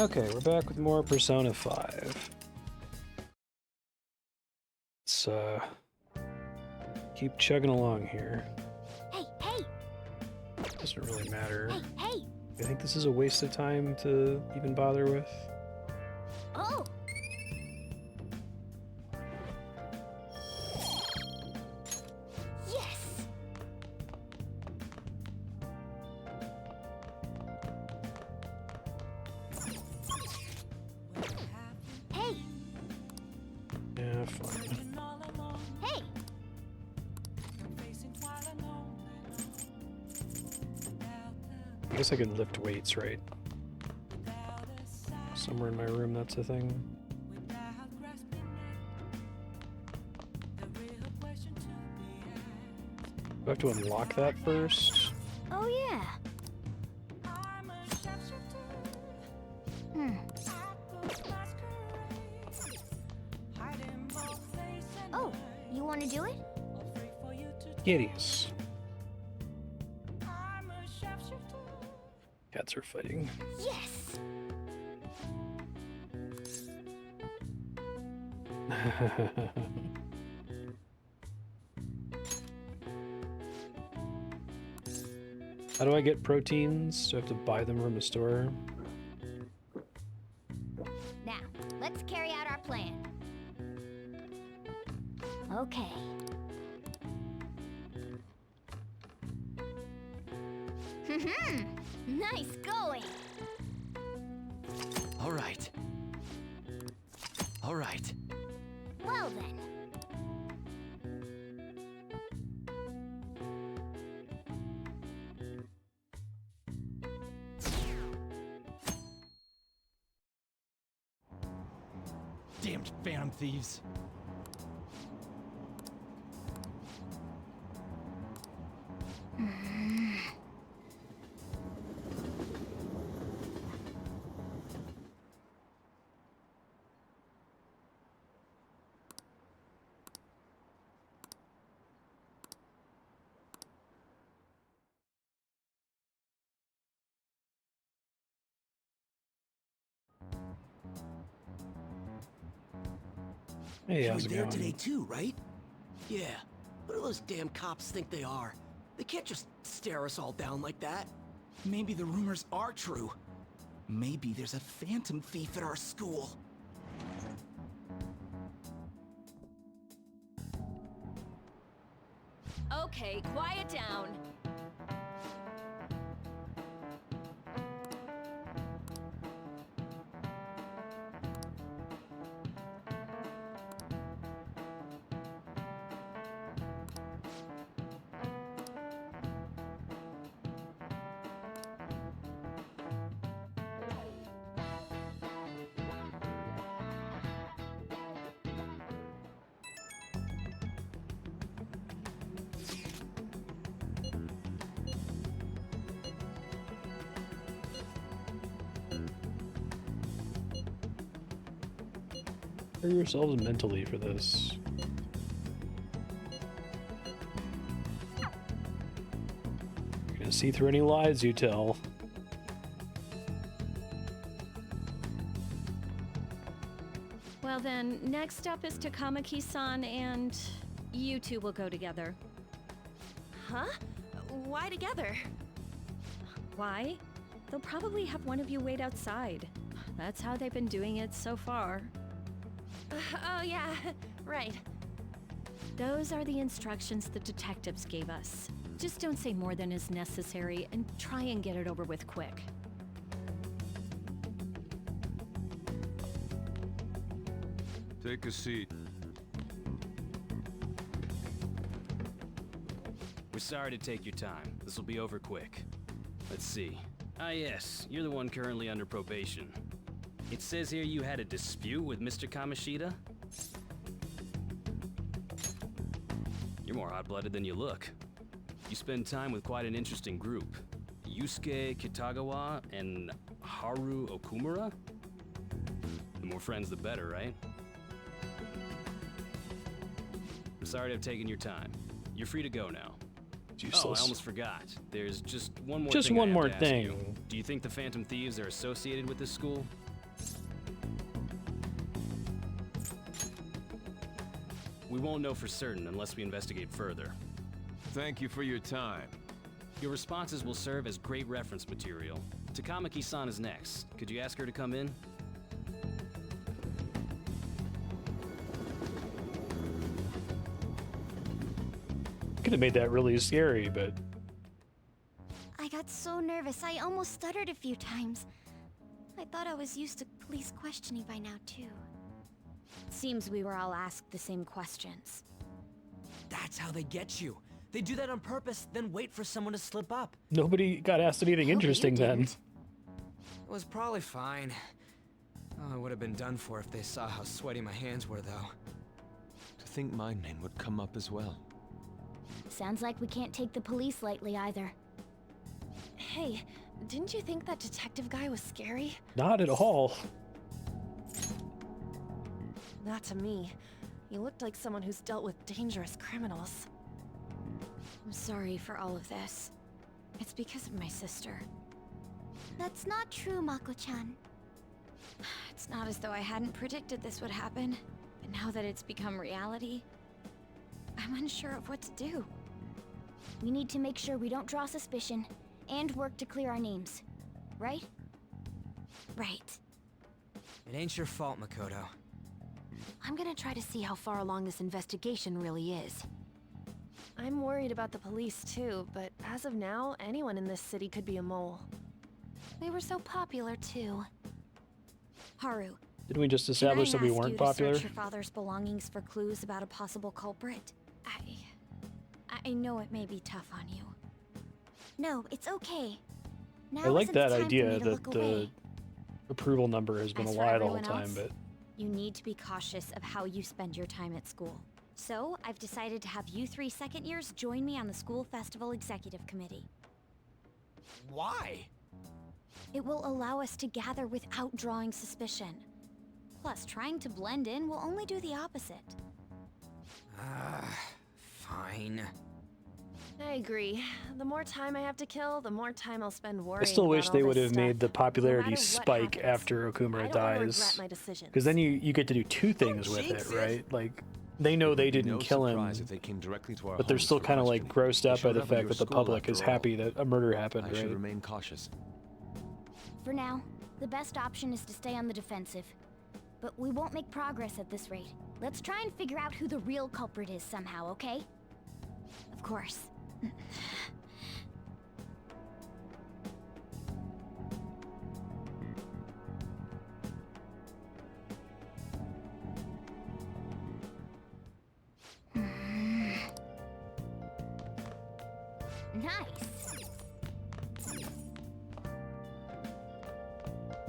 Okay, we're back with more Persona 5. Let's keep chugging along here. Hey, hey! Doesn't really matter. Hey, hey! I think this is a waste of time to even bother with. Oh! Yes! Hey! Yeah, fine. Hey! I guess I could lift weights, right? Somewhere in my room, that's a thing. Do I have to unlock that first? Oh, yeah. Oh, you want to do it? Kitties. Cats are fighting. Yes! How do I get proteins? Do I have to buy them from a store? Now, let's carry out our plan. Okay. Nice going! All right. All right. Well then. Damned phantom thieves. Hey, You were how's it there going? today too, right? Yeah. What do those damn cops think they are? They can't just stare us all down like that. Maybe the rumors are true. Maybe there's a phantom thief at our school. Okay, quiet down. Prepare yourselves mentally for this. You're gonna see through any lies you tell. Well then, next up is Takamaki-san, and you two will go together. Huh? Why together? Why? They'll probably have one of you wait outside. That's how they've been doing it so far. Oh yeah, right. Those are the instructions the detectives gave us. Just don't say more than is necessary and try and get it over with quick. Take a seat. We're sorry to take your time. This will be over quick. Let's see. Ah yes, you're the one currently under probation. It says here you had a dispute with Mr. Kamishita? You're more hot-blooded than you look. You spend time with quite an interesting group. Yusuke Kitagawa and Haru Okumura? The more friends, the better, right? I'm sorry to have taken your time. You're free to go now. Useless. Oh, I almost forgot. There's just one more Just thing I one have more to ask you. thing. Do you think the Phantom Thieves are associated with this school? We won't know for certain unless we investigate further. Thank you for your time. Your responses will serve as great reference material. Takamaki-san is next. Could you ask her to come in? Could have made that really scary, but I got so nervous I almost stuttered a few times. I thought I was used to police questioning by now, too. Seems we were all asked the same questions. That's how they get you. They do that on purpose, then wait for someone to slip up. nobody got asked anything Hope you interesting then. didn't. It was probably fine. Oh, I would have been done for if they saw how sweaty my hands were, though. To think my name would come up as well. Sounds like we can't take the police lightly either. Hey, didn't you think that detective guy was scary? Not at all. Not to me. He looked like someone who's dealt with dangerous criminals. I'm sorry for all of this. It's because of my sister. That's not true, Mako-chan. It's not as though I hadn't predicted this would happen, but now that it's become reality, I'm unsure of what to do. We need to make sure we don't draw suspicion, and work to clear our names. Right? Right. It ain't your fault, Makoto. I'm gonna try to see how far along this investigation really is. I'm worried about the police too, but as of now, anyone in this city could be a mole. They were so popular, too. Haru, Didn't we just can I establish that we ask weren't you to popular? search your father's belongings for clues about a possible culprit? I know it may be tough on you. No, it's okay. Now I like isn't the that time for idea me to that look the away. approval number has been As a for lie the whole everyone time, else, but You need to be cautious of how you spend your time at school. So, I've decided to have you three second years join me on the school festival executive committee. Why? It will allow us to gather without drawing suspicion. Plus, trying to blend in will only do the opposite. Fine. I agree. The more time I have to kill, the more time I'll spend worrying I still wish about they all would this have made the stuff. popularity No matter what spike happens, after I Okumura don't wanna regret dies. my decisions. Because then you get to do two things with jinx it, it. right? Like, they know they didn't No kill him, surprise if they came directly to our but they're homes still for kind of like questioning. grossed They out by showed the up at fact your that the school public is after all. happy that a murder happened, I should right? remain cautious. For now, the best option is to stay on the defensive. But we won't make progress at this rate. Let's try and figure out who the real culprit is somehow, okay? Of course. Nice.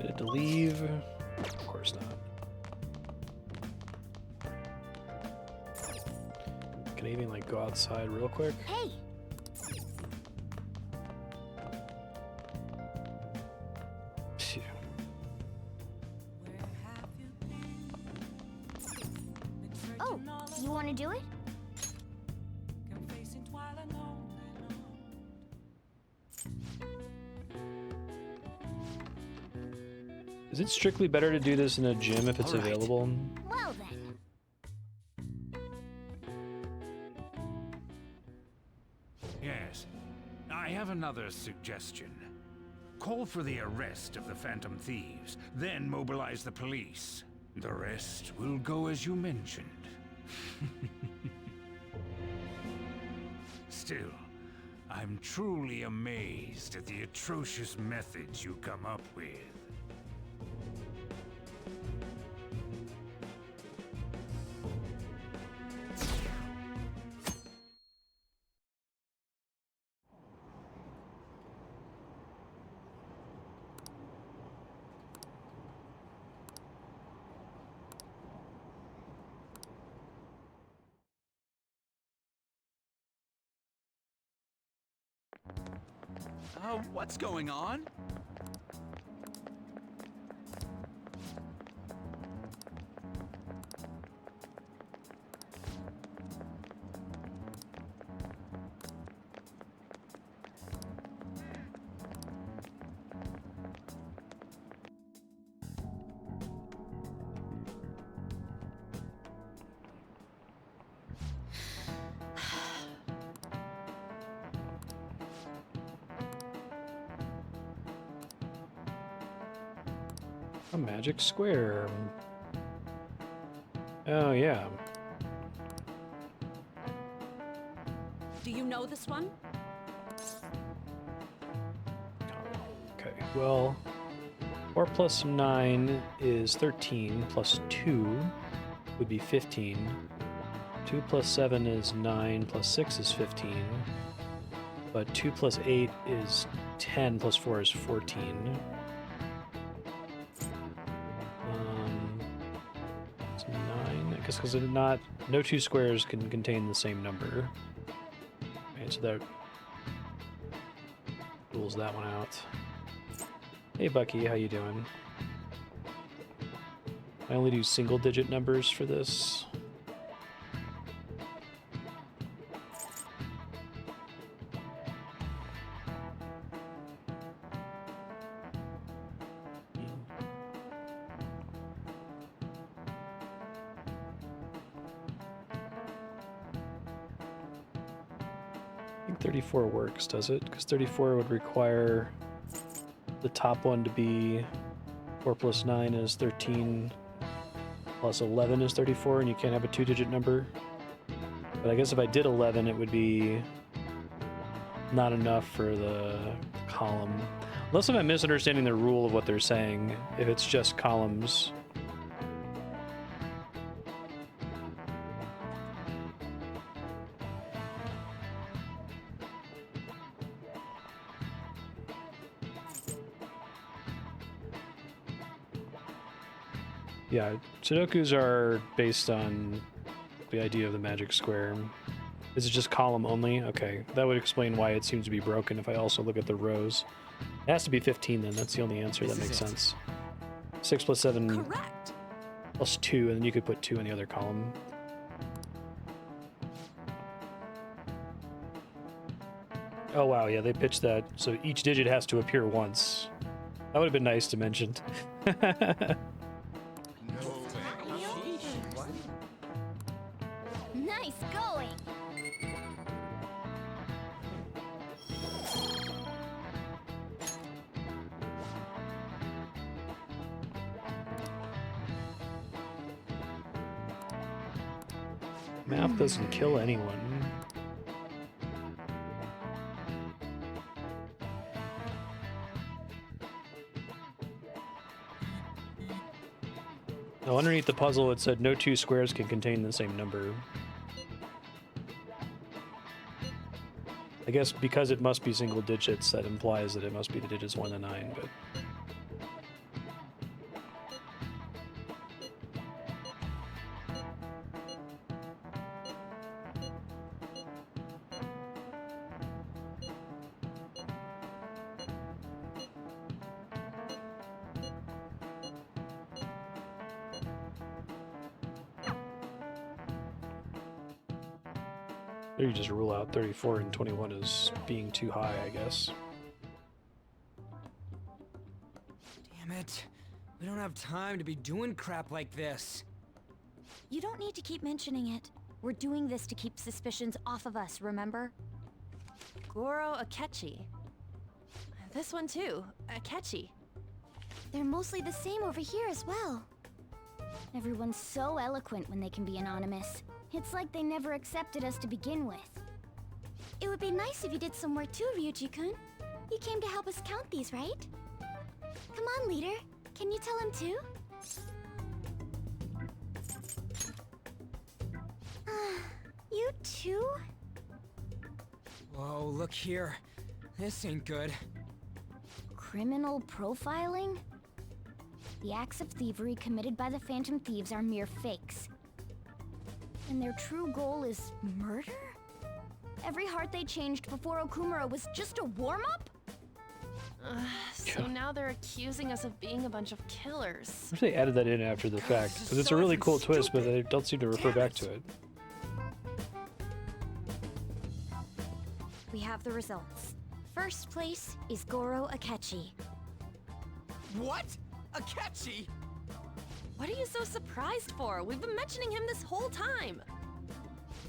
Did to leave? Of course not. Can I even like go outside real quick? Hey, Phew. oh, you want to do it? Is it strictly better to do this in a gym if it's All right. available? Well then. Yes. I have another suggestion. Call for the arrest of the Phantom Thieves, then mobilize the police. The rest will go as you mentioned. Still, I'm truly amazed at the atrocious methods you come up with. What's going on? A magic square. Oh, yeah. Do you know this one? Okay, well, 4 plus 9 is 13, plus 2 would be 15. 2 plus 7 is 9, plus 6 is 15. But 2 plus 8 is 10, plus 4 is 14. It's 9, I guess, because no two squares can contain the same number. Okay, so that rules that one out. Hey Bucky, how you doing? I only do single-digit numbers for this. I think 34 works, does it? Because 34 would require the top one to be 4 plus 9 is 13, plus 11 is 34, and you can't have a two-digit number. But I guess if I did 11, it would be not enough for the column. Unless I'm misunderstanding the rule of what they're saying, if it's just columns. Yeah, Sudokus are based on the idea of the magic square. Is it just column only? Okay, that would explain why it seems to be broken if I also look at the rows. It has to be 15 then, that's the only answer that makes sense. 6 plus 7 Correct. plus 2, and then you could put 2 in the other column. Oh wow, yeah, they pitched that, so each digit has to appear once. That would have been nice to mention. Nice going! Math doesn't kill anyone. Oh, underneath the puzzle it said no two squares can contain the same number. I guess because it must be single digits, that implies that it must be the digits 1 to 9, but... Or you just rule out 34 and 21 as being too high, I guess. Damn it. We don't have time to be doing crap like this. You don't need to keep mentioning it. We're doing this to keep suspicions off of us, remember? Goro Akechi. This one too, Akechi. They're mostly the same over here as well. Everyone's so eloquent when they can be anonymous. It's like they never accepted us to begin with. It would be nice if you did some work too, Ryuji-kun. You came to help us count these, right? Come on, leader. Can you tell him too? You too? Whoa, look here. This ain't good. Criminal profiling? The acts of thievery committed by the Phantom Thieves are mere fakes. And their true goal is murder? Every heart they changed before Okumura was just a warm-up? So now they're accusing us of being a bunch of killers. I wish they added that in after the fact, because it's a really cool twist, but they don't seem to refer back to it. We have the results. First place is Goro Akechi. What? Akechi? What are you so surprised for? We've been mentioning him this whole time.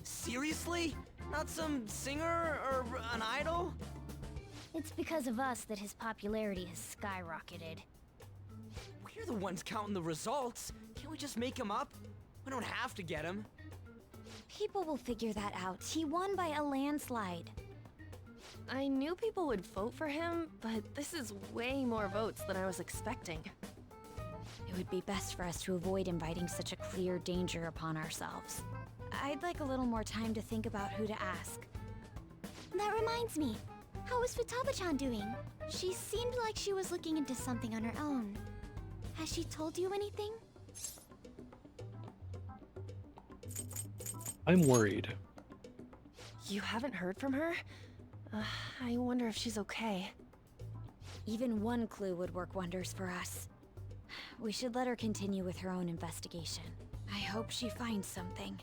Seriously? Not some singer or an idol? It's because of us that his popularity has skyrocketed. We You're the ones counting the results. Can't we just make him up? We don't have to get him. People will figure that out. He won by a landslide. I knew people would vote for him, but this is way more votes than I was expecting. It would be best for us to avoid inviting such a clear danger upon ourselves. I'd like a little more time to think about who to ask. That reminds me. How is Futaba-chan doing? She seemed like she was looking into something on her own. Has she told you anything? I'm worried. You haven't heard from her? I wonder if she's okay. Even one clue would work wonders for us. We should let her continue with her own investigation. I hope she finds something.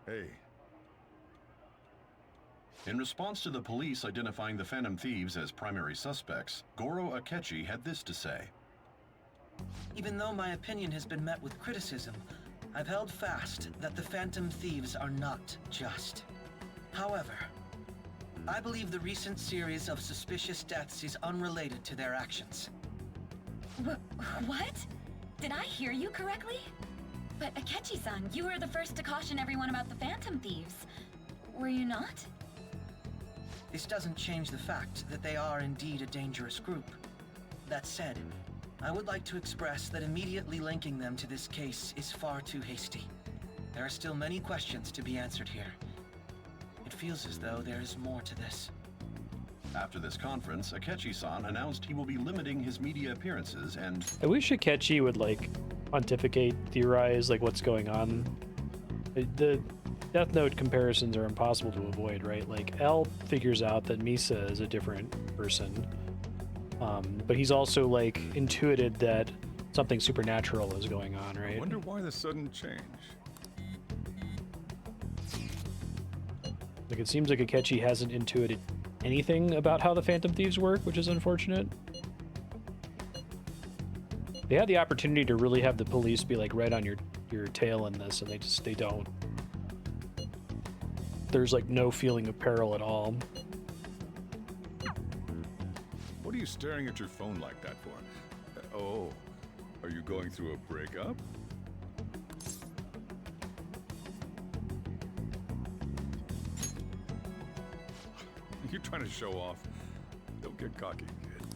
Hey. In response to the police identifying the Phantom Thieves as primary suspects, Goro Akechi had this to say. Even though my opinion has been met with criticism, I've held fast that the Phantom Thieves are not just. However, I believe the recent series of suspicious deaths is unrelated to their actions. What? Did I hear you correctly? But Akechi-san, you were the first to caution everyone about the Phantom Thieves. Were you not? This doesn't change the fact that they are indeed a dangerous group. That said, I would like to express that immediately linking them to this case is far too hasty. There are still many questions to be answered here. It feels as though there is more to this. After this conference, Akechi-san announced he will be limiting his media appearances and... I wish Akechi would, like, pontificate, theorize, like, what's going on. The Death Note comparisons are impossible to avoid, right? Like, L figures out that Misa is a different person. But he's also, like, intuited that something supernatural is going on, right? I wonder why the sudden change. Like, it seems like Akechi hasn't intuited anything about how the Phantom Thieves work, which is unfortunate. They had the opportunity to really have the police be, like, right on your tail in this, and they don't. There's, like, no feeling of peril at all. What are you staring at your phone like that for? Oh, are you going through a breakup? You're trying to show off. Don't get cocky, kid.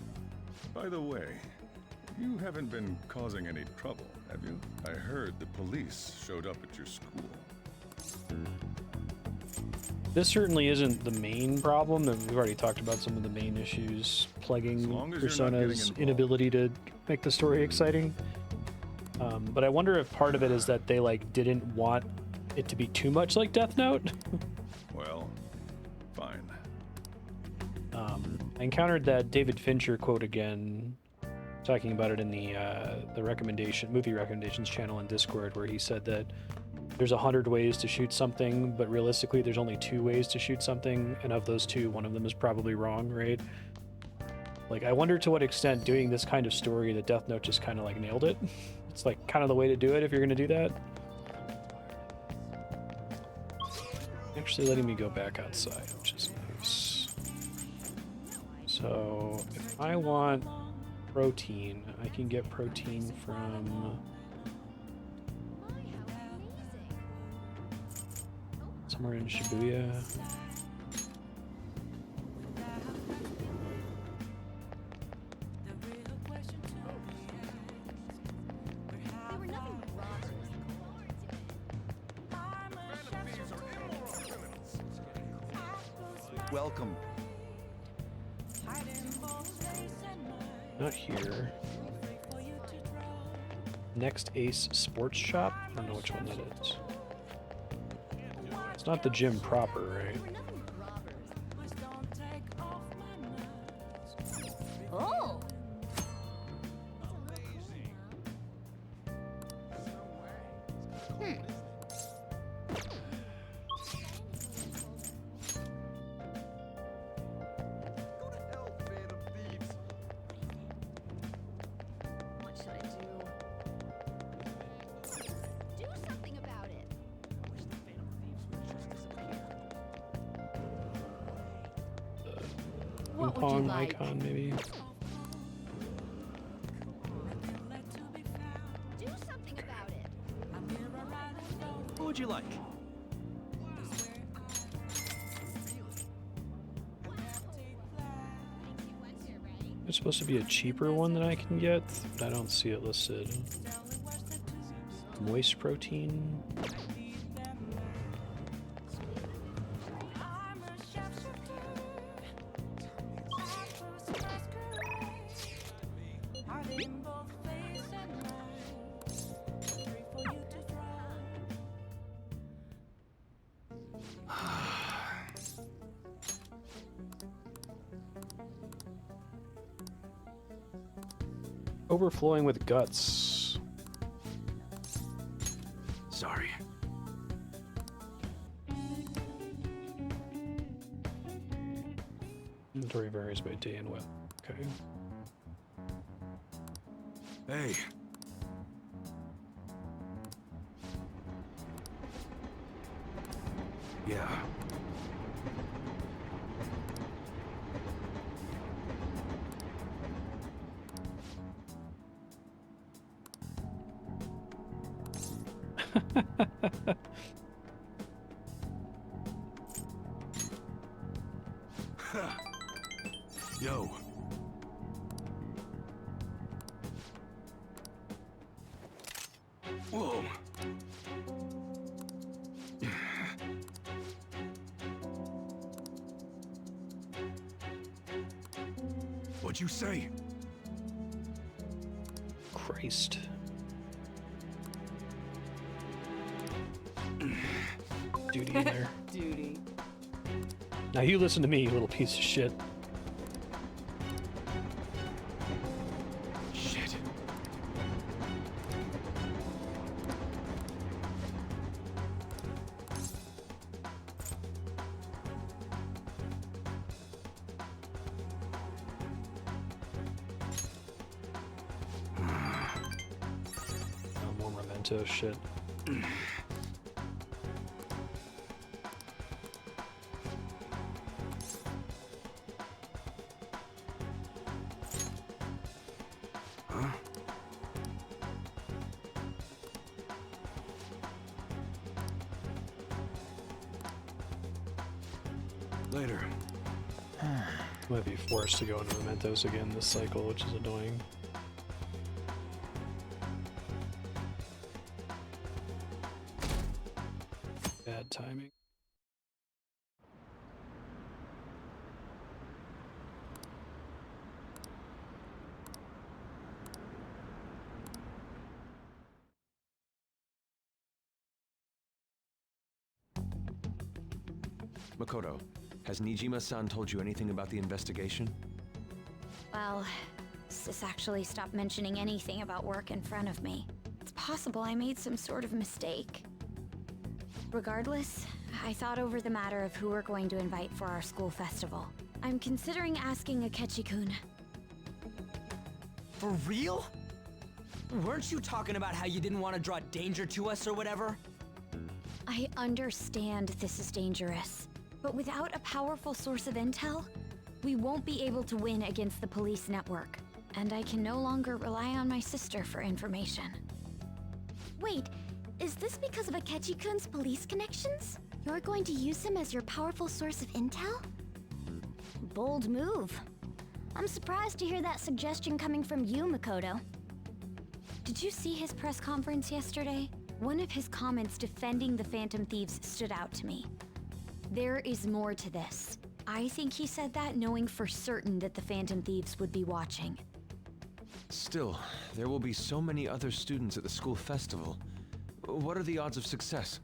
By the way, you haven't been causing any trouble, have you? I heard the police showed up at your school. This certainly isn't the main problem, and we've already talked about some of the main issues plaguing Persona's inability to make the story exciting. But I wonder if part of it is that they, like, didn't want it to be too much like Death Note. Well, fine. I encountered that David Fincher quote again, talking about it in the movie recommendations channel in Discord, where he said that there's 100 ways to shoot something, but realistically there's only 2 ways to shoot something, and of those 2, one of them is probably wrong, right? Like, I wonder to what extent doing this kind of story that Death Note just kind of, like, nailed it. It's, like, kind of the way to do it if you're gonna do that. Actually letting me go back outside, which is nice. So, if I want protein, I can get protein from... somewhere in Shibuya. Welcome. Not here. Next Ace Sports Shop? I don't know which one that is. It's not the gym proper, right? Oh! What should I do? Do something about it! Ping pong icon, maybe. Do something about it. What would you like? There's supposed to be a cheaper one that I can get, but I don't see it listed. Moist protein. Overflowing with guts. Sorry. Inventory varies by day and what? Okay. Hey. Yeah. Yo. Whoa. What'd you say? Christ. Duty in there. Duty. Now you listen to me, you little piece of shit. Shit. No more memento shit. Later. Might be forced to go into mementos again this cycle, which is annoying. Bad timing. Makoto, has Nijima-san told you anything about the investigation? Well, Sis actually stopped mentioning anything about work in front of me. It's possible I made some sort of mistake. Regardless, I thought over the matter of who we're going to invite for our school festival. I'm considering asking Akechi-kun. For real? Weren't you talking about how you didn't want to draw danger to us or whatever? I understand this is dangerous, but without a powerful source of intel, we won't be able to win against the police network, and I can no longer rely on my sister for information. Wait, is this because of Akechi-kun's police connections? You're going to use him as your powerful source of intel? Bold move. I'm surprised to hear that suggestion coming from you, Makoto. Did you see his press conference yesterday? One of his comments defending the Phantom Thieves stood out to me. There is more to this. I think he said that knowing for certain that the Phantom Thieves would be watching. Still, there will be so many other students at the school festival. What are the odds of success?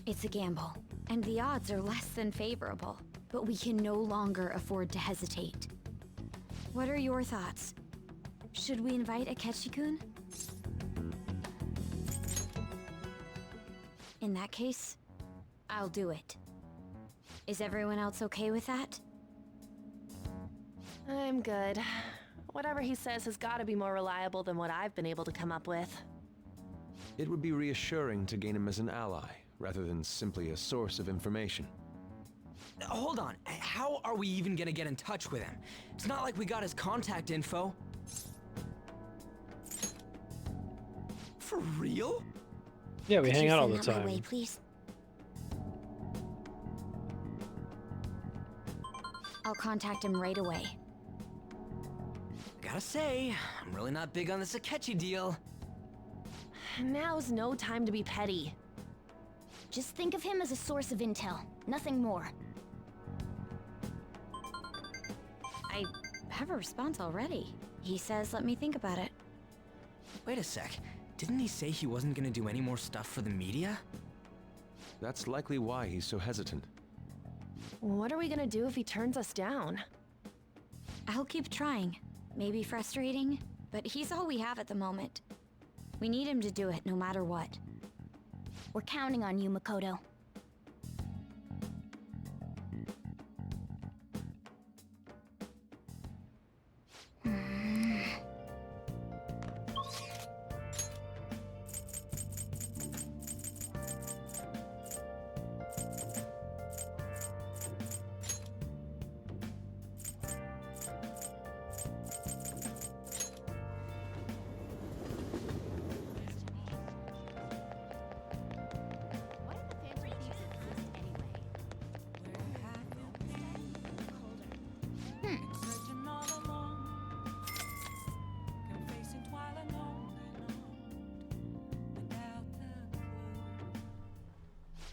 It's a gamble, and the odds are less than favorable, but we can no longer afford to hesitate. What are your thoughts? Should we invite Akechi-kun? In that case, I'll do it. Is everyone else okay with that? I'm good. Whatever he says has got to be more reliable than what I've been able to come up with. It would be reassuring to gain him as an ally, rather than simply a source of information. hold on. How are we even gonna get in touch with him? It's not like we got his contact info. For real? Yeah, we Could hang you out all send the that my time. way, please? I'll contact him right away. Gotta say, I'm really not big on this Akechi deal. Now's no time to be petty. Just think of him as a source of intel, nothing more. I have a response already. He says let me think about it. Wait a sec. Didn't he say he wasn't gonna do any more stuff for the media? That's likely why he's so hesitant. What are we gonna do if he turns us down? I'll keep trying. Maybe frustrating, but he's all we have at the moment. We need him to do it no matter what. We're counting on you, Makoto.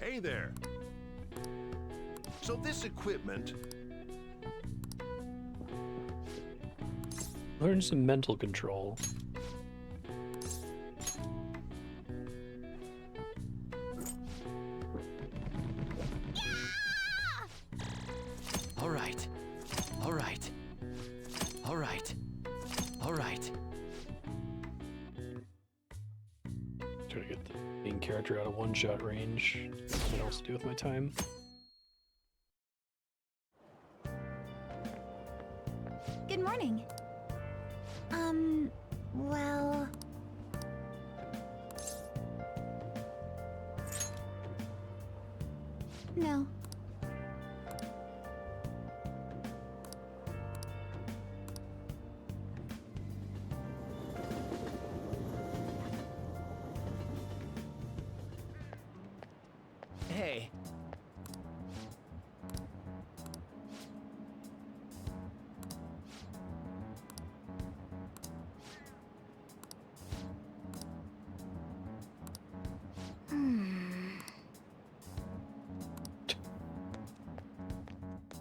Hey there. So this equipment... Learn some mental control. All right. All right. All right. All right. Try to get the main character out of one-shot range. What else to do with my time? Good morning. Well... No. Hey.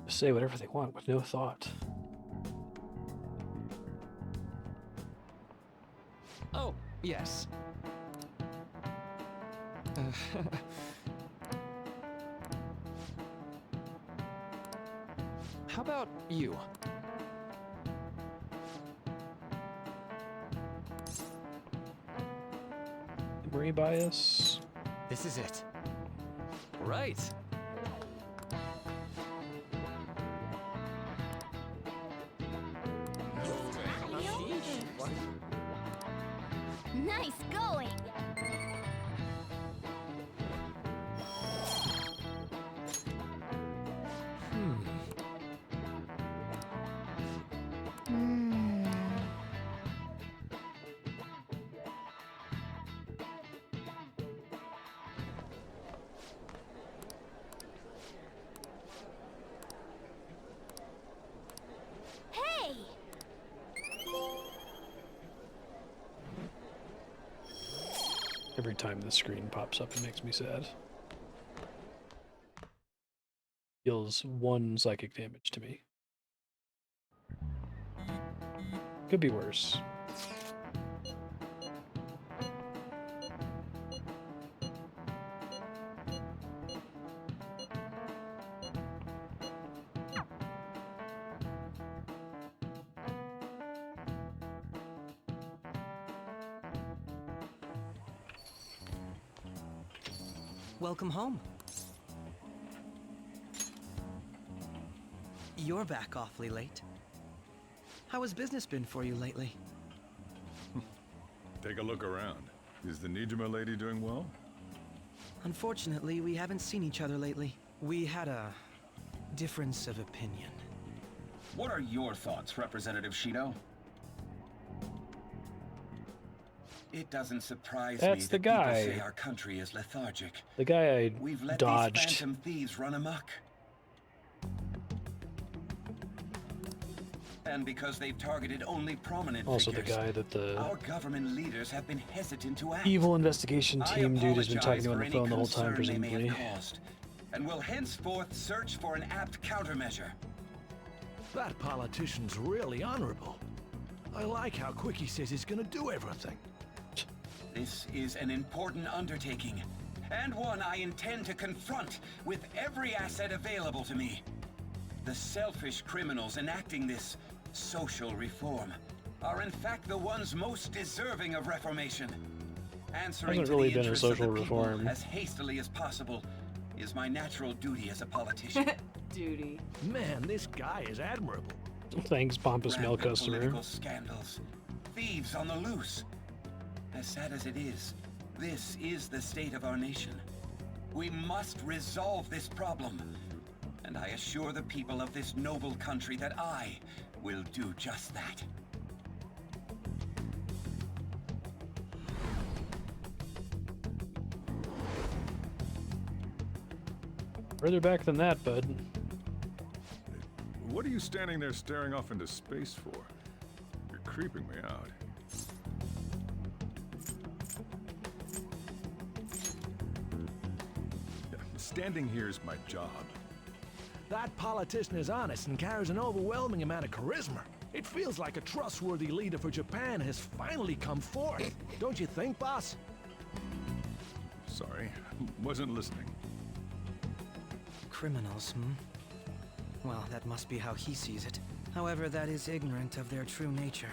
Say whatever they want with no thought. Oh, yes. How about you? Memory bias. This is it. Right. Nice going! Hey! Every time the screen pops up, it makes me sad. Deals 1 psychic damage to me. Could be worse. Welcome home. You're back awfully late. How has business been for you lately? Take a look around. Is the Nijima lady doing well? Unfortunately, we haven't seen each other lately. We had a difference of opinion. What are your thoughts, Representative Shido? It doesn't surprise me That's the that people guy. say our country is lethargic. The guy I We've let dodged. these phantom thieves run amok. And because they've targeted only prominent Also the figures, guy that the our government leaders have been hesitant to act. evil investigation team dude has been talking to on the I phone the whole time, apologize for any concern they may presumably. have caused, and will henceforth search for an apt countermeasure. That politician's really honorable. I like how quick he says he's gonna do everything. This is an important undertaking, and one I intend to confront with every asset available to me. The selfish criminals enacting this social reform are in fact the ones most deserving of reformation. Answering Hasn't to really the been a interests of social the people reform. as hastily as possible is my natural duty as a politician. Duty. Man, this guy is admirable. Thanks, pompous mail Rampant customer. Political scandals, thieves on the loose. As sad as it is, this is the state of our nation. We must resolve this problem, and I assure the people of this noble country that I will do just that. Further back than that, bud. What are you standing there staring off into space for? You're creeping me out. Standing here is my job. That politician is honest and carries an overwhelming amount of charisma. It feels like a trustworthy leader for Japan has finally come forth. Don't you think, boss? Sorry, wasn't listening. Criminals, Well, that must be how he sees it. However, that is ignorant of their true nature.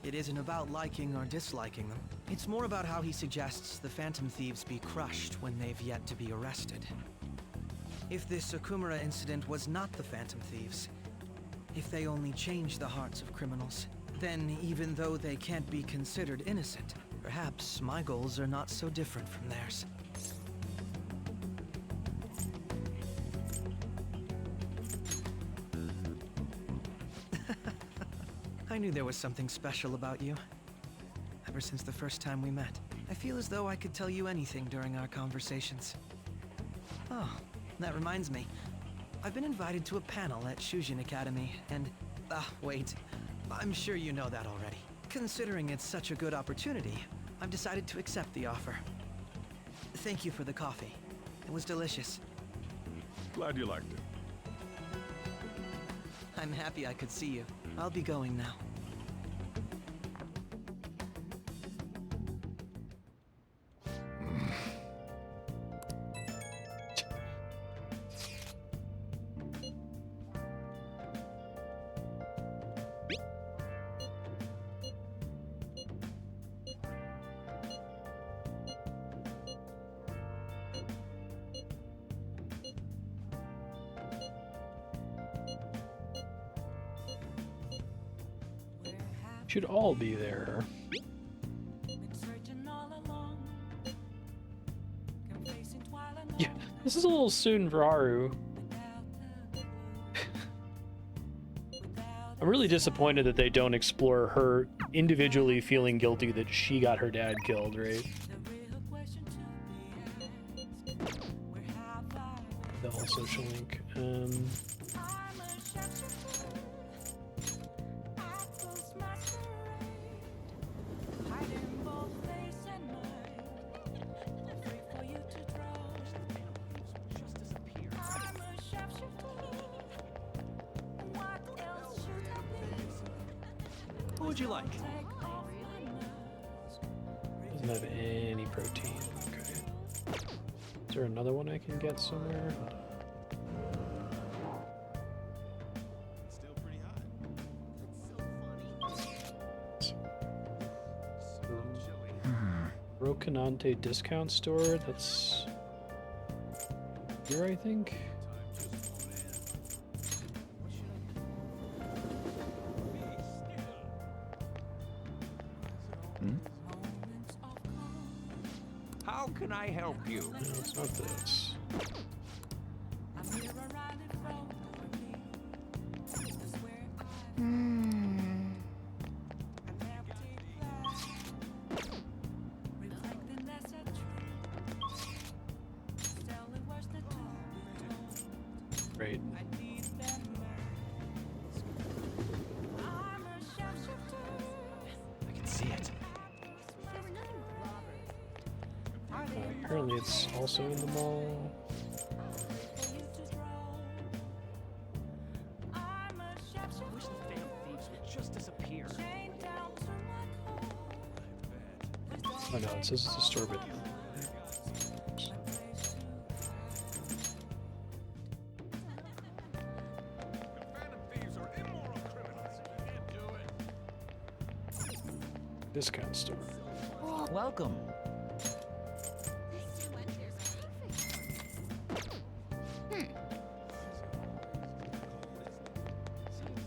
It isn't about liking or disliking them. It's more about how he suggests the Phantom Thieves be crushed when they've yet to be arrested. If this Okumura incident was not the Phantom Thieves, if they only change the hearts of criminals, then even though they can't be considered innocent, perhaps my goals are not so different from theirs. I knew there was something special about you. Ever since the first time we met, I feel as though I could tell you anything during our conversations. Oh, that reminds me. I've been invited to a panel at Shujin Academy, and... wait. I'm sure you know that already. Considering it's such a good opportunity, I've decided to accept the offer. Thank you for the coffee. It was delicious. Glad you liked it. I'm happy I could see you. I'll be going now. Should all be there. Yeah, this is a little soon for Haru. I'm really disappointed that they don't explore her individually feeling guilty that she got her dad killed, right? The whole social link. What would you like? Doesn't have any protein. Okay. Is there another one I can get somewhere? Rocinante discount store? That's here, I think. How can I help you? No, it's not this. Great. I can see it. Apparently it's also in the mall. I wish the Phantom Thieves would just disappear. Oh no, it says it's a store video. Discount store. Welcome.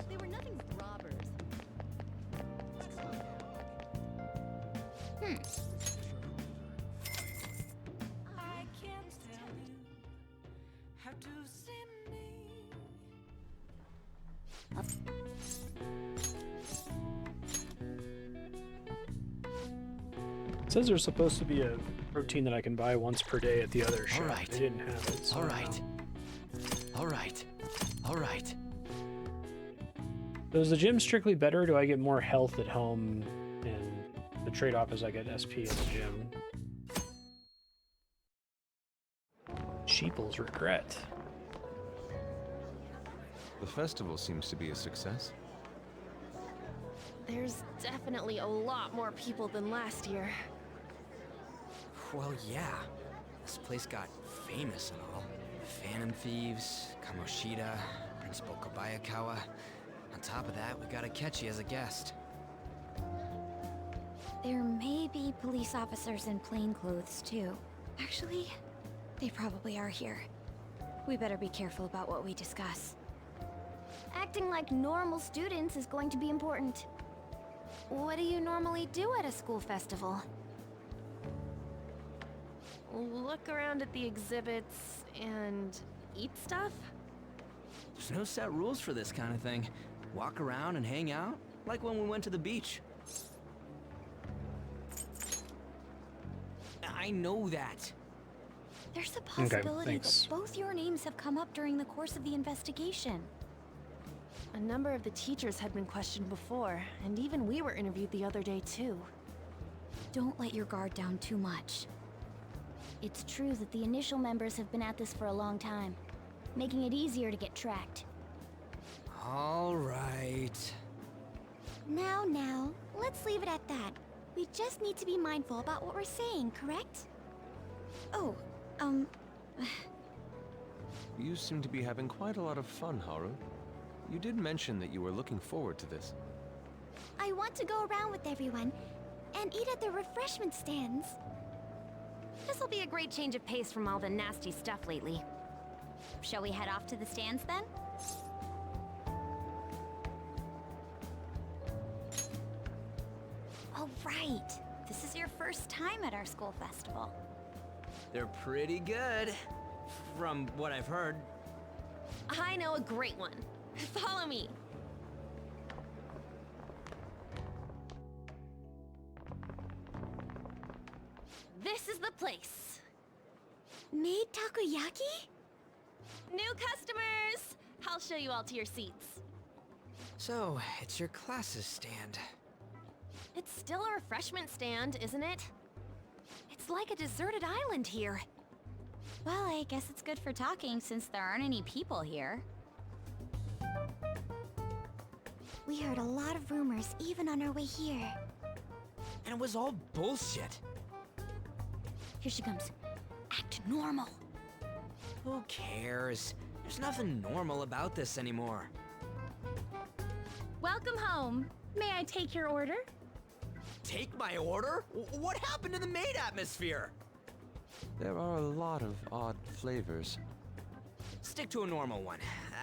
They were nothing but robbers. I can't tell you how to see me. It says there's supposed to be a protein that I can buy once per day at the other shop. right. They didn't have it. So All right. All right. All right. So is the gym strictly better, or do I get more health at home, and the trade-off is I get SP in the gym? Sheeple's regret. The festival seems to be a success. There's definitely a lot more people than last year. Well, yeah. This place got famous and all. Phantom Thieves, Kamoshida, Principal Kobayakawa. On top of that, we got Akechi as a guest. There may be police officers in plainclothes, too. Actually, they probably are here. We better be careful about what we discuss. Acting like normal students is going to be important. What do you normally do at a school festival? Look around at the exhibits and eat stuff? There's no set rules for this kind of thing. Walk around and hang out, like when we went to the beach. I know that. There's a possibility thanks. that both your names have come up during the course of the investigation. A number of the teachers had been questioned before, and even we were interviewed the other day too. Don't let your guard down too much. It's true that the initial members have been at this for a long time, making it easier to get tracked. All right. Now, let's leave it at that. We just need to be mindful about what we're saying, correct? Oh, You seem to be having quite a lot of fun, Haru. You did mention that you were looking forward to this. I want to go around with everyone and eat at the refreshment stands. This'll be a great change of pace from all the nasty stuff lately. Shall we head off to the stands then? oh right. This is your first time at our school festival. They're pretty good, from what I've heard. I know a great one. Follow me. This is the place. Made takoyaki? New customers! I'll show you all to your seats. So, it's your class's stand. It's still a refreshment stand, isn't it? It's like a deserted island here. Well, I guess it's good for talking since there aren't any people here. We heard a lot of rumors even on our way here. And it was all bullshit. Here she comes. Act normal. Who cares? There's nothing normal about this anymore. Welcome home. May I take your order? Take my order? What happened to the maid atmosphere? There are a lot of odd flavors. Stick to a normal one.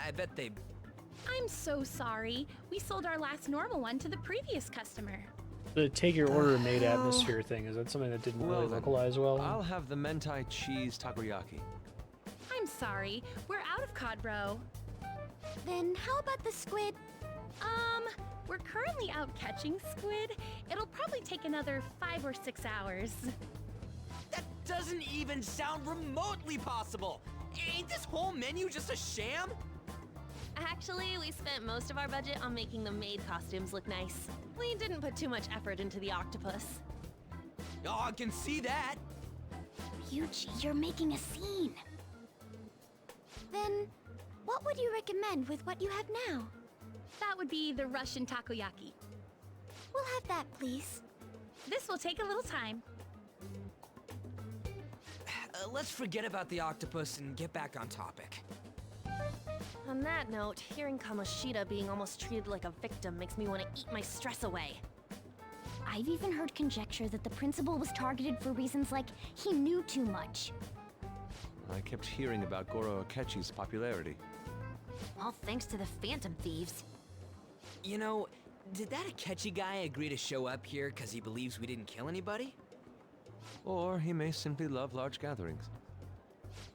I bet they... I'm so sorry. We sold our last normal one to the previous customer. The take your order made atmosphere thing, is that something that didn't really then, localize well? I'll have the mentai cheese takoyaki. I'm sorry, we're out of cod, bro. Then how about the squid? We're currently out catching squid. It'll probably take another 5 or 6 hours. That doesn't even sound remotely possible! Ain't this whole menu just a sham? Actually, we spent most of our budget on making the maid costumes look nice. We didn't put too much effort into the octopus. Oh, I can see that! Ryuji, you're making a scene. Then, what would you recommend with what you have now? That would be the Russian takoyaki. We'll have that, please. This will take a little time. Let's forget about the octopus and get back on topic. On that note, hearing Kamoshida being almost treated like a victim makes me want to eat my stress away. I've even heard conjecture that the principal was targeted for reasons like he knew too much. I kept hearing about Goro Akechi's popularity. All thanks to the Phantom Thieves. You know, did that Akechi guy agree to show up here because he believes we didn't kill anybody? Or he may simply love large gatherings.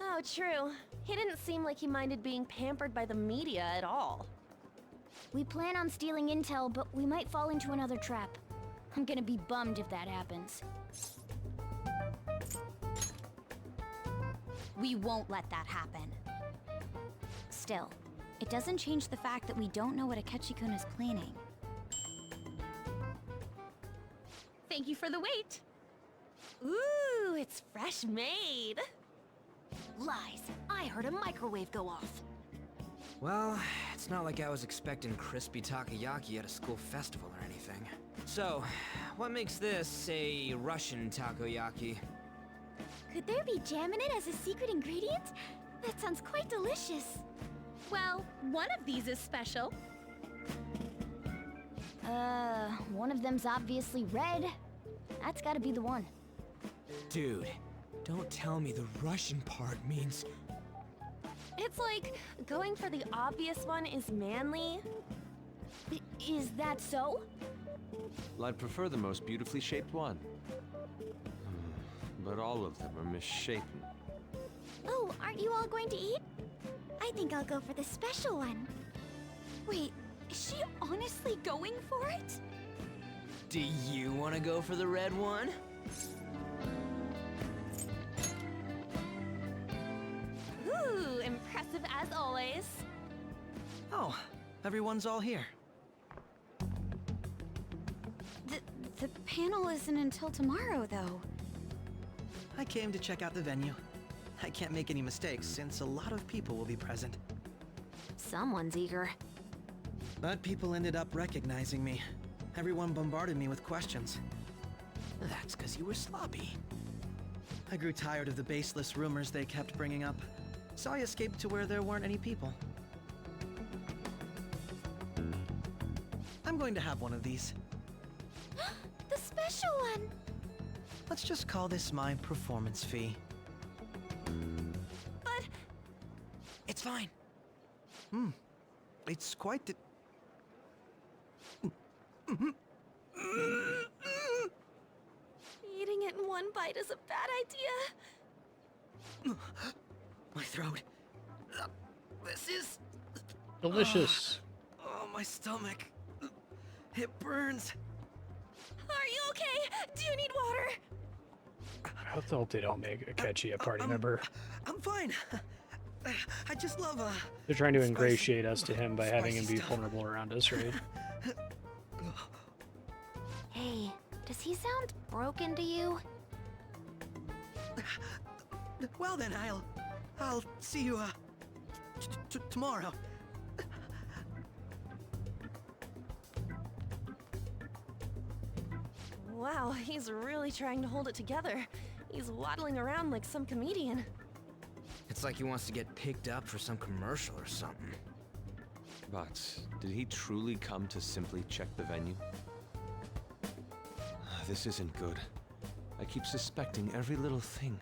Oh, true. He didn't seem like he minded being pampered by the media at all. We plan on stealing intel, but we might fall into another trap. I'm gonna be bummed if that happens. We won't let that happen. Still, it doesn't change the fact that we don't know what Akechi-kun is planning. Thank you for the wait. Ooh, it's fresh made. Lies. I heard a microwave go off. Well, it's not like I was expecting crispy takoyaki at a school festival or anything. So, what makes this a Russian takoyaki? Could there be jam in it as a secret ingredient? That sounds quite delicious. Well, one of these is special. One of them's obviously red. That's gotta be the one. Dude, don't tell me the Russian part means... It's like going for the obvious one is manly. Is that so? Well, I'd prefer the most beautifully shaped one. But all of them are misshapen. Oh, aren't you all going to eat? I think I'll go for the special one. Wait, is she honestly going for it? Do you want to go for the red one? Ooh, impressive as always. Oh, everyone's all here. The panel isn't until tomorrow, though. I came to check out the venue. I can't make any mistakes since a lot of people will be present. Someone's eager. But people ended up recognizing me. Everyone bombarded me with questions. That's because you were sloppy. I grew tired of the baseless rumors they kept bringing up, so I escaped to where there weren't any people. I'm going to have one of these. The special one! Let's just call this my performance fee. But... It's fine. It's quite the... Eating it in one bite is a bad idea. My throat. This is... Delicious. Oh, my stomach. It burns. Are you okay? Do you need water? I hope they don't make Akechi a party member. I'm fine. I just love They're trying to ingratiate us to him by having him be vulnerable around us, right? Hey, does he sound broken to you? Well then, I'll see you tomorrow. Wow, he's really trying to hold it together. He's waddling around like some comedian. It's like he wants to get picked up for some commercial or something. But did he truly come to simply check the venue? This isn't good. I keep suspecting every little thing.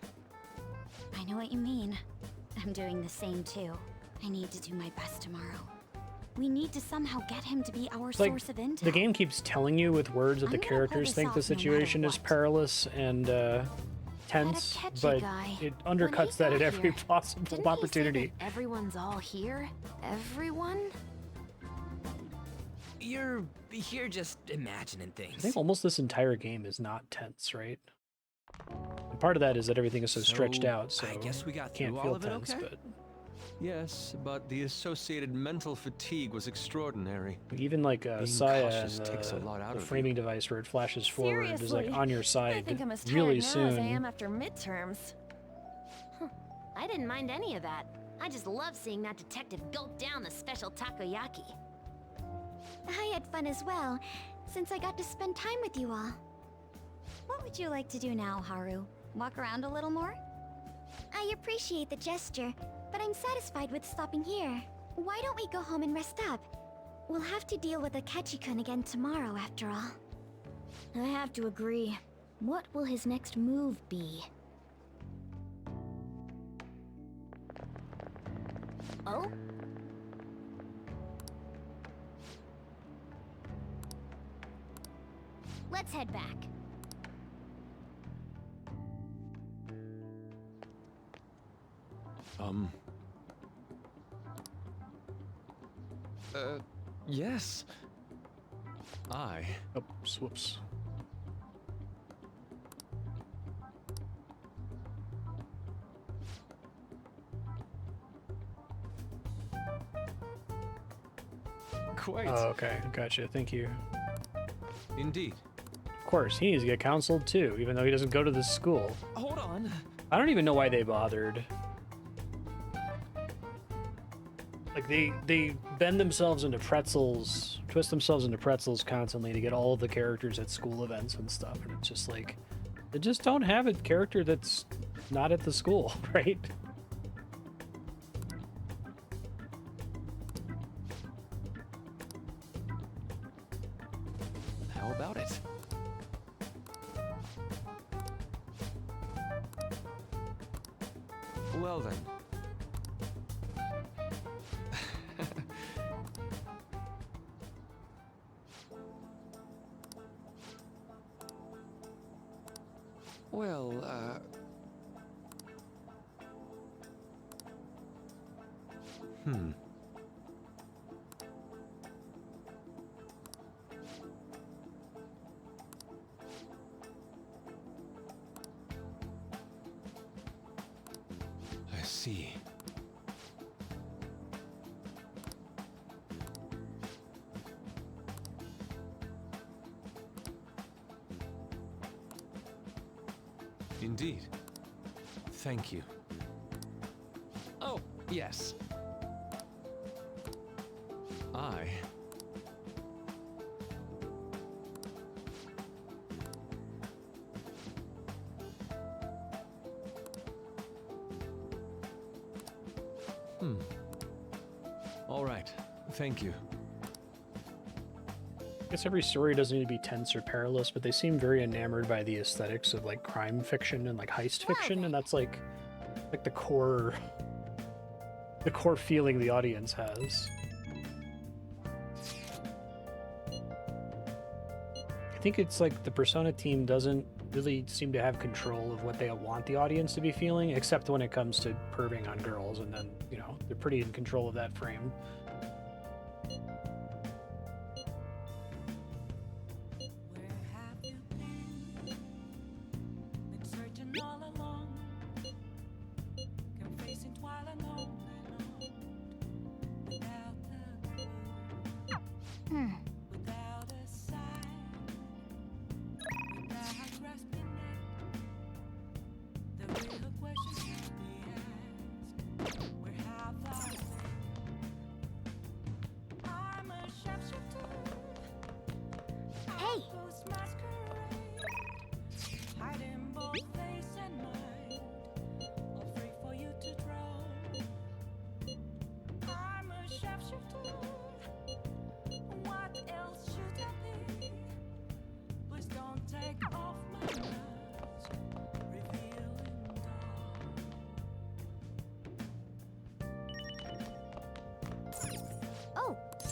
I know what you mean. I'm doing the same too. I need to do my best tomorrow. We need to somehow get him to be our It's like, source of intel. the game keeps telling you with words that the I'm gonna pull characters this think the off no matter situation is what. perilous and tense, Catchy but guy. it When he undercuts that got at every here, possible didn't he say opportunity. that everyone's all here? Everyone? You're just imagining I think things. almost this entire game is not tense, right? And part of that is that everything is so stretched So, out, so I guess we got can't through feel all of it tense, okay? but Yes, but the associated mental fatigue was extraordinary. even like Being Saya and cautious takes a lot out the of you. framing device where it flashes forward is like Seriously, on your I side think I'm as tired really now soon. as I am after midterms. I didn't mind any of that. I just love seeing that detective gulp down the special takoyaki. I had fun as well, since I got to spend time with you all. What would you like to do now, Haru? Walk around a little more? I appreciate the gesture, but I'm satisfied with stopping here. Why don't we go home and rest up? We'll have to deal with Akechi-kun again tomorrow, after all. I have to agree. What will his next move be? Oh? Let's head back. Yes. Oops, whoops. Quite. Oh, okay, gotcha. Thank you. Indeed. Of course, he needs to get counseled too, even though he doesn't go to this school. Hold on. I don't even know why they bothered. Like they bend themselves into pretzels, twist themselves into pretzels constantly to get all of the characters at school events and stuff, and it's just like they just don't have a character that's not at the school, right? How about it? Well then. Well, I see. Indeed. Thank you. Oh, yes. I... All right. Thank you. I guess every story doesn't need to be tense or perilous, but they seem very enamored by the aesthetics of like crime fiction and like heist fiction, and that's like the core feeling the audience has. I think it's like the Persona team doesn't really seem to have control of what they want the audience to be feeling, except when it comes to perving on girls, and then, you know, they're pretty in control of that frame.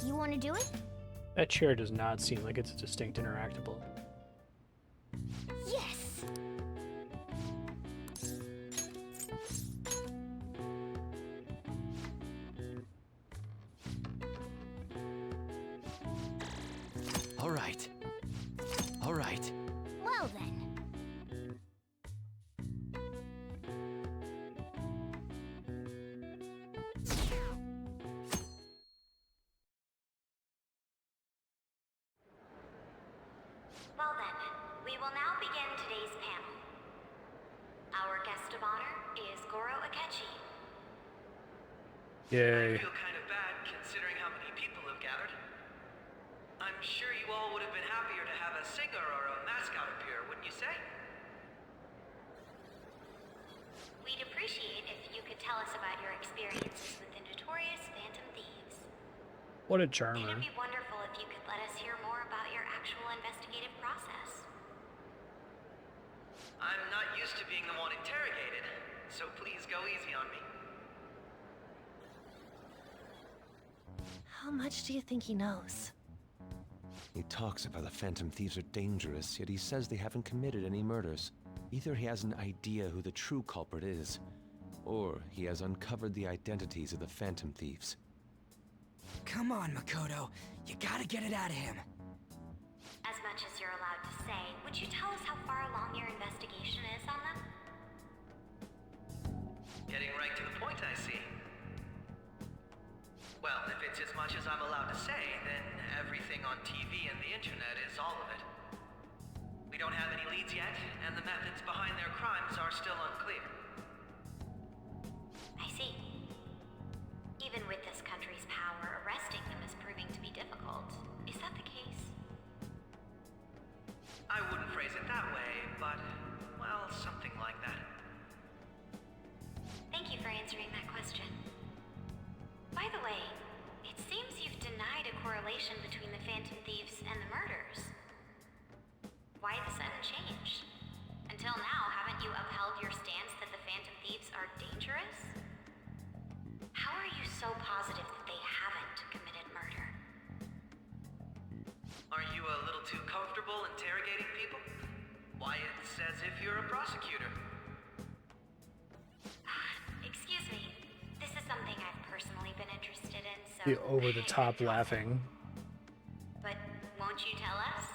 You want to do it? That chair does not seem like it's a distinct interactable. Yes! All right. All right. Well then. Well then, we will now begin today's panel. Our guest of honor is Goro Akechi. Yay. I feel kind of bad considering how many people have gathered. I'm sure you all would have been happier to have a singer or a mascot appear, wouldn't you say? We'd appreciate if you could tell us about your experiences with the notorious Phantom Thieves. What a charmer. It'd be wonderful if you could let us hear more about your actual investigative process. I'm not used to being the one interrogated, so please go easy on me. How much do you think he knows? He talks about the Phantom Thieves are dangerous, yet he says they haven't committed any murders. Either he has an idea who the true culprit is, or he has uncovered the identities of the Phantom Thieves. Come on, Makoto. You gotta get it out of him. As much as you're allowed to say, would you tell us how far along your investigation is on them? Getting right to the point, I see. Well, if it's as much as I'm allowed to say, then everything on TV and the internet is all of it. We don't have any leads yet, and the methods behind their crimes are still unclear. I see. Even with this country's power, arresting them is proving to be difficult. Is that the case? I wouldn't phrase it that way, but, well, something like that. Thank you for answering that question. By the way, it seems you've denied a correlation between the Phantom Thieves and the murders. Why the sudden change? Until now, haven't you upheld your stance that the Phantom Thieves are dangerous? How are you so positive that they haven't committed murder? Are you a little too comfortable interrogating people? Why, it's as if you're a prosecutor. Excuse me. This is something I've personally been interested in, so... The over-the-top laughing. But won't you tell us?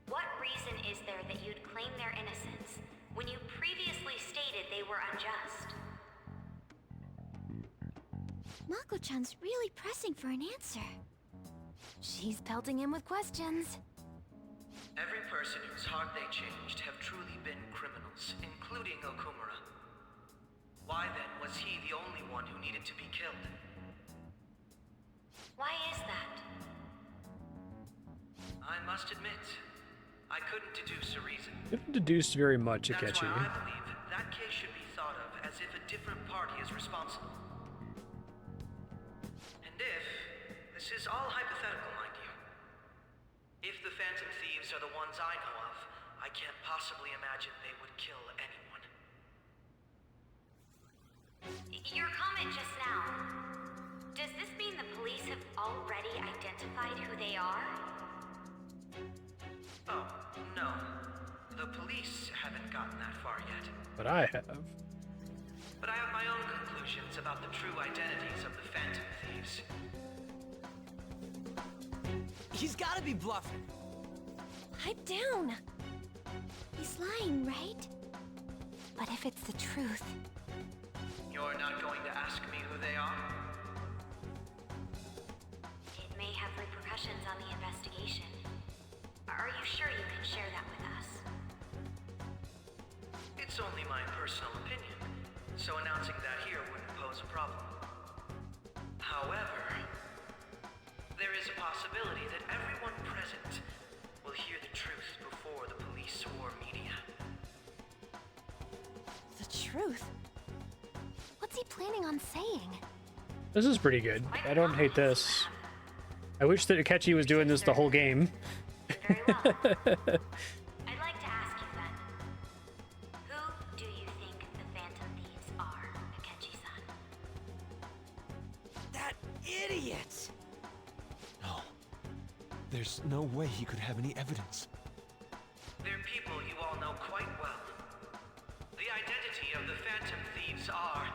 What reason is there that you'd claim their innocence when you previously stated they were unjust? Mako-chan's really pressing for an answer. She's pelting him with questions. Every person whose heart they changed have truly been criminals, including Okumura. Why then was he the only one who needed to be killed? Why is that? I must admit, I couldn't deduce a reason. You haven't deduced very much, That's Akechi. why I believe that case should be thought of as if a different party is responsible. And if, this is all hypothetical, mind you, if the Phantom Thieves are the ones I know of, I can't possibly imagine they would kill anyone. Your comment just now, does this mean the police have already identified who they are? Oh, no. The police haven't gotten that far yet. But I have. But I have my own conclusions about the true identities of the Phantom Thieves. He's gotta be bluffing. Pipe down. He's lying, right? But if it's the truth... You're not going to ask me who they are? It may have repercussions on the investigation. Are you sure you can share that with us? It's only my personal opinion, so announcing that here wouldn't pose a problem. However, there is a possibility that everyone present will hear the truth before the police or media. The truth? What's he planning on saying? This is pretty good. I don't hate this. I wish that Akechi was doing this the whole game. Very well. I'd like to ask you then, who do you think the Phantom Thieves are, Akechi-san? That idiot! There's no way he could have any evidence. They're people you all know quite well. The identity of the Phantom Thieves are...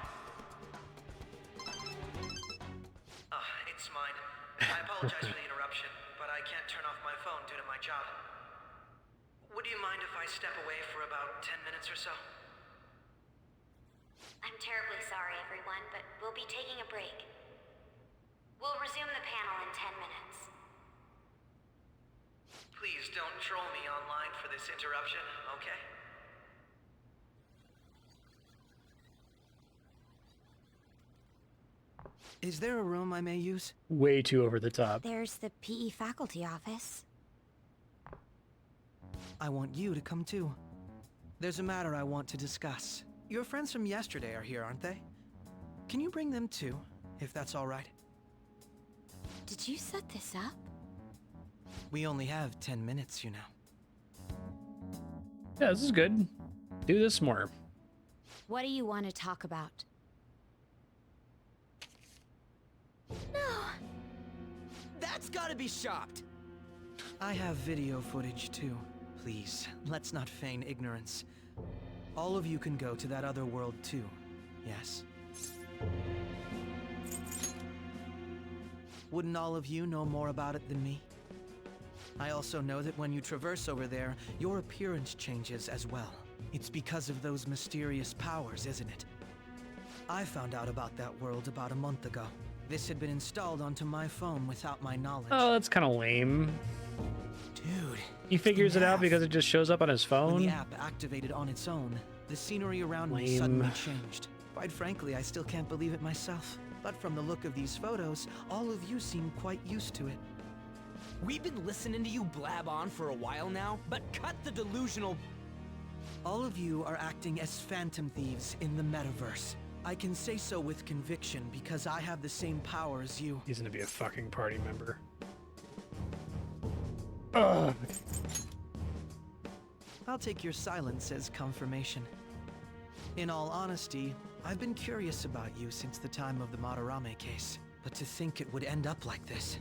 it's mine. I apologize for the interruption, but I can't turn off my phone due to my job. Would you mind if I step away for about 10 minutes or so? I'm terribly sorry, everyone, but we'll be taking a break. We'll resume the panel in 10 minutes. Please don't troll me online for this interruption, okay? Is there a room I may use? Way too over the top. There's the PE faculty office. I want you to come too. There's a matter I want to discuss. Your friends from yesterday are here, aren't they? Can you bring them too, if that's all right? Did you set this up? We only have 10 minutes, you know. Yeah, this is good. Do this more. What do you want to talk about? No. That's gotta be shopped. I have video footage too. Please, let's not feign ignorance. All of you can go to that other world too, yes? Wouldn't all of you know more about it than me? I also know that when you traverse over there, your appearance changes as well. It's because of those mysterious powers, isn't it? I found out about that world about a month ago. This had been installed onto my phone without my knowledge. Oh, that's kind of lame. Dude. He figures it out because it just shows up on his phone? When the app activated on its own, the scenery around me suddenly changed. Quite frankly, I still can't believe it myself. But from the look of these photos, all of you seem quite used to it. We've been listening to you blab on for a while now, but cut the delusional... All of you are acting as Phantom Thieves in the metaverse. I can say so with conviction because I have the same power as you. He's gonna be a fucking party member. Ugh. I'll take your silence as confirmation. In all honesty, I've been curious about you since the time of the Madarame case. But to think it would end up like this.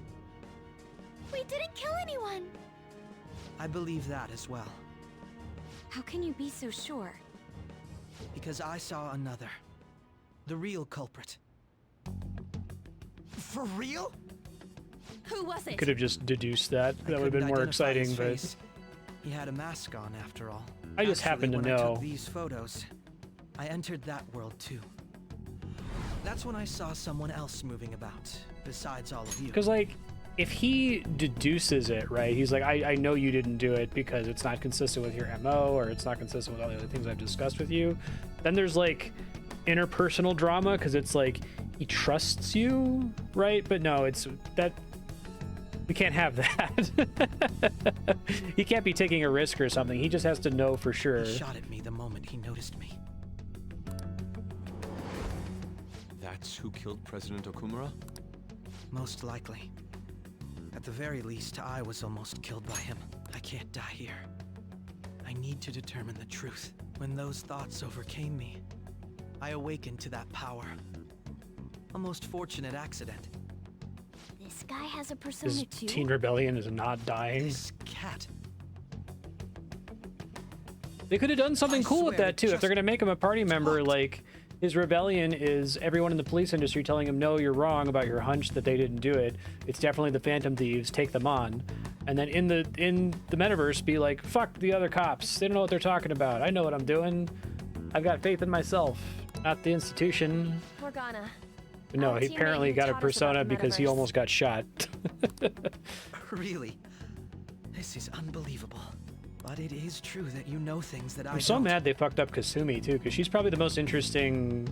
We didn't kill anyone. I believe that as well. How can you be so sure? Because I saw another. The real culprit. For real? Who was it? Could have just deduced that. That would have been more exciting, but... He had a mask on, after all. I just happened to when I know. took these photos, I entered that world too. That's when I saw someone else moving about, besides all of you. Because, like, if he deduces it, right, he's like, I know you didn't do it because it's not consistent with your MO, or it's not consistent with all the other things I've discussed with you. Then there's, like, interpersonal drama, because it's like, he trusts you, right? But no, it's that... We can't have that. He can't be taking a risk or something. He just has to know for sure. He shot at me the moment he noticed me. That's who killed President Okumura? Most likely. At the very least, I was almost killed by him. I can't die here. I need to determine the truth. When those thoughts overcame me, I awakened to that power. A most fortunate accident. This guy has a persona His too. Teen Rebellion is not dying. This cat. They could have done something cool with that too. If they're gonna make him a party member, like his rebellion is everyone in the police industry telling him, no, you're wrong about your hunch that they didn't do it. It's definitely the Phantom Thieves. Take them on. And then in the metaverse, be like, fuck the other cops. They don't know what they're talking about. I know what I'm doing. I've got faith in myself, not the institution. Morgana. But no, he apparently got a persona because he almost got shot. Really? This is unbelievable. But it is true that you know things that I'm so mad they fucked up Kasumi too, because she's probably the most interesting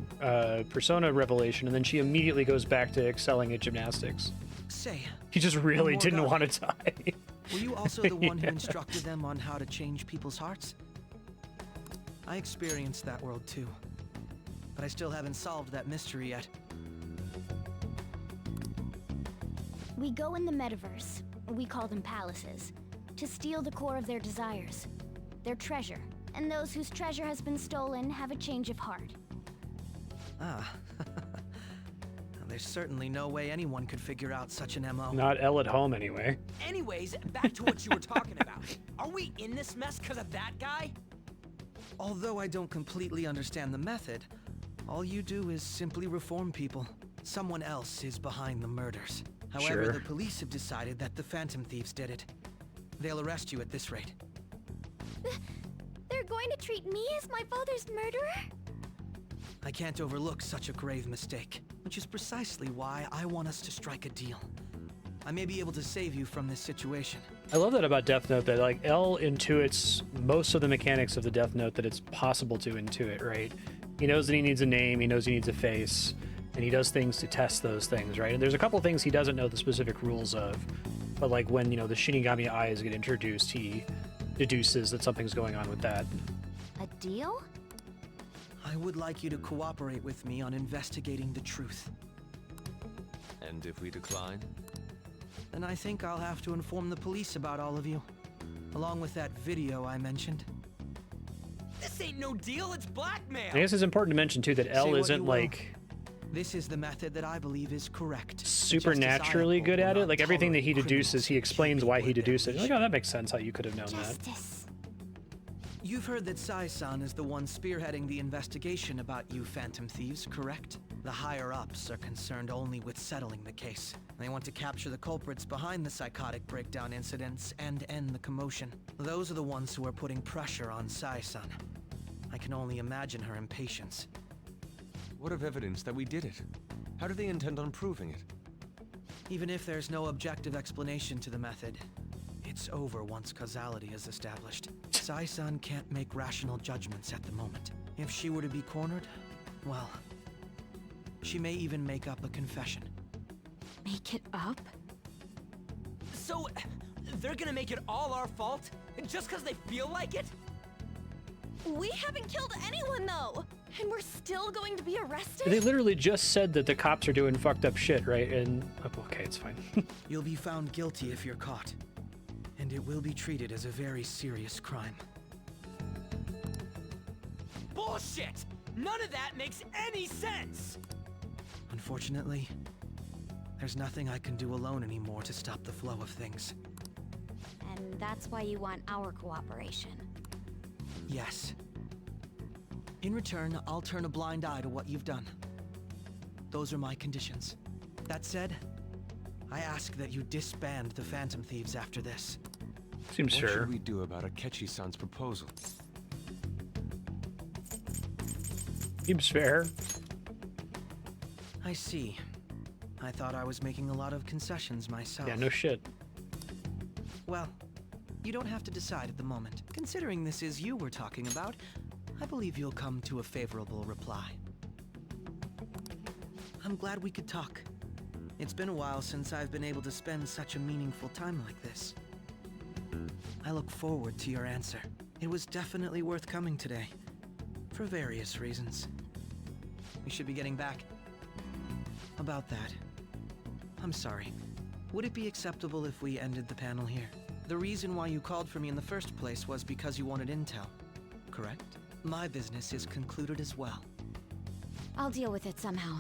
persona revelation, and then she immediately goes back to excelling at gymnastics. Say, he just really didn't want to die. Were you also the one who instructed them on how to change people's hearts? I experienced that world too, but I still haven't solved that mystery yet. We go in the metaverse, we call them palaces, to steal the core of their desires, their treasure, and those whose treasure has been stolen have a change of heart. Ah, There's certainly no way anyone could figure out such an MO. Not Elle at home, anyway. Anyways, back to what you were talking about. Are we in this mess because of that guy? Although I don't completely understand the method, all you do is simply reform people. Someone else is behind the murders. However, Sure. the police have decided that the Phantom Thieves did it. They'll arrest you at this rate. They're going to treat me as my father's murderer? I can't overlook such a grave mistake, which is precisely why I want us to strike a deal. I may be able to save you from this situation. I love that about Death Note, that like Elle intuits most of the mechanics of the Death Note that it's possible to intuit, right? He knows that he needs a name, he knows he needs a face, and he does things to test those things, right? And there's a couple things he doesn't know the specific rules of, but like when, you know, the Shinigami eyes get introduced, he deduces that something's going on with that. A deal? I would like you to cooperate with me on investigating the truth. And if we decline? Then I think I'll have to inform the police about all of you, along with that video I mentioned. This ain't no deal, it's blackmail! I guess it's important to mention too that Say Elle what isn't you will. like This is the method that I believe is correct. supernaturally good at it. Like everything that he tolerate deduces, he explains why he deduces it. Like, oh, that makes sense how you could have known that. You've heard that Sai-san is the one spearheading the investigation about you Phantom Thieves, correct? The higher-ups are concerned only with settling the case. They want to capture the culprits behind the psychotic breakdown incidents and end the commotion. Those are the ones who are putting pressure on Sai-san. I can only imagine her impatience. What of evidence that we did it? How do they intend on proving it? Even if there's no objective explanation to the method, it's over once causality is established. Sai-san can't make rational judgments at the moment. If she were to be cornered, well, she may even make up a confession. Make it up? So, they're gonna make it all our fault? Just because they feel like it? We haven't killed anyone, though! And we're still going to be arrested? They literally just said that the cops are doing fucked up shit, right? And okay, it's fine. You'll be found guilty if you're caught, and it will be treated as a very serious crime. Bullshit! None of that makes any sense! Unfortunately, there's nothing I can do alone anymore to stop the flow of things. And that's why you want our cooperation. Yes. In return, I'll turn a blind eye to what you've done. Those are my conditions. That said, I ask that you disband the Phantom Thieves after this. Seems what fair. should we do about Akechi-san's proposal? Seems fair. I see. I thought I was making a lot of concessions myself. Yeah, no shit. Well, you don't have to decide at the moment. Considering this is you we're talking about, I believe you'll come to a favorable reply. I'm glad we could talk. It's been a while since I've been able to spend such a meaningful time like this. I look forward to your answer. It was definitely worth coming today, for various reasons. We should be getting back. About that, I'm sorry. Would it be acceptable if we ended the panel here? The reason why you called for me in the first place was because you wanted intel, correct? My business is concluded as well. I'll deal with it somehow.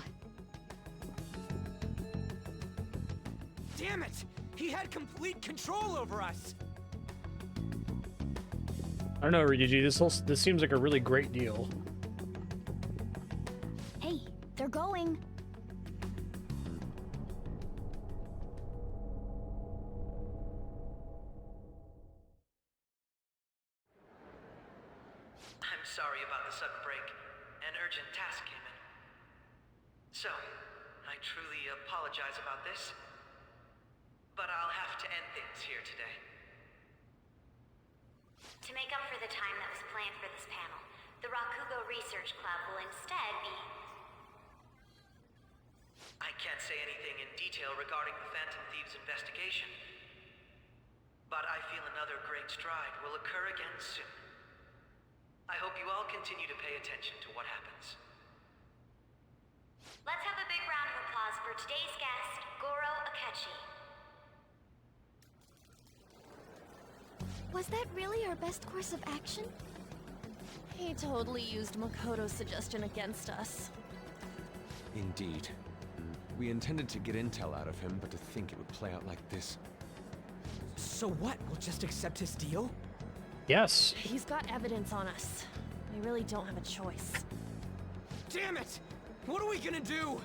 Damn it! He had complete control over us! I don't know, Ryuji. This seems like a really great deal. Hey, they're going. I'm sorry about the sudden break. An urgent task came in. So, I truly apologize about this, but I'll have to end things here today. To make up for the time that was planned for this panel, the Rakugo Research Club will instead be... I can't say anything in detail regarding the Phantom Thieves investigation, but I feel another great stride will occur again soon. I hope you all continue to pay attention to what happens. Let's have a big round of applause for today's guest, Goro Akechi. Was that really our best course of action? He totally used Makoto's suggestion against us. Indeed. We intended to get intel out of him, but to think it would play out like this. So what? We'll just accept his deal? Yes. He's got evidence on us. We really don't have a choice. Damn it! What are we gonna do?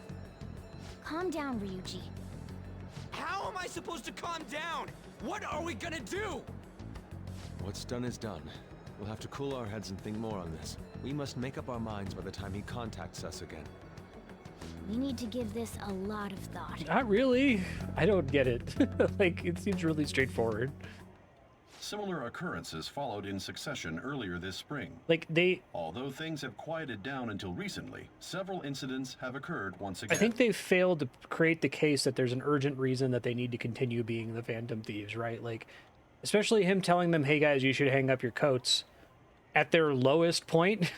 Calm down, Ryuji. How am I supposed to calm down? What are we gonna do? What's done is done. We'll have to cool our heads and think more on this. We must make up our minds by the time he contacts us again. We need to give this a lot of thought. Not really. I don't get it. Like, it seems really straightforward. Similar occurrences followed in succession earlier this spring. Like, Although things have quieted down until recently, several incidents have occurred once again. I think they've failed to create the case that there's an urgent reason that they need to continue being the Phantom Thieves, right? Like, especially him telling them, hey guys, you should hang up your coats at their lowest point,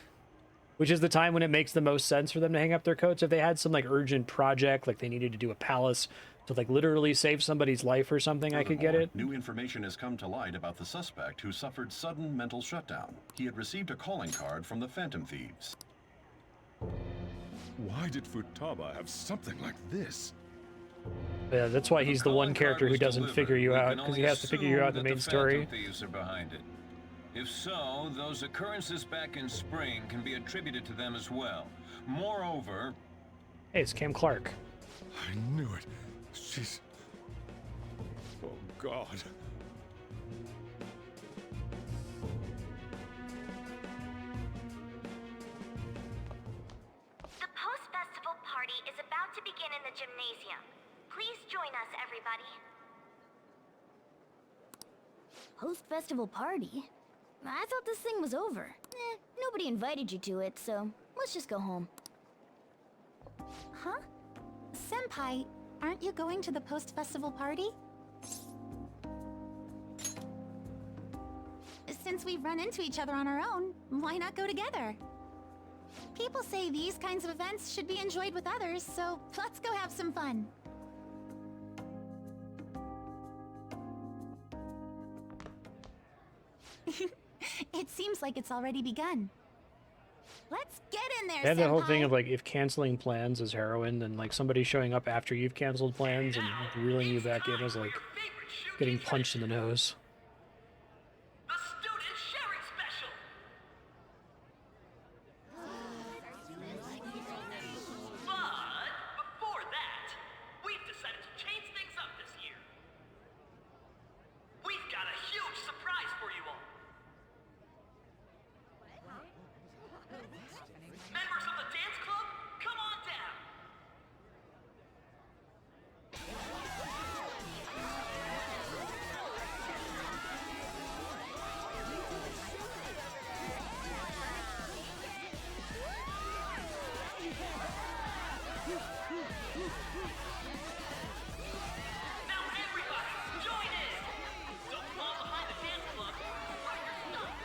which is the time when it makes the most sense for them to hang up their coats. If they had some like urgent project, like they needed to do a palace to like literally save somebody's life or something, I could get it. New information has come to light about the suspect who suffered sudden mental shutdown. He had received a calling card from the Phantom Thieves. Why did Futaba have something like this? Yeah, that's why he's the one character who doesn't figure you out, because he has to figure you out in the main story. Thieves are behind it. If so, those occurrences back in spring can be attributed to them as well. Moreover... Hey, it's Cam Clark. I knew it. She's... Oh, God. The post-festival party is about to begin in the gymnasium. Please join us, everybody. Post-festival party? I thought this thing was over. Nobody invited you to it, so let's just go home. Huh? Senpai, aren't you going to the post-festival party? Since we've run into each other on our own, why not go together? People say these kinds of events should be enjoyed with others, so let's go have some fun. It seems like it's already begun. Let's get in there, They have the whole thing senpai. of like, if canceling plans is heroin, then like somebody showing up after you've canceled plans and reeling you back in is like getting punched in the nose. But before that, we've decided to change things up this year. We've got a huge surprise for you all. Members of the dance club, come on down. Now everybody, join in. Don't fall behind the dance club. Or you're stuck.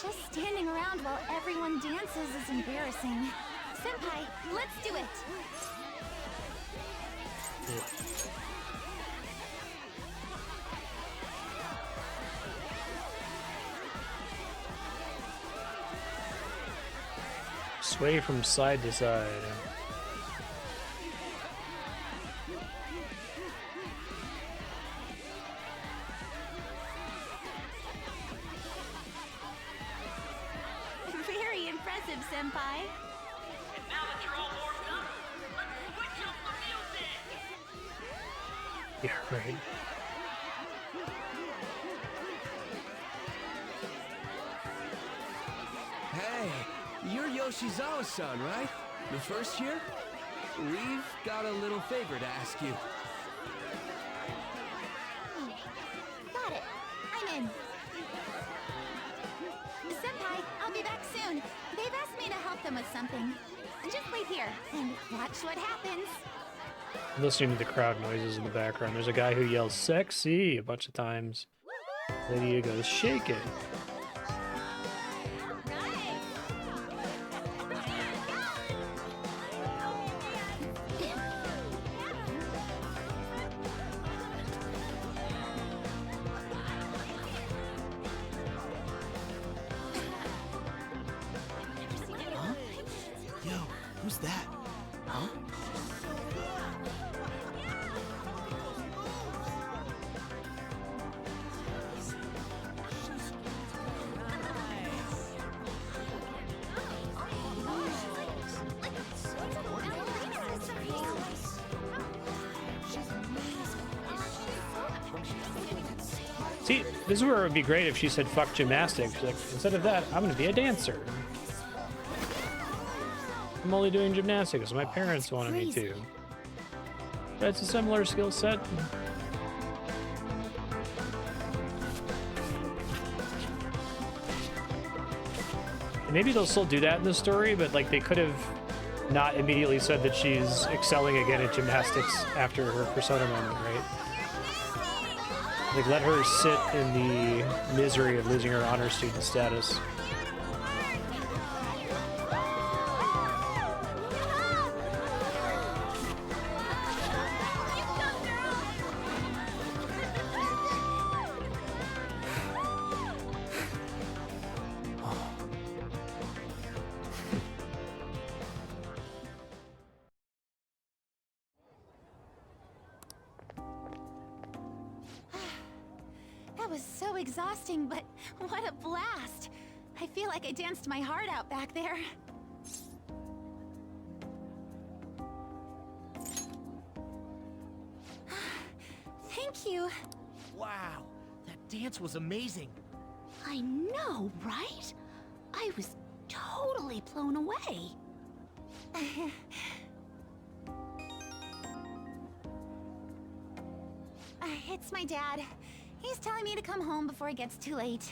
Just standing around while everyone dances is embarrassing. Senpai, let's do it! Sway from side to side. Very impressive, Senpai. And now that you're all warmed up, let's switch up the music. Yeah, right. Hey, you're Yoshizawa-san, right? The first year? We've got a little favor to ask you. Got it. I'm in. Senpai, I'll be back soon. They've asked me to help them with something. Just wait here and watch what happens. Listening to the crowd noises in the background. There's a guy who yells "sexy" a bunch of times. Lydia goes "shake it." Who's that? Huh? See, this is where it would be great if she said fuck gymnastics. She's like, instead of that, I'm gonna be a dancer. I'm only doing gymnastics because my parents wanted me to. But it's a similar skill set. And maybe they'll still do that in the story, but like they could have not immediately said that she's excelling again at gymnastics after her persona moment, right? Like, let her sit in the misery of losing her honor student status. That was so exhausting, but what a blast! I feel like I danced my heart out back there. Thank you. Wow, that dance was amazing. I know, right? I was totally blown away. It's my dad. He's telling me to come home before it gets too late.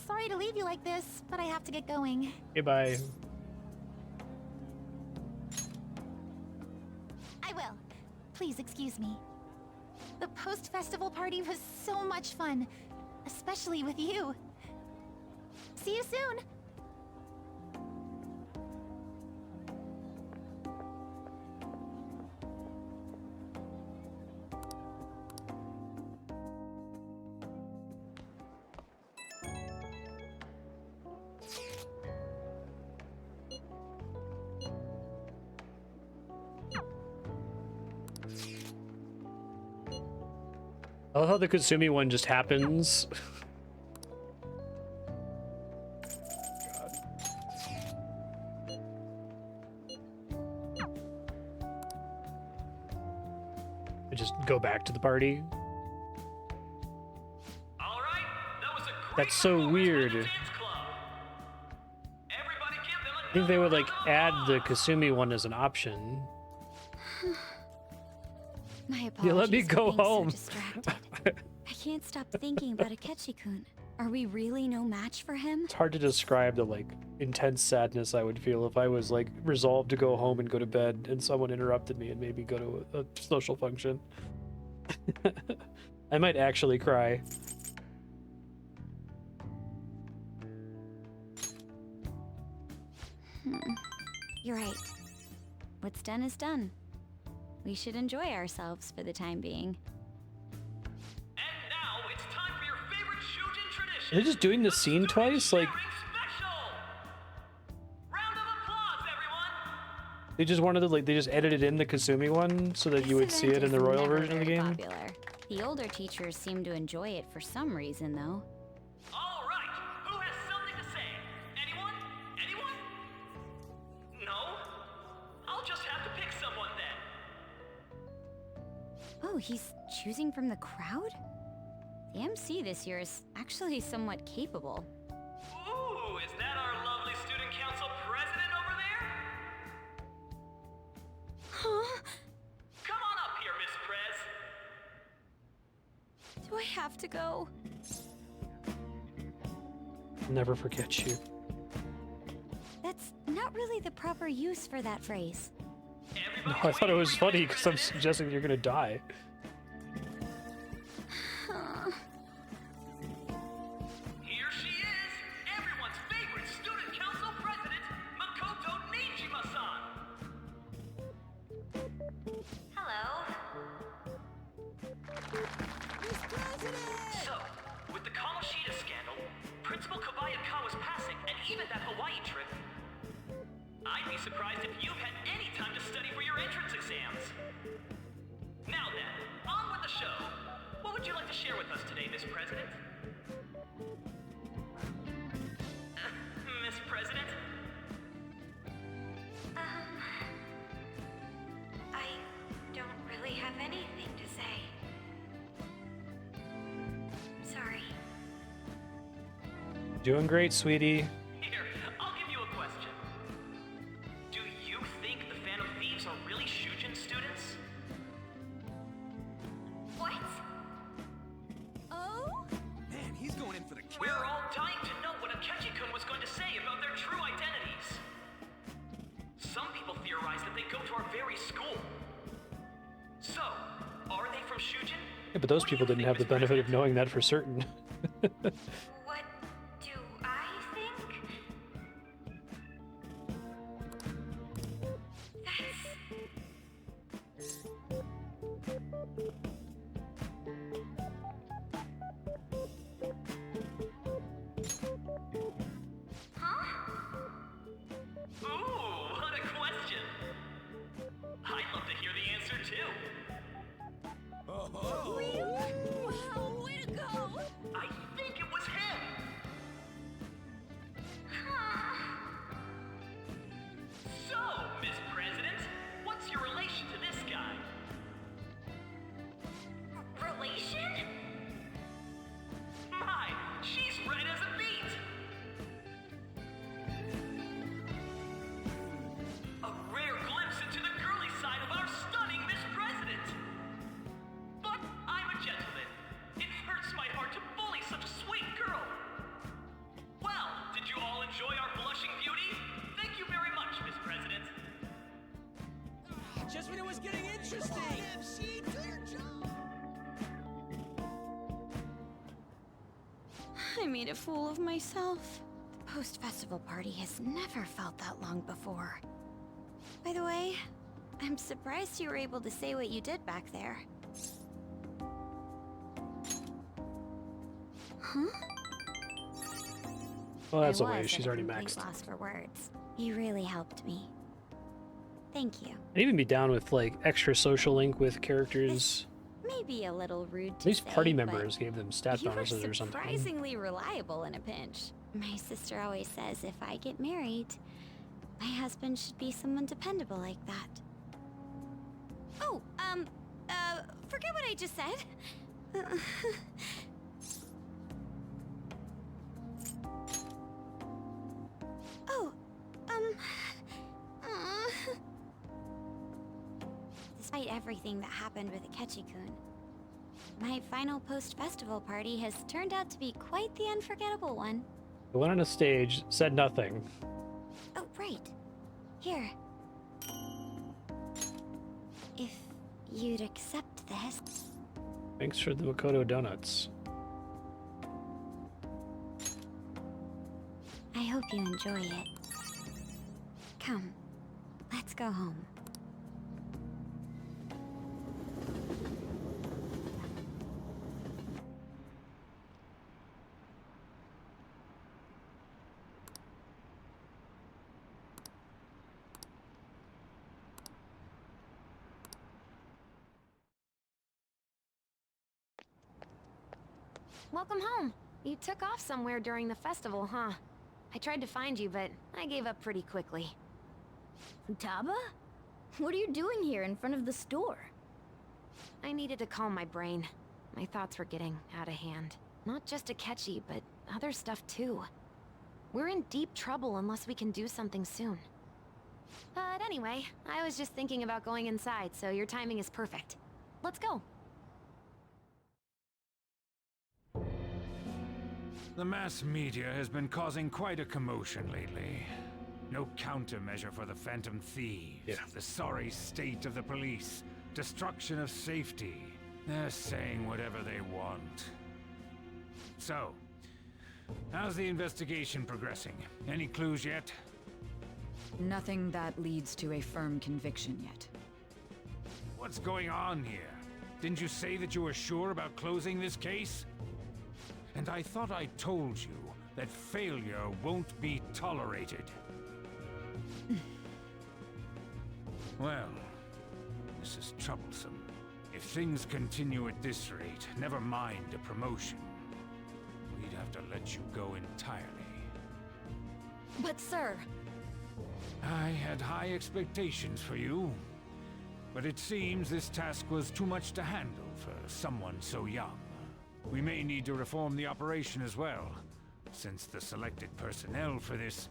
Sorry to leave you like this, but I have to get going. Goodbye. I will. Please excuse me. The post-festival party was so much fun, especially with you. See you soon! I love how the Kasumi one just happens. I just go back to the party. That's so weird. I think they would like add the Kasumi one as an option. My Yeah, apologies. let me for go being so home. distracted. I can't stop thinking about Akechi-kun. Are we really no match for him? It's hard to describe the like intense sadness I would feel if I was like resolved to go home and go to bed and someone interrupted me and made me go to a social function. I might actually cry. You're right. What's done is done. We should enjoy ourselves for the time being. Are they just doing the scene twice? Like, they just wanted to like they just edited in the Kasumi one so that you would see it in the royal version of the game. Popular. The older teachers seem to enjoy it for some reason, though. All right, who has something to say? Anyone? Anyone? No? I'll just have to pick someone then. Oh, he's choosing from the crowd? The MC this year is actually somewhat capable. Ooh, is that our lovely student council president over there? Huh? Come on up here, Miss Prez. Do I have to go? Never forget you. That's not really the proper use for that phrase. No, I thought it was funny because I'm suggesting you're gonna die. Here she is, everyone's favorite student council president, Makoto Nijima-san. Hello. So, with the Kamoshida scandal, Principal Kobayakawa's passing, and even that Hawaii trip, surprised if you've had any time to study for your entrance exams. Now then, on with the show. What would you like to share with us today, Miss President? Miss President? I don't really have anything to say. Sorry. Doing great, sweetie. Here, I'll give you a question. Do you think the Phantom Thieves are really Shujin students? What? Oh? Man, he's going in for the kill. We're all dying to know what Akechi-kun was going to say about their true identities. Some people theorize that they go to our very school. So, are they from Shujin? Yeah, but those people didn't have the benefit of knowing that for certain. What do I think? Ooh, what a question. I'd love to hear the answer too. Really? Wow, way to go! I think it was him. So, Miss President, what's your relation to this guy? Relation? My, she's red as a beet. A rare glimpse into the girly side of our stunning Miss President. But I'm a gentleman. It hurts my heart to bully such a sweet girl. Well, did you all enjoy our blushing beauty? Thank you very much, Miss President. Just when it was getting interesting! MC, do your job! I made a fool of myself. The post-festival party has never felt that long before. By the way, I'm surprised you were able to say what you did back there. Huh? Well, that's I a way. was She's at a already complete maxed. loss for words. You really helped me. Thank you. I'd even be down with like extra social link with characters. Maybe a little rude to These say, party but members gave them stat you were bonuses or something. surprisingly reliable in a pinch. My sister always says if I get married, my husband should be someone dependable like that. Oh, forget what I just said. Oh, Despite everything that happened with Akechi-kun, my final post-festival party has turned out to be quite the unforgettable one. They went on a stage, said nothing. Oh, right. Here. If you'd accept this. Thanks for the Makoto donuts. I hope you enjoy it. Come, let's go home. Welcome home. You took off somewhere during the festival, huh? I tried to find you, but I gave up pretty quickly. Taba? What are you doing here in front of the store? I needed to calm my brain. My thoughts were getting out of hand. Not just Akechi, but other stuff too. We're in deep trouble unless we can do something soon. But anyway, I was just thinking about going inside, so your timing is perfect. Let's go. The mass media has been causing quite a commotion lately. No countermeasure for the Phantom Thieves, the sorry state of the police, destruction of safety. They're saying whatever they want. So, how's the investigation progressing? Any clues yet? Nothing that leads to a firm conviction yet. What's going on here? Didn't you say that you were sure about closing this case? And I thought I told you that failure won't be tolerated. Well, this is troublesome. If things continue at this rate, never mind a promotion. We'd have to let you go entirely. But sir... I had high expectations for you, but it seems this task was too much to handle for someone so young. We may need to reform the operation as well, since the selected personnel for this...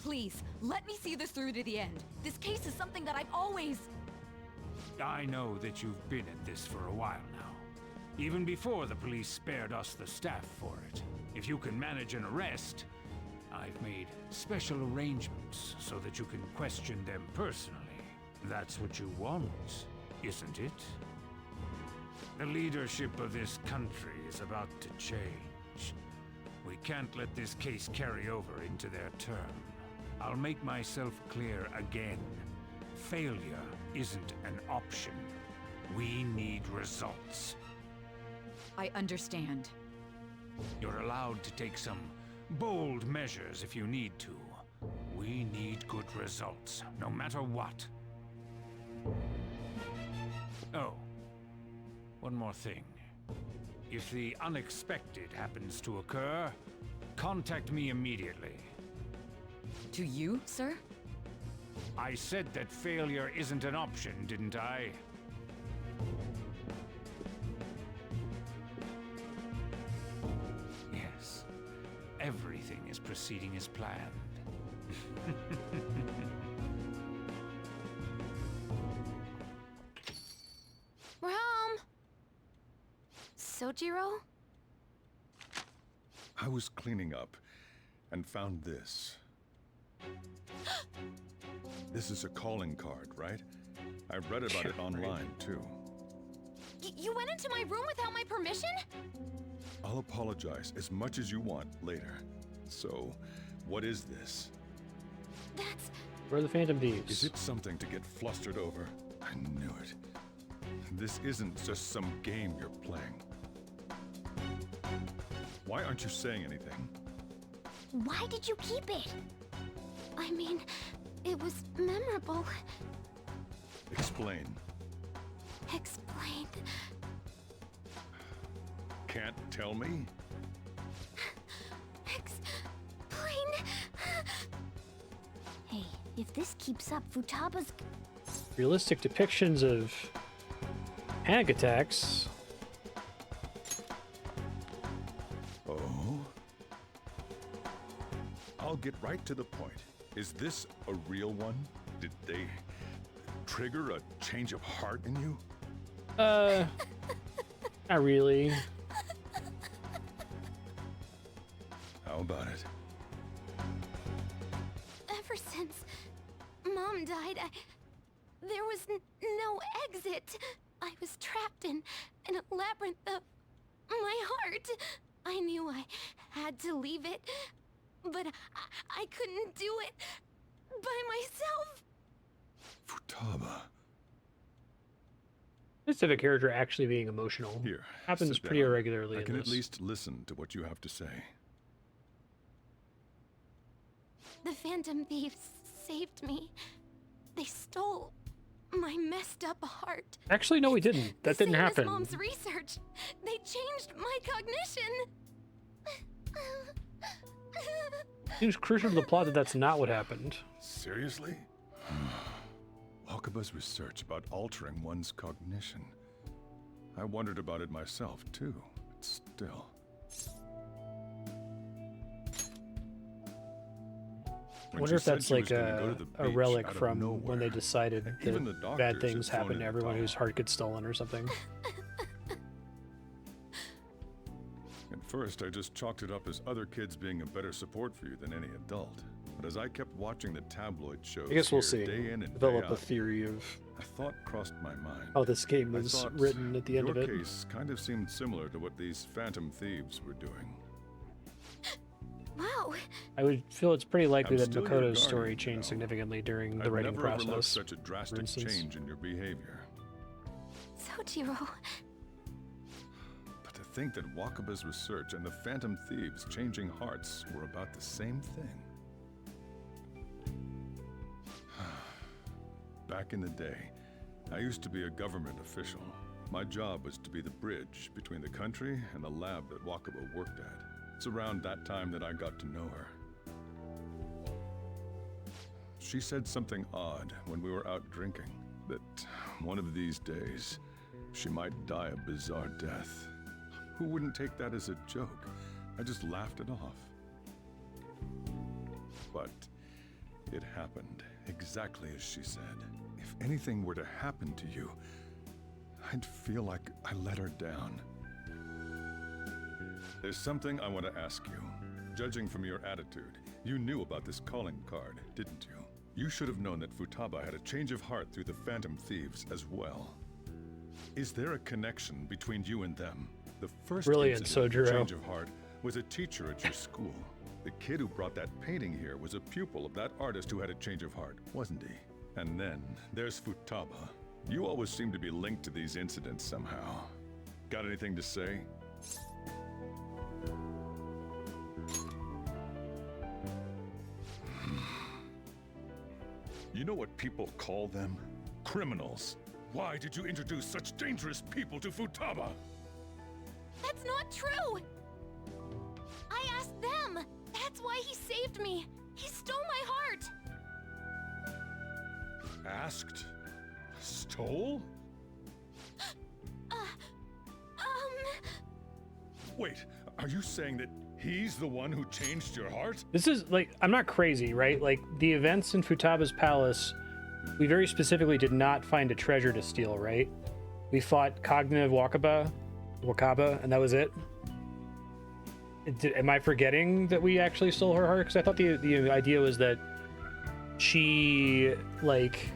Please, let me see this through to the end. This case is something that I've always... I know that you've been at this for a while now. Even before the police spared us the staff for it. If you can manage an arrest, I've made special arrangements so that you can question them personally. That's what you want, isn't it? The leadership of this country is about to change. We can't let this case carry over into their term. I'll make myself clear again. Failure isn't an option. We need results. I understand. You're allowed to take some bold measures if you need to. We need good results, no matter what. Oh, one more thing. If the unexpected happens to occur, contact me immediately. To you, sir? I said that failure isn't an option, didn't I? Yes. Everything is proceeding as planned. We're home! Sojiro? I was cleaning up and found this. This is a calling card, right? I read about it online, too. You went into my room without my permission? I'll apologize as much as you want later. So, what is this? That's... Where are the Phantom Thieves? Is it something to get flustered over? I knew it. This isn't just some game you're playing. Why aren't you saying anything? Why did you keep it? I mean, it was memorable. Explain. Explain. Can't tell me? Explain. Hey, if this keeps up, Futaba's... Realistic depictions of panic attacks. Oh? I'll get right to the point. Is this a real one? Did they trigger a change of heart in you? Not really. How about it? Ever since Mom died, there was no exit. I was trapped in a labyrinth of my heart. I knew I had to leave it, but I couldn't do it by myself. Futaba. This of a character actually being emotional Here, happens sit pretty down. irregularly I in can this. at least listen to what you have to say. The Phantom Thieves saved me. They stole my messed up heart. Actually, no, we didn't. That didn't Same happen. as Mom's research. They changed my cognition. Seems crucial to the plot that that's not what happened. Seriously? Wakaba's research about altering one's cognition. I wondered about it myself, too. But still. I wonder if that's like a relic from when they decided that bad things happen to everyone whose heart gets stolen or something. At first, I just chalked it up as other kids being a better support for you than any adult. But as I kept watching the tabloid shows I guess we'll here, see. day in and Develop day a out, theory of a thought crossed my mind. how this game I was thought written at the end of your it. case kind of seemed similar to what these Phantom Thieves were doing. Wow. I would feel it's pretty likely I'm that still your Makoto's guardian, story you changed know. significantly during the I've writing never overlooked process. such a drastic instance. change in your behavior. Sojiro. But to think that Wakaba's research and the Phantom Thieves changing hearts were about the same thing. Back in the day, I used to be a government official. My job was to be the bridge between the country and the lab that Wakaba worked at. It's around that time that I got to know her. She said something odd when we were out drinking, that one of these days, she might die a bizarre death. Who wouldn't take that as a joke? I just laughed it off. But it happened exactly as she said. If anything were to happen to you, I'd feel like I let her down. There's something I want to ask you. Judging from your attitude, you knew about this calling card, didn't you? You should have known that Futaba had a change of heart through the Phantom Thieves as well. Is there a connection between you and them? The first Brilliant, incident of Sojiro. change of heart was a teacher at your school. The kid who brought that painting here was a pupil of that artist who had a change of heart, wasn't he? And then there's Futaba. You always seem to be linked to these incidents somehow. Got anything to say? You know what people call them? Criminals. Why did you introduce such dangerous people to Futaba? That's not true! I asked them! That's why he saved me! He stole my heart! Asked? Stole? Wait, are you saying that he's the one who changed your heart? This is like, I'm not crazy, right? Like, the events in Futaba's palace, we very specifically did not find a treasure to steal, right? We fought Cognitive Wakaba, and that was it. Am I forgetting that we actually stole her heart? Because I thought the idea was that she, like,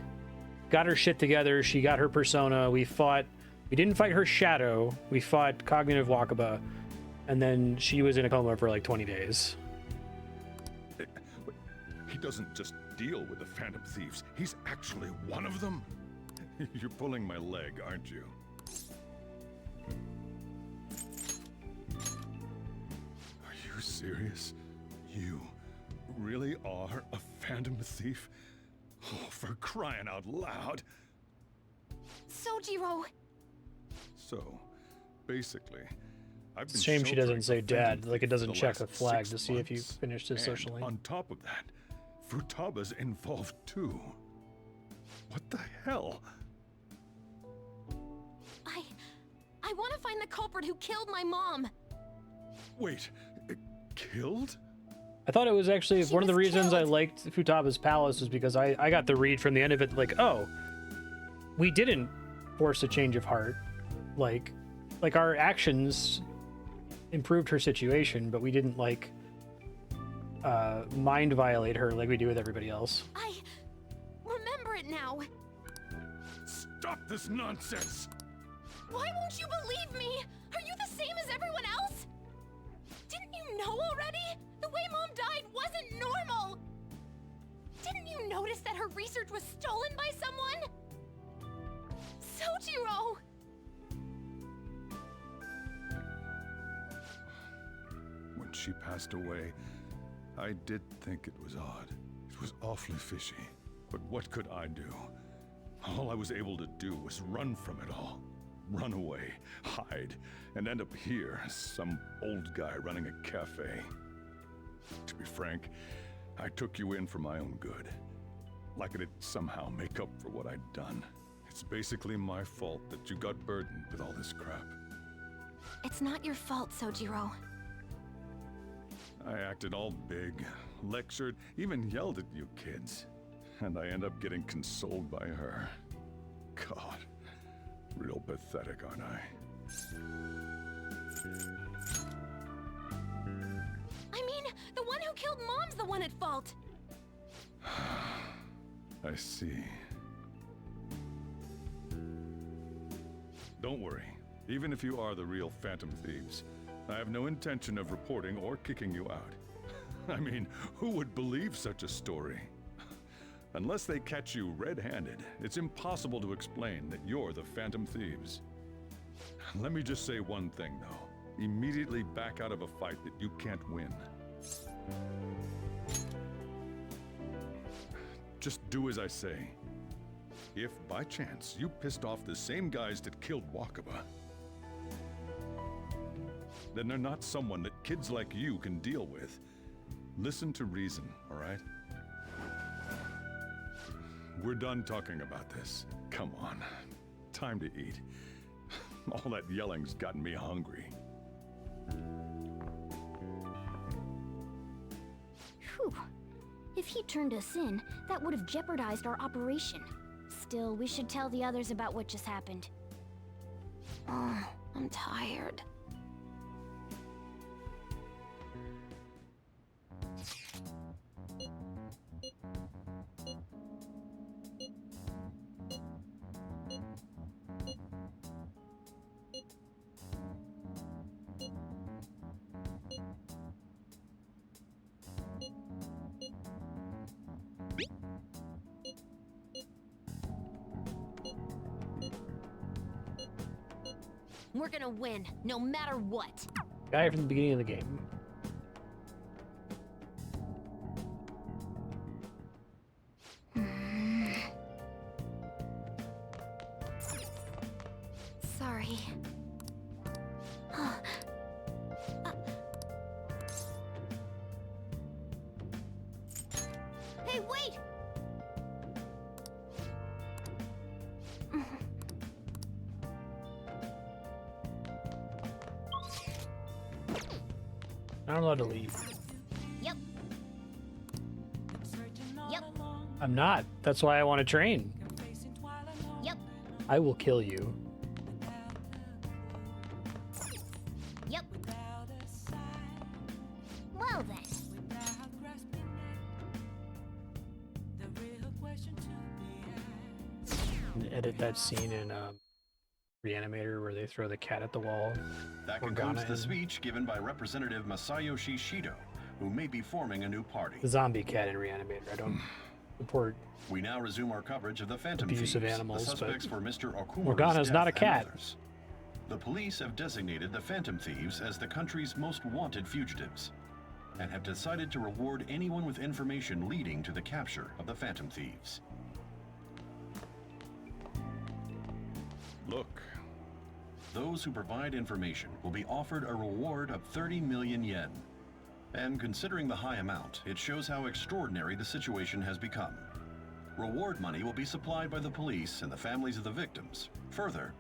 got her shit together, she got her persona, we didn't fight her shadow, we fought Cognitive Wakaba, and then she was in a coma for like 20 days. He doesn't just deal with the Phantom Thieves, he's actually one of them? You're pulling my leg, aren't you? Are you serious? You really are a Phantom Thief? Oh, for crying out loud! Sojiro! So, basically, I've been It's a shame she doesn't say sheltering dad, the like it doesn't for the check last a flag 6 to see if you months. finished his And social link. on top of that, Futaba's involved too. What the hell? I want to find the culprit who killed my mom! Wait, killed? I thought it was actually one of the reasons I liked Futaba's palace is because I got the read from the end of it, like, oh, we didn't force a change of heart. Like our actions improved her situation, but we didn't, like, mind violate her like we do with everybody else. I remember it now! Stop this nonsense! Why won't you believe me? Are you the same as everyone else? Didn't you know already? The way Mom died wasn't normal! Didn't you notice that her research was stolen by someone? Sojiro! When she passed away, I did think it was odd. It was awfully fishy. But what could I do? All I was able to do was run from it all. Run away, hide, and end up here as some old guy running a cafe. To be frank, I took you in for my own good. Like it'd somehow make up for what I'd done. It's basically my fault that you got burdened with all this crap. It's not your fault, Sojiro. I acted all big, lectured, even yelled at you kids. And I end up getting consoled by her. God, real pathetic, aren't I? I mean, the one who killed Mom's the one at fault! I see. Don't worry. Even if you are the real Phantom Thieves, I have no intention of reporting or kicking you out. I mean, who would believe such a story? Unless they catch you red-handed, it's impossible to explain that you're the Phantom Thieves. Let me just say one thing, though. Immediately back out of a fight that you can't win. Just do as I say. If, by chance, you pissed off the same guys that killed Wakaba, then they're not someone that kids like you can deal with. Listen to reason, all right? We're done talking about this. Come on. Time to eat. All that yelling's gotten me hungry. Whew. If he turned us in, that would have jeopardized our operation. Still, we should tell the others about what just happened. Oh, I'm tired. We're gonna win, no matter what. Guy from the beginning of the game. Sorry. Hey, wait! I'm allowed to leave. Yep. Yep. I'm not. That's why I want to train. Yep. I will kill you. Yep. Well then. And edit that scene in Reanimator where they throw the cat at the wall. That Organa concludes the in. speech given by Representative Masayoshi Shido, who may be forming a new party. The zombie cat in Reanimator. I don't support We now resume our coverage of the Phantom abuse of Thieves, animals, the suspects but for Mr. Okumaru's Organa's death not a and cat. others. The police have designated the Phantom Thieves as the country's most wanted fugitives, and have decided to reward anyone with information leading to the capture of the Phantom Thieves. Look. Those who provide information will be offered a reward of 30 million yen. And considering the high amount, it shows how extraordinary the situation has become. Reward money will be supplied by the police and the families of the victims. Further,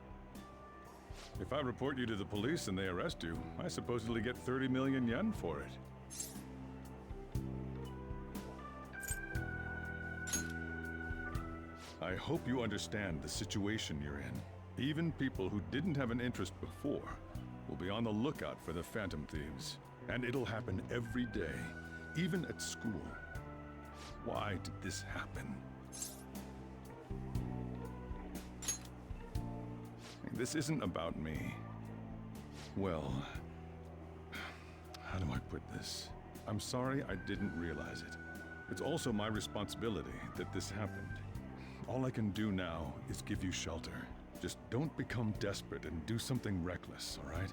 If I report you to the police and they arrest you, I supposedly get 30 million yen for it. I hope you understand the situation you're in. Even people who didn't have an interest before will be on the lookout for the Phantom Thieves. And it'll happen every day, even at school. Why did this happen? This isn't about me. Well, how do I put this? I'm sorry I didn't realize it. It's also my responsibility that this happened. All I can do now is give you shelter. Just don't become desperate and do something reckless, all right?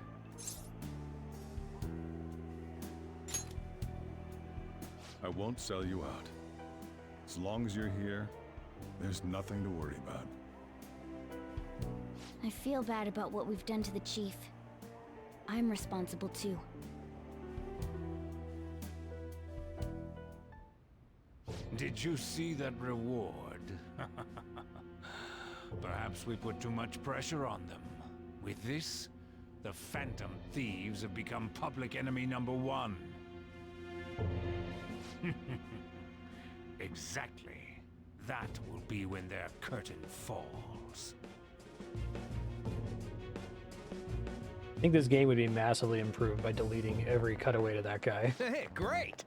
I won't sell you out. As long as you're here, there's nothing to worry about. I feel bad about what we've done to the chief. I'm responsible too. Did you see that reward? Perhaps we put too much pressure on them. With this, the Phantom Thieves have become public enemy #1. Exactly. That will be when their curtain falls. I think this game would be massively improved by deleting every cutaway to that guy. Hey, great!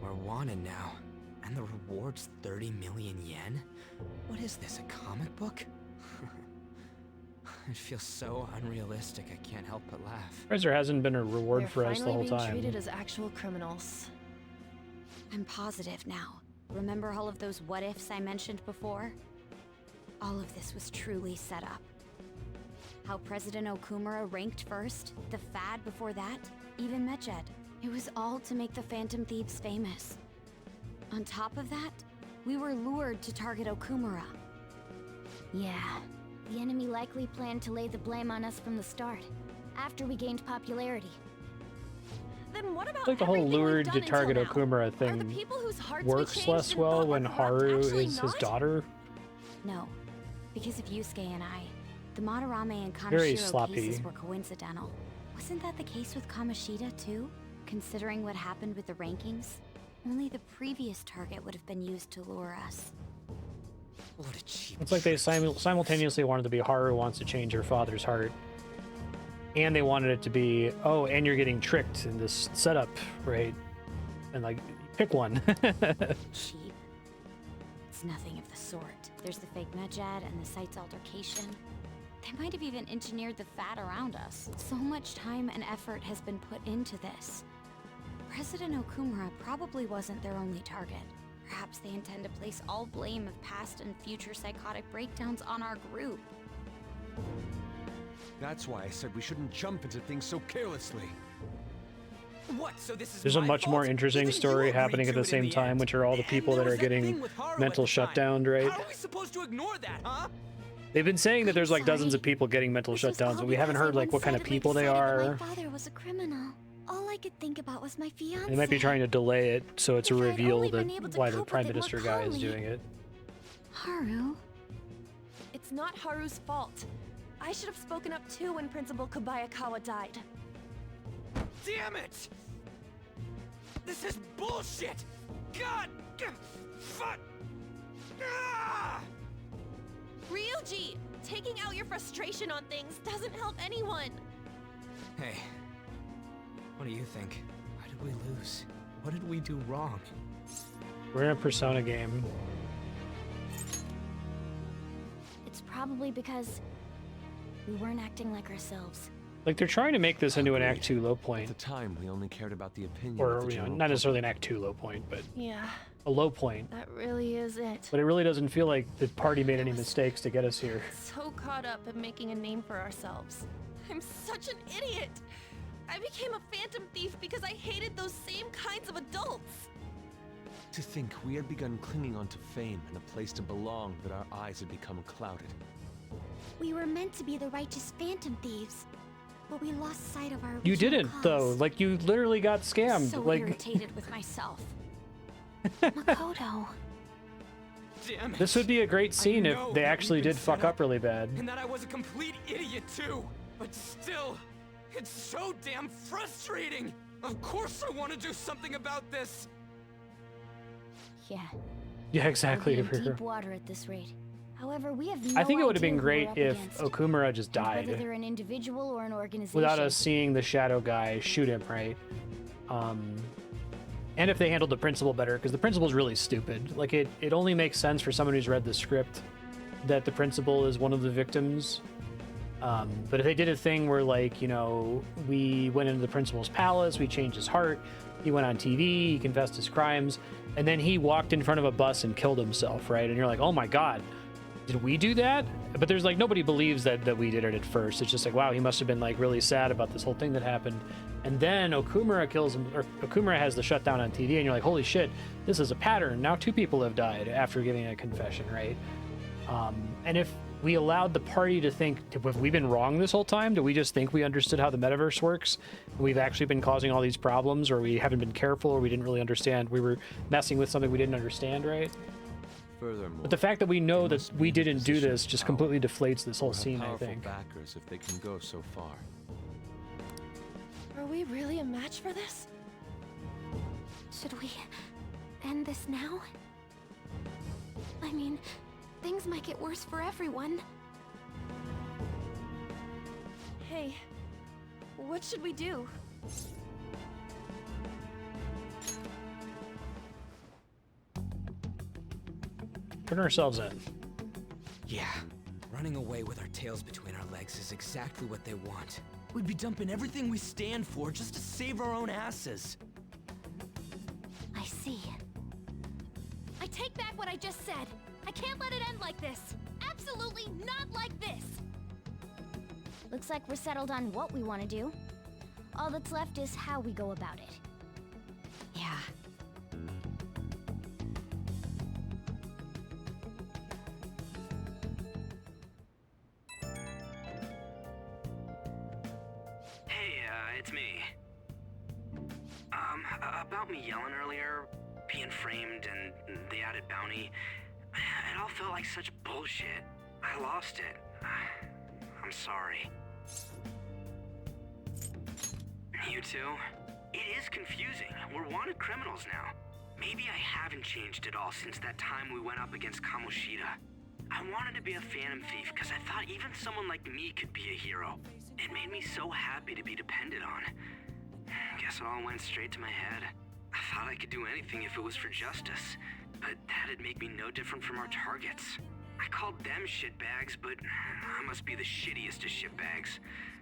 We're wanted now. And the reward's 30 million yen? What is this, a comic book? It feels so unrealistic, I can't help but laugh. There hasn't been a reward We're for us the finally whole being time. treated as actual criminals. I'm positive now. Remember all of those what-ifs I mentioned before? All of this was truly set up. How President Okumura ranked first, the Fad before that, even Medjed. It was all to make the Phantom Thieves famous. On top of that, we were lured to target Okumura. Yeah, the enemy likely planned to lay the blame on us from the start, after we gained popularity. Then what about Like the whole everything we've lured done to until target now? Okumura Are the thing people whose hearts we works changed less and well thought when were corrupt Haru actually is his not? daughter. No, because of Yusuke and I. The Madarame and Very Kaneshiro sloppy. cases were coincidental. Wasn't that the case with Kamoshida, too? Considering what happened with the rankings, only the previous target would have been used to lure us. What a cheap It's like they simultaneously wanted to be Haru wants to change her father's heart. And they wanted it to be, oh, and you're getting tricked in this setup, right? And like, pick one. Cheap. It's nothing of the sort. There's the fake Medjed and the site's altercation. They might have even engineered the Fat around us. So much time and effort has been put into this. President Okumura probably wasn't their only target. Perhaps they intend to place all blame of past and future psychotic breakdowns on our group. That's why I said we shouldn't jump into things so carelessly. What? So this is There's a my much fault? more interesting Even you story agreed happening at to the it in same time, end. which are all the people And that there are was that getting thing with Haru mental at the time. shutdown, right? How are we supposed to ignore that, huh? They've been saying that there's like dozens of people getting mental shutdowns, but we haven't heard like what kind of people they are. My father was a criminal. All I could think about was my fiance. They might be trying to delay it so it's a reveal only that been able to why the cope with Prime it more Minister guy is calmly. doing it. Haru? It's not Haru's fault. I should have spoken up too when Principal Kobayakawa died. Damn it! This is bullshit! God! Fuck! Ah! Ryuji! Taking out your frustration on things doesn't help anyone! Hey, what do you think? Why did we lose? What did we do wrong? We're in a Persona game. It's probably because we weren't acting like ourselves. Like they're trying to make this into an Act 2 low point. At the time, we only cared about the opinion of Or, the you know, general not necessarily an Act 2 low point, but Yeah, a low point. that really is it. But it really doesn't feel like the party made any mistakes to get us here. So caught up in making a name for ourselves. I'm such an idiot! I became a phantom thief because I hated those same kinds of adults! To think we had begun clinging onto fame and a place to belong, that our eyes had become clouded. We were meant to be the righteous phantom thieves, but we lost sight of our You original didn't, cause. though. Like, you literally got scammed. So like, irritated with myself. Makoto. Damn it! this would be a great scene if know they that actually we've been did fuck set up really bad. And that I was a complete idiot too! But still, it's so damn frustrating! Of course I want to do something about this! Yeah. Yeah, exactly. We'll be in deep water at this rate. However, we have no I think it would have idea been who we're great up if against, Okumura just and whether died they're an individual or an organization. without us seeing the shadow guy shoot him, right? And if they handled the principal better, because the principal's really stupid. Like, it only makes sense for someone who's read the script that the principal is one of the victims. But if they did a thing where, like, you know, we went into the principal's palace, we changed his heart, he went on TV, he confessed his crimes, and then he walked in front of a bus and killed himself, right? And you're like, oh my god, did we do that? But there's like, nobody believes that we did it at first. It's just like, wow, he must have been like really sad about this whole thing that happened. And then Okumura kills him, or Okumura has the shutdown on TV, and you're like, holy shit, this is a pattern. Now 2 people have died after giving a confession, right? And if we allowed the party to think, have we been wrong this whole time? Do we just think we understood how the metaverse works? We've actually been causing all these problems, or we haven't been careful, or we didn't really understand. We were messing with something we didn't understand, right? Furthermore, But the fact that we know that we didn't do this just completely deflates this whole we'll have scene, I powerful think. backers if they can go so far. Are we really a match for this? Should we end this now? I mean, things might get worse for everyone. Hey, what should we do? Turn ourselves in. Yeah, running away with our tails between our legs is exactly what they want. We'd be dumping everything we stand for just to save our own asses. I see. I take back what I just said. I can't let it end like this. Absolutely not like this. Looks like we're settled on what we want to do. All that's left is how we go about it. Yeah. Hey, it's me. About me yelling earlier, being framed, and the added bounty, it all felt like such bullshit. I lost it. I'm sorry. You too? It is confusing. We're wanted criminals now. Maybe I haven't changed at all since that time we went up against Kamoshida. I wanted to be a phantom thief because I thought even someone like me could be a hero. It made me so happy to be depended on. Guess it all went straight to my head. I thought I could do anything if it was for justice, but that'd make me no different from our targets. I called them shitbags, but I must be the shittiest of shitbags.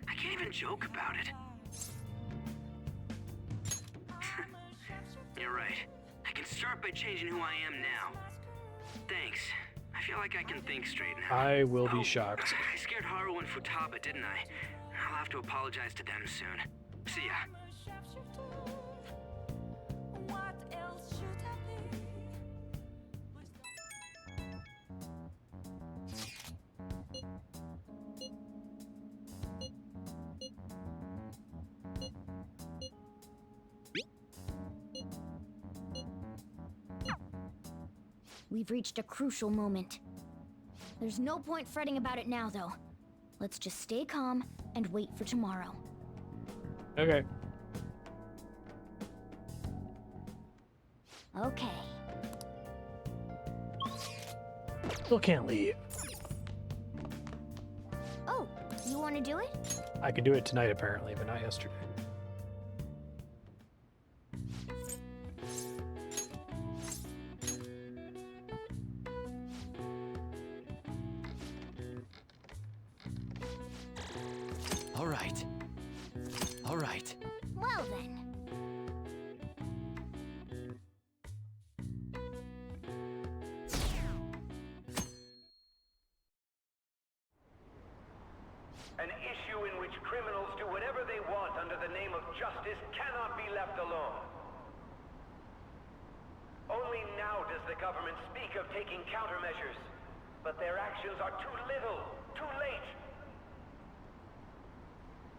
I can't even joke about it. You're right. I can start by changing who I am now. Thanks. I feel like I can think straight now. I will be shocked. I scared Haru and Futaba, didn't I? I'll have to apologize to them soon. See ya. What else should I be? We've reached a crucial moment. There's no point fretting about it now, though. Let's just stay calm and wait for tomorrow. Okay. Okay. Still can't leave. Oh, you want to do it? I could do it tonight apparently, but not yesterday. All right. All right. Well then. An issue in which criminals do whatever they want under the name of justice cannot be left alone. Only now does the government speak of taking countermeasures, but their actions are too little, too late.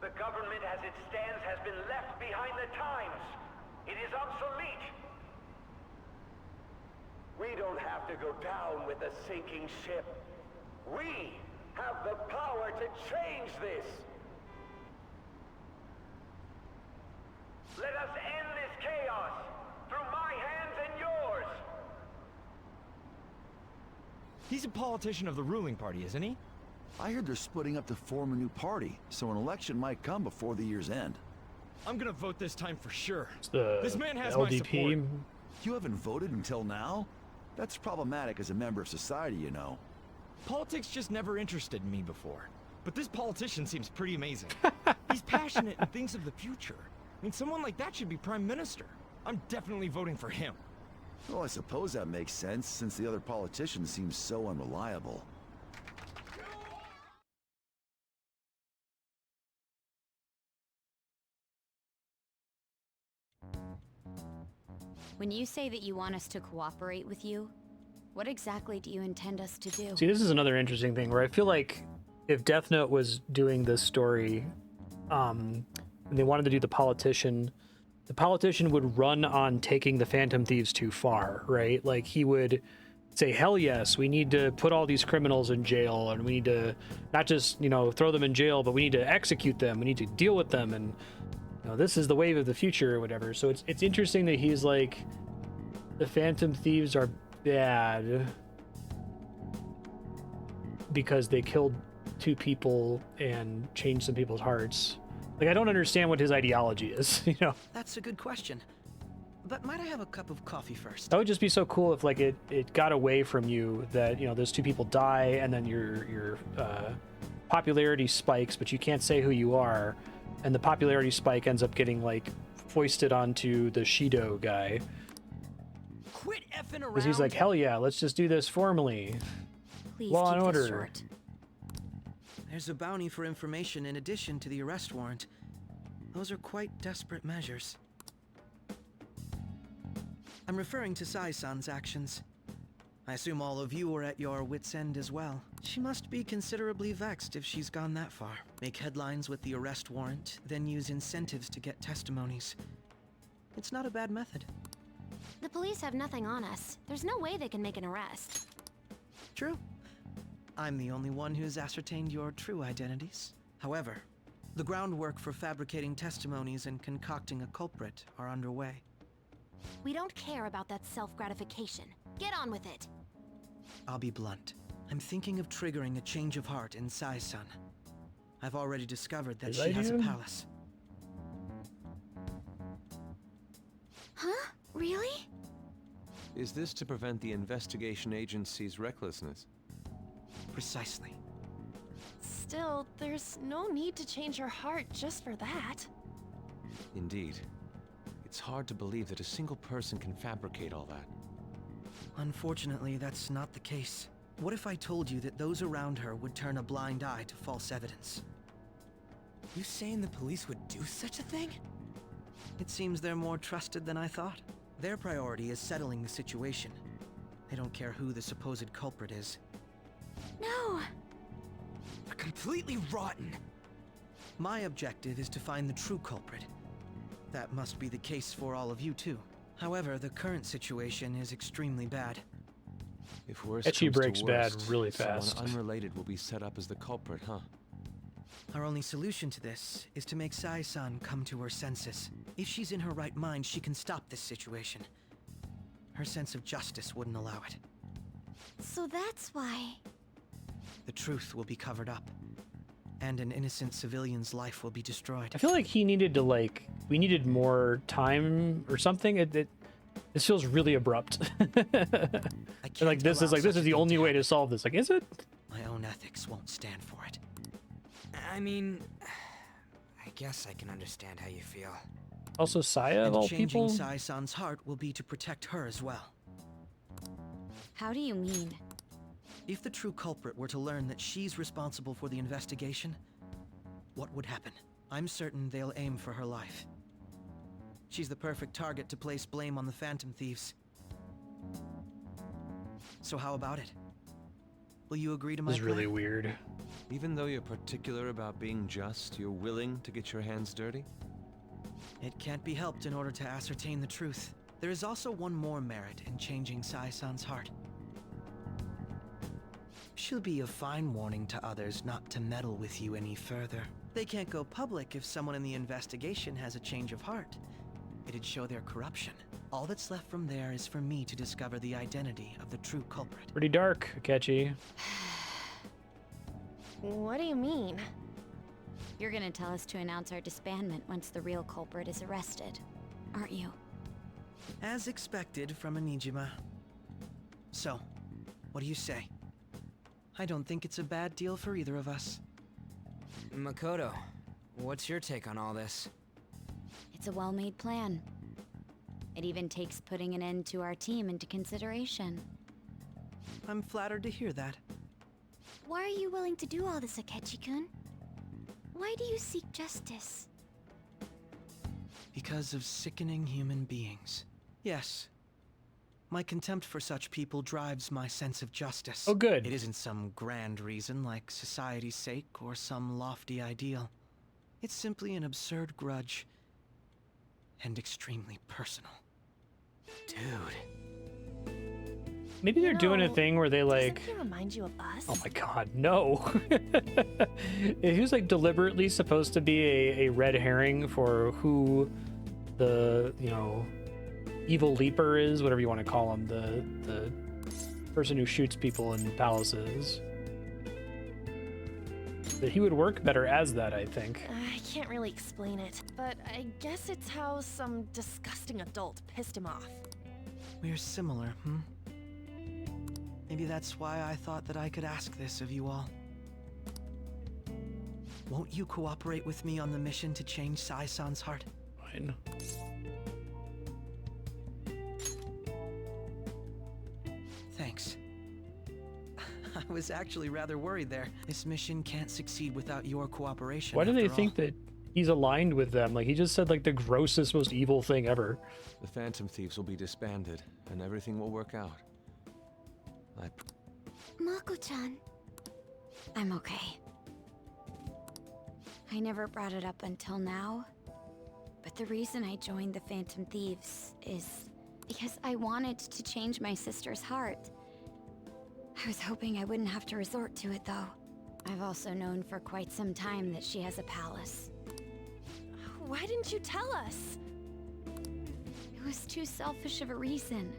The government as it stands has been left behind the times. It is obsolete. We don't have to go down with the sinking ship. We have the power to change this. Let us end this chaos through my hands and yours. He's a politician of the ruling party, isn't he? I heard they're splitting up to form a new party, so an election might come before the year's end. I'm gonna vote this time for sure. This man has LDP. my support. You haven't voted until now? That's problematic as a member of society, you know. Politics just never interested me before. But this politician seems pretty amazing. He's passionate and thinks of the future. I mean, someone like that should be prime minister. I'm definitely voting for him. Well, I suppose that makes sense, since the other politician seems so unreliable. When you say that you want us to cooperate with you, what exactly do you intend us to do? See, this is another interesting thing where I feel like if Death Note was doing this story, and they wanted to do the politician would run on taking the Phantom Thieves too far, right? Like he would say, hell yes, we need to put all these criminals in jail, and we need to not just, you know, throw them in jail, but we need to execute them. We need to deal with them, and you know, this is the wave of the future or whatever. So it's interesting that he's like, the Phantom Thieves are bad because they killed 2 people and changed some people's hearts. Like, I don't understand what his ideology is, you know? That's a good question. But might I have a cup of coffee first? That would just be so cool if like it got away from you that, you know, those two people die and then your popularity spikes, but you can't say who you are, and the popularity spike ends up getting like foisted onto the Shido guy. Quit effing around. Because he's like, hell yeah, let's just do this formally. Please Law and keep this order. short. There's a bounty for information in addition to the arrest warrant. Those are quite desperate measures. I'm referring to Sai-san's actions. I assume all of you are at your wits' end as well. She must be considerably vexed if she's gone that far. Make headlines with the arrest warrant, then use incentives to get testimonies. It's not a bad method. The police have nothing on us. There's no way they can make an arrest. True. I'm the only one who's ascertained your true identities. However, the groundwork for fabricating testimonies and concocting a culprit are underway. We don't care about that self-gratification. Get on with it. I'll be blunt. I'm thinking of triggering a change of heart in Sai-san. I've already discovered that she has a palace. Huh? Really? Is this to prevent the investigation agency's recklessness? Precisely. Still, there's no need to change her heart just for that. Indeed. It's hard to believe that a single person can fabricate all that. Unfortunately, that's not the case. What if I told you that those around her would turn a blind eye to false evidence? You saying the police would do such a thing? It seems they're more trusted than I thought. Their priority is settling the situation. They don't care who the supposed culprit is. No! They're completely rotten! My objective is to find the true culprit. That must be the case for all of you too. However, the current situation is extremely bad. If worse Etchy comes to breaks bad worst, really fast. someone unrelated will be set up as the culprit, huh? Our only solution to this is to make Sai-san come to her senses. If she's in her right mind, she can stop this situation. Her sense of justice wouldn't allow it. So that's why... The truth will be covered up, and an innocent civilian's life will be destroyed. I feel like he needed to like, we needed more time or something. This feels really abrupt. Like this is the only way to solve this. Like, is it? My own ethics won't stand for it. I mean, I guess I can understand how you feel. Also, Saya of And all changing people. Sai-san's heart will be to protect her as well. How do you mean? If the true culprit were to learn that she's responsible for the investigation, what would happen? I'm certain they'll aim for her life. She's the perfect target to place blame on the Phantom Thieves. So how about it? Will you agree to my This is really plan? weird. Even though you're particular about being just, you're willing to get your hands dirty? It can't be helped in order to ascertain the truth. There is also one more merit in changing Sai-san's heart. She'll be a fine warning to others not to meddle with you any further. They can't go public if someone in the investigation has a change of heart. It'd show their corruption. All that's left from there is for me to discover the identity of the true culprit. Pretty dark, Akechi. What do you mean? You're gonna tell us to announce our disbandment once the real culprit is arrested, aren't you? As expected from a Nijima. So, what do you say? I don't think it's a bad deal for either of us. Makoto, what's your take on all this? It's a well-made plan. It even takes putting an end to our team into consideration. I'm flattered to hear that. Why are you willing to do all this, Akechi-kun? Why do you seek justice? Because of sickening human beings. Yes. My contempt for such people drives my sense of justice. Oh, good. It isn't some grand reason like society's sake or some lofty ideal. It's simply an absurd grudge. And extremely personal. Dude. Maybe they're doing a thing where they like. Doesn't he remind you of us? Oh my god, no. He was like deliberately supposed to be a red herring for who the, you know, evil leaper is, whatever you want to call him, the person who shoots people in palaces. That he would work better as that, I think. I can't really explain it, but I guess it's how some disgusting adult pissed him off. We're similar, hmm? Maybe that's why I thought that I could ask this of you all. Won't you cooperate with me on the mission to change Sai-san's heart? Fine. Thanks. I was actually rather worried there. This mission can't succeed without your cooperation. Why do they after all. think that he's aligned with them? Like, he just said, like, the grossest, most evil thing ever. The Phantom Thieves will be disbanded, and everything will work out. Mako-chan. I'm okay. I never brought it up until now, but the reason I joined the Phantom Thieves is because I wanted to change my sister's heart. I was hoping I wouldn't have to resort to it, though. I've also known for quite some time that she has a palace. Why didn't you tell us? It was too selfish of a reason.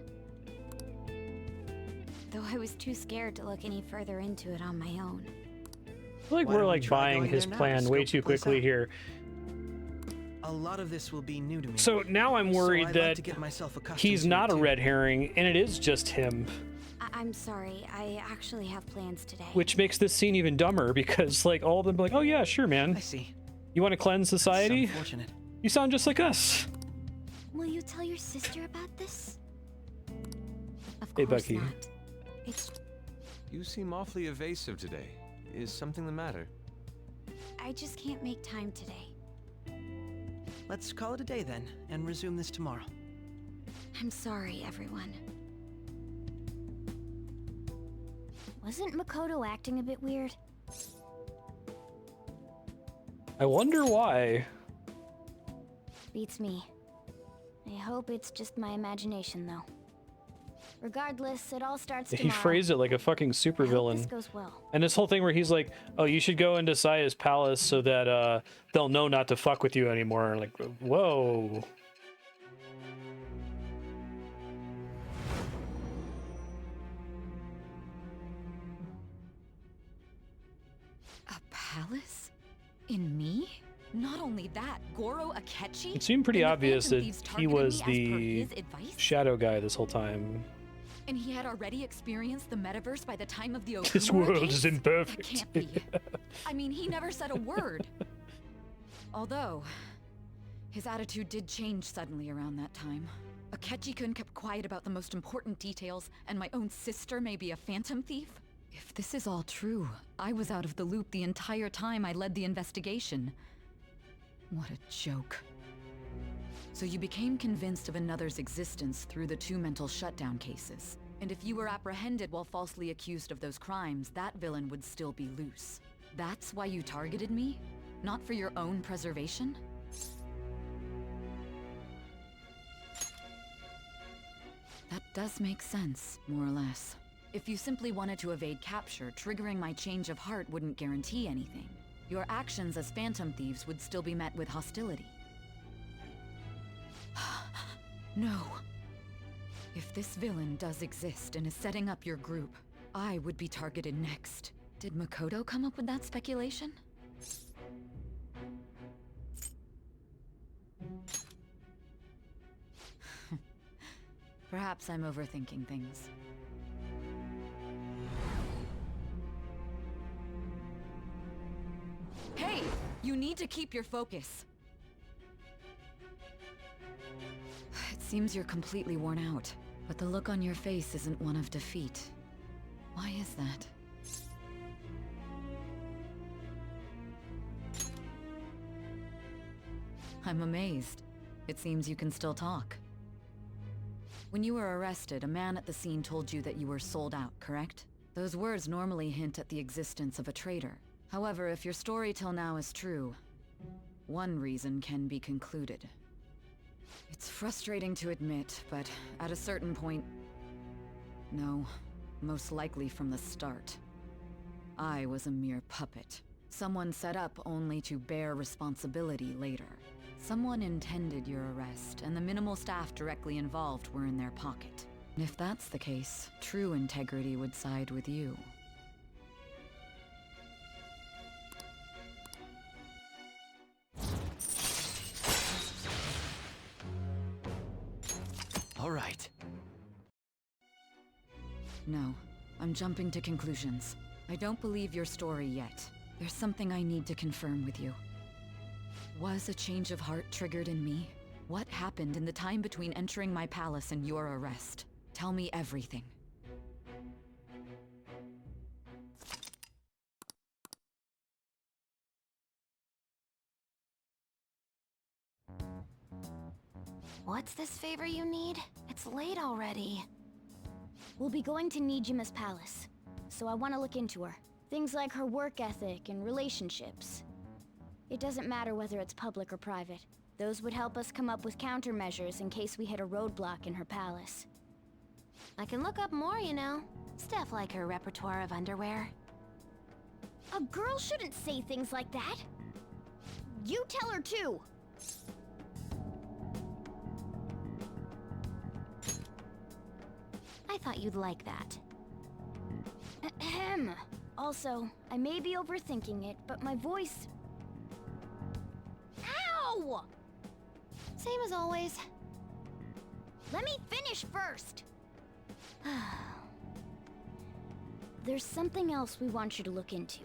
Though I was too scared to look any further into it on my own. I feel like we're like buying his plan way too quickly here. A lot of this will be new to me. So now I'm worried I'd that like to get myself accustomed he's to not it a too. red herring, and it is just him. I'm sorry, I actually have plans today. Which makes this scene even dumber, because like all of them be like, oh yeah, sure, man. I see. You want to cleanse society? That's unfortunate. You sound just like us. Will you tell your sister about this? Of Hey, course Bucky. not. It's... You seem awfully evasive today. Is something the matter? I just can't make time today. Let's call it a day then, and resume this tomorrow. I'm sorry, everyone. Wasn't Makoto acting a bit weird? I wonder why. Beats me. I hope it's just my imagination, though. Regardless, it all starts He tomorrow. phrased it like a fucking supervillain. This goes well. And this whole thing where he's like, oh, you should go into Saya's palace so that they'll know not to fuck with you anymore. Like, whoa. A palace? In me? Not only that, Goro Akechi? It seemed pretty And the obvious Phantom that Thieves he targeted was me as per the his advice? shadow guy this whole time. And he had already experienced the metaverse by the time of the Okumura This world case? is imperfect. That can't be. I mean, he never said a word. Although, his attitude did change suddenly around that time. Akechi-kun kept quiet about the most important details, and my own sister may be a phantom thief? If this is all true, I was out of the loop the entire time I led the investigation. What a joke. So you became convinced of another's existence through the two mental shutdown cases. And if you were apprehended while falsely accused of those crimes, that villain would still be loose. That's why you targeted me? Not for your own preservation? That does make sense, more or less. If you simply wanted to evade capture, triggering my change of heart wouldn't guarantee anything. Your actions as Phantom Thieves would still be met with hostility. No. If this villain does exist and is setting up your group, I would be targeted next. Did Makoto come up with that speculation? Perhaps I'm overthinking things. Hey! You need to keep your focus. It seems you're completely worn out, but the look on your face isn't one of defeat. Why is that? I'm amazed. It seems you can still talk. When you were arrested, a man at the scene told you that you were sold out, correct? Those words normally hint at the existence of a traitor. However, if your story till now is true, one reason can be concluded. It's frustrating to admit, but at a certain point... No, most likely from the start. I was a mere puppet. Someone set up only to bear responsibility later. Someone intended your arrest, and the minimal staff directly involved were in their pocket. And if that's the case, true integrity would side with you. No, I'm jumping to conclusions. I don't believe your story yet. There's something I need to confirm with you. Was a change of heart triggered in me? What happened in the time between entering my palace and your arrest? Tell me everything. What's this favor you need? It's late already. We'll be going to Nijima's palace, so I want to look into her. Things like her work ethic and relationships. It doesn't matter whether it's public or private. Those would help us come up with countermeasures in case we hit a roadblock in her palace. I can look up more, you know. Stuff like her repertoire of underwear. A girl shouldn't say things like that. You tell her too. I thought you'd like that. Ahem. Also, I may be overthinking it, but my voice... Ow! Same as always. Let me finish first! There's something else we want you to look into.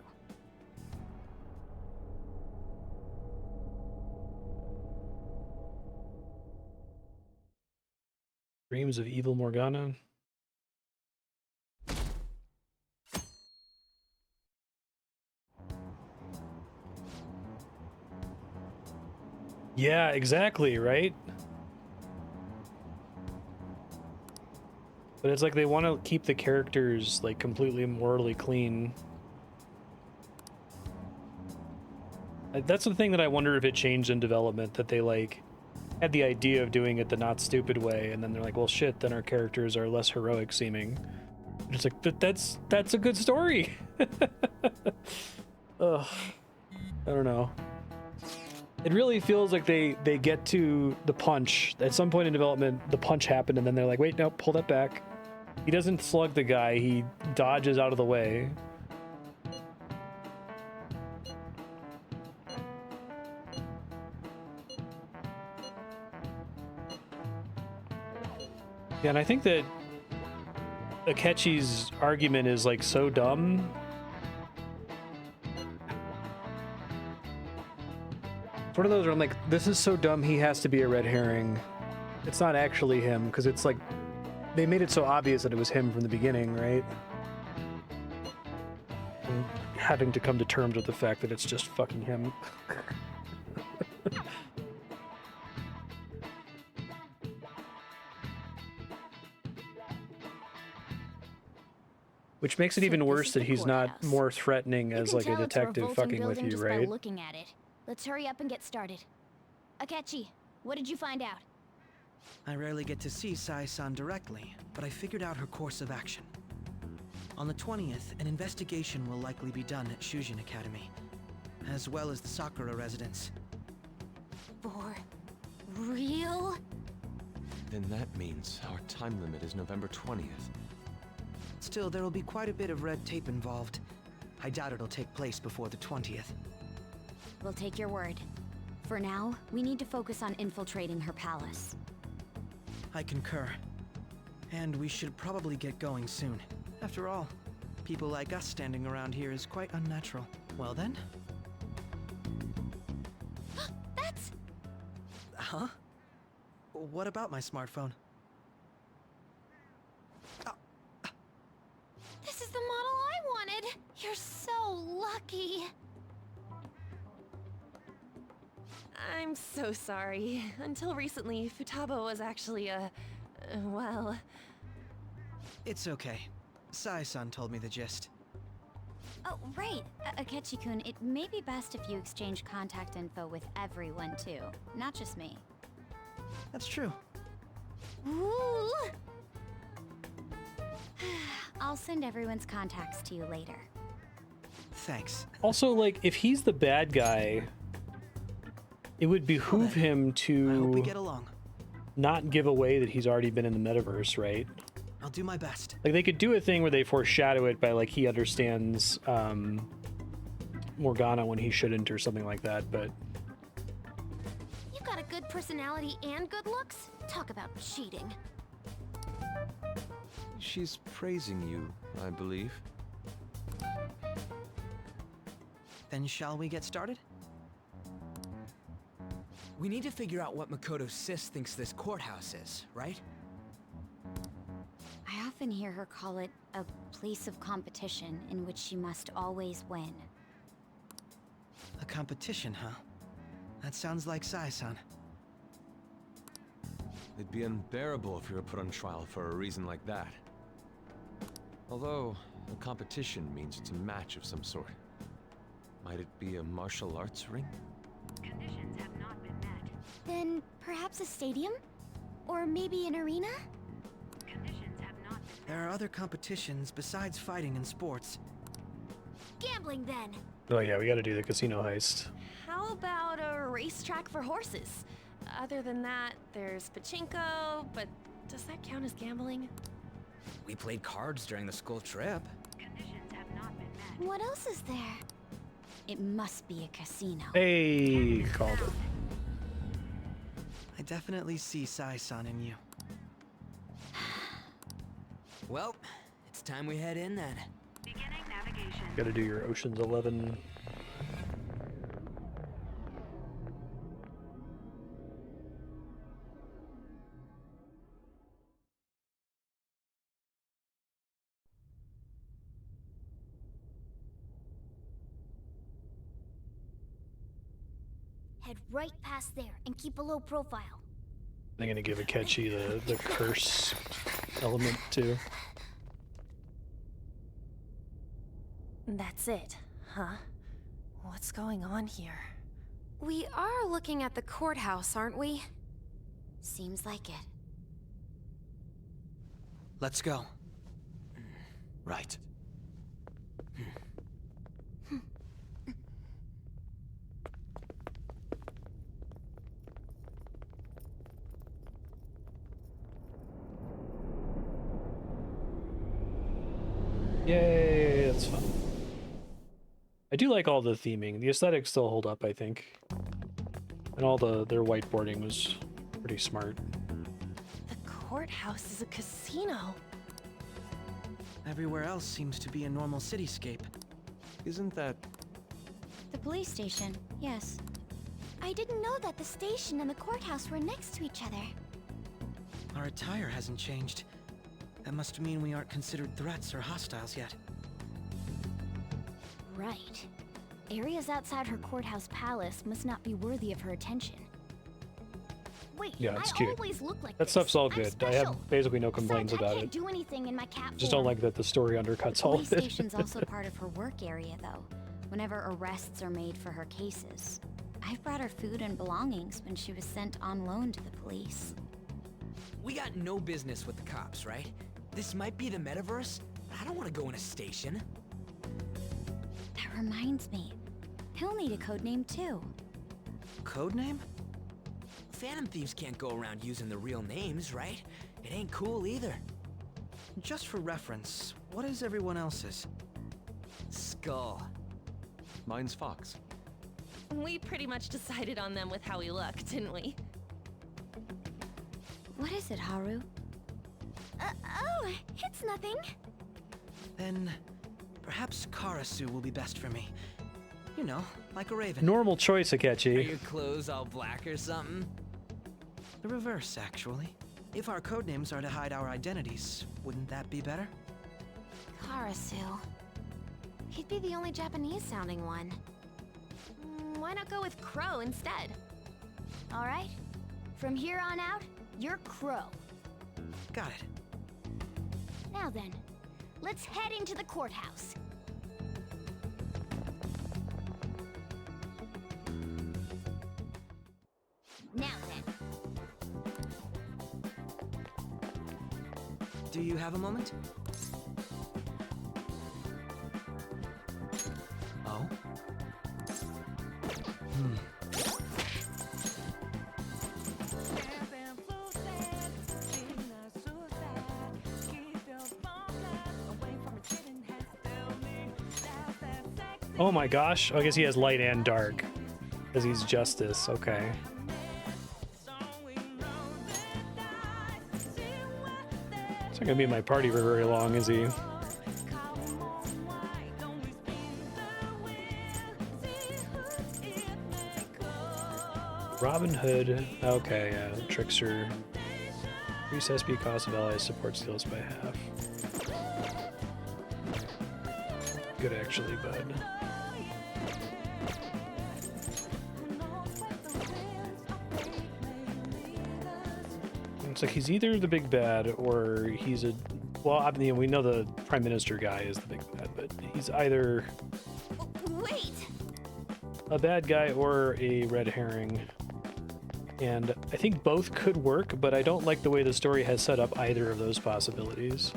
Dreams of Evil Morgana. Yeah, exactly, right? But it's like they want to keep the characters like completely morally clean. That's the thing that I wonder if it changed in development, that they like had the idea of doing it the not stupid way, and then they're like, well shit, then our characters are less heroic seeming. It's like that's a good story. Ugh. I don't know. It really feels like they get to the punch. At some point in development, the punch happened, and then they're like, wait, no, pull that back. He doesn't slug the guy, he dodges out of the way. Yeah, and I think that Akechi's argument is like so dumb. It's one of those where I'm like, this is so dumb he has to be a red herring. It's not actually him, because it's like, they made it so obvious that it was him from the beginning, right? And having to come to terms with the fact that it's just fucking him. Which makes it even worse that he's not more threatening as like a detective fucking with you, right? By looking at it. Let's hurry up and get started. Akechi, what did you find out? I rarely get to see Sai-san directly, but I figured out her course of action. On the 20th, an investigation will likely be done at Shujin Academy, as well as the Sakura residence. For real? Then that means our time limit is November 20th. Still, there will be quite a bit of red tape involved. I doubt it'll take place before the 20th. We'll take your word. For now, we need to focus on infiltrating her palace. I concur. And we should probably get going soon. After all, people like us standing around here is quite unnatural. Well then? That's... Huh? What about my smartphone? This is the model I wanted! You're so lucky! I'm so sorry. Until recently, Futaba was actually well... It's okay. Sai-san told me the gist. Oh, right. Akechi-kun, it may be best if you exchange contact info with everyone, too. Not just me. That's true. Ooh! I'll send everyone's contacts to you later. Thanks. Also, like, if he's the bad guy, it would behoove him to I hope we get along. Not give away that he's already been in the metaverse, right? I'll do my best. Like, they could do a thing where they foreshadow it by, like, he understands Morgana when he shouldn't or something like that, but... You've got a good personality and good looks? Talk about cheating. She's praising you, I believe. Then shall we get started? We need to figure out what Makoto Sis thinks this courthouse is, right? I often hear her call it a place of competition in which she must always win. A competition, huh? That sounds like Sai-san. It'd be unbearable if we were put on trial for a reason like that. Although, a competition means it's a match of some sort. Might it be a martial arts ring? Conditions have not been met. Then perhaps a stadium? Or maybe an arena? Conditions have not been met. There are other competitions besides fighting and sports. Gambling then! Oh yeah, we gotta do the casino heist. How about a racetrack for horses? Other than that, there's pachinko, but does that count as gambling? We played cards during the school trip. Conditions have not been met. What else is there? It must be a casino. Hey, called it. I definitely see Sai-san in you. Well, it's time we head in then. Beginning navigation. Gotta do your Ocean's 11. Head right past there and keep a low profile. I'm gonna give Akechi the curse element too. That's it, huh? What's going on here? We are looking at the courthouse, aren't we? Seems like it. Let's go. Right. Yay, that's fun. I do like all the theming. The aesthetics still hold up, I think. And all their whiteboarding was pretty smart. The courthouse is a casino. Everywhere else seems to be a normal cityscape. Isn't that... The police station, yes. I didn't know that the station and the courthouse were next to each other. Our attire hasn't changed. That must mean we aren't considered threats or hostiles yet. Right. Areas outside her courthouse palace must not be worthy of her attention. Wait, Yeah, it's I cute. always look like That this. stuff's all I'm good. I special. have basically no complaints Besides, about I can't it. do anything in my cat Just don't form. like that the story undercuts The all police of it. station's also part of her work area, though. Whenever arrests are made for her cases. I've brought her food and belongings when she was sent on loan to the police. We got no business with the cops, right? This might be the metaverse, but I don't want to go in a station. That reminds me. He'll need a code name too. Codename? Phantom thieves can't go around using the real names, right? It ain't cool either. Just for reference, what is everyone else's? Skull. Mine's Fox. We pretty much decided on them with how we look, didn't we? What is it, Haru? Oh, it's nothing. Then, perhaps Karasu will be best for me. You know, like a raven. Normal choice, Are Akechi. your clothes all black or something? The reverse, actually. If our codenames are to hide our identities, wouldn't that be better? Karasu. He'd be the only Japanese-sounding one. Why not go with Crow instead? All right. From here on out, you're Crow. Got it. Now then, let's head into the courthouse. Now then. Do you have a moment? Oh? Oh my gosh. I guess he has light and dark. Because he's Justice. Okay. not gonna be in my party for very long, is he? Robin Hood. Okay, yeah. Trickster. Increase SP cost of allies support skills by half. Good actually, bud. It's like he's either the big bad or he's a... Well, I mean, we know the Prime Minister guy is the big bad, but he's either... Wait! A bad guy or a red herring. And I think both could work, but I don't like the way the story has set up either of those possibilities.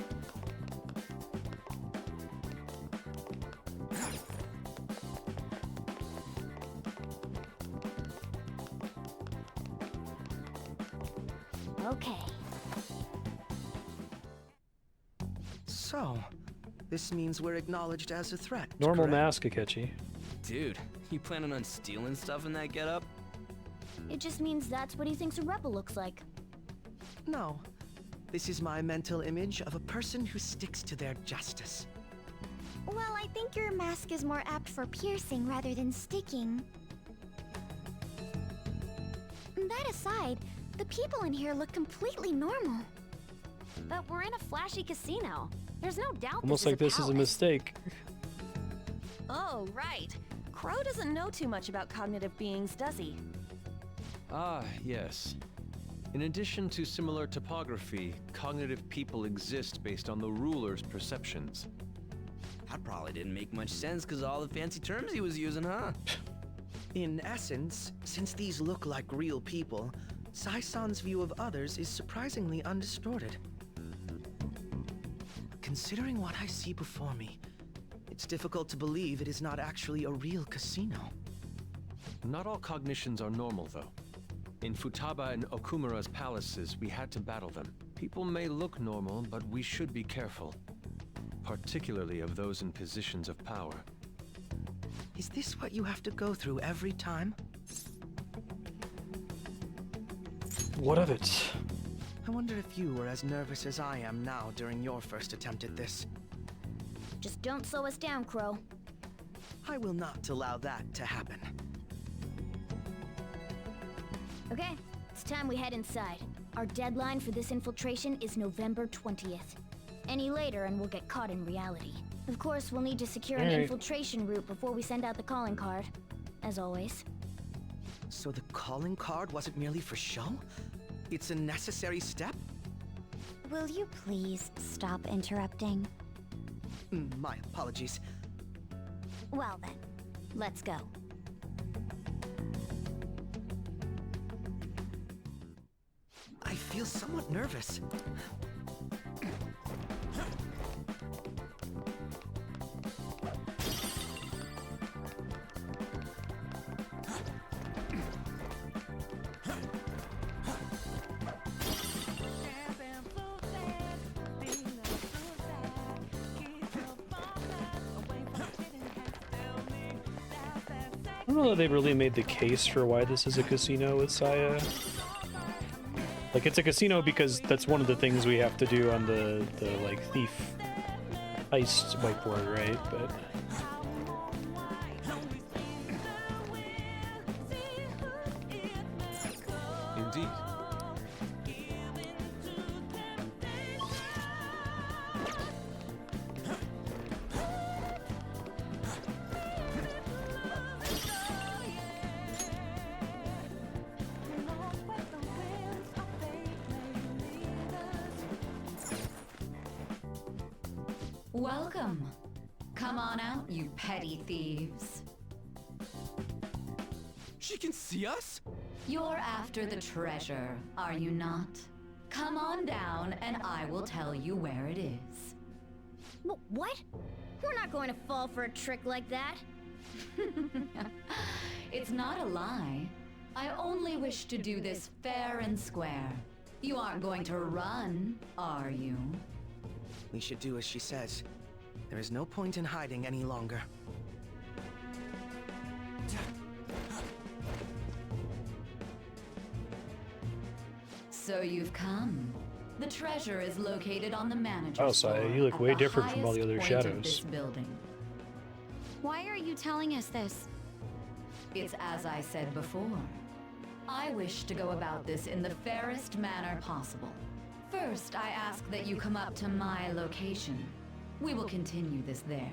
Okay. So, this means we're acknowledged as a threat. Normal correct? mask, Akechi. Dude, you planning on stealing stuff in that getup? It just means that's what he thinks a rebel looks like. No. This is my mental image of a person who sticks to their justice. Well, I think your mask is more apt for piercing rather than sticking. That aside, the people in here look completely normal. But we're in a flashy casino. There's no doubt Almost like this is a mistake. Oh, right. Crow doesn't know too much about cognitive beings, does he? Ah, yes. In addition to similar topography, cognitive people exist based on the ruler's perceptions. That probably didn't make much sense because of all the fancy terms he was using, huh? In essence, since these look like real people, Sai-san's view of others is surprisingly undistorted. Considering what I see before me, it's difficult to believe it is not actually a real casino. Not all cognitions are normal, though. In Futaba and Okumura's palaces, we had to battle them. People may look normal, but we should be careful. Particularly of those in positions of power. Is this what you have to go through every time? What of it? I wonder if you were as nervous as I am now during your first attempt at this. Just don't slow us down, Crow. I will not allow that to happen. Okay, it's time we head inside. Our deadline for this infiltration is November 20th. Any later and we'll get caught in reality. Of course, we'll need to secure an infiltration route before we send out the calling card. As always. So the calling card wasn't merely for show? It's a necessary step? Will you please stop interrupting? My apologies. Well then, let's go. I feel somewhat nervous. I don't know that they've really made the case for why this is a casino with Saya. Like, it's a casino because that's one of the things we have to do on the like, thief heist whiteboard, right? But... Indeed. Welcome. Come on out, you petty thieves. She can see us? You're after the treasure, are you not? Come on down and I will tell you where it is. What? We're not going to fall for a trick like that. It's not a lie. I only wish to do this fair and square. You aren't going to run, are you? We should do as she says. There is no point in hiding any longer. So you've come. The treasure is located on the manager's Oh, so floor you look at way the different from all the highest other point of this shadows. building. Why are you telling us this? It's as I said before. I wish to go about this in the fairest manner possible. First, I ask that you come up to my location. We will continue this there.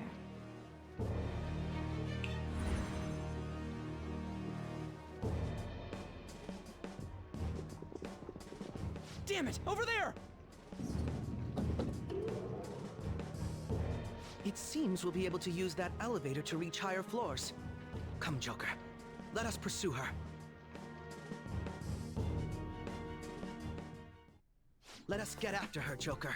Damn it! Over there! It seems we'll be able to use that elevator to reach higher floors. Come, Joker. Let us pursue her. Let us get after her, Joker.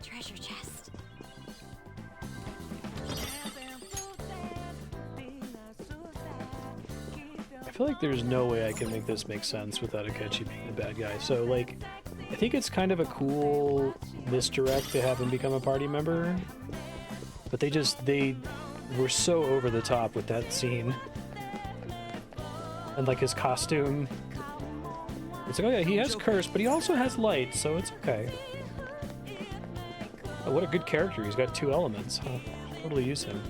Treasure chest. I feel like there's no way I can make this make sense without Akechi being the bad guy. So, like, I think it's kind of a cool misdirect to have him become a party member. But they were so over the top with that scene. And, like, his costume. It's like, oh yeah, he has curse, but he also has light, so it's okay. Oh, what a good character. He's got two elements. Huh? Totally use him.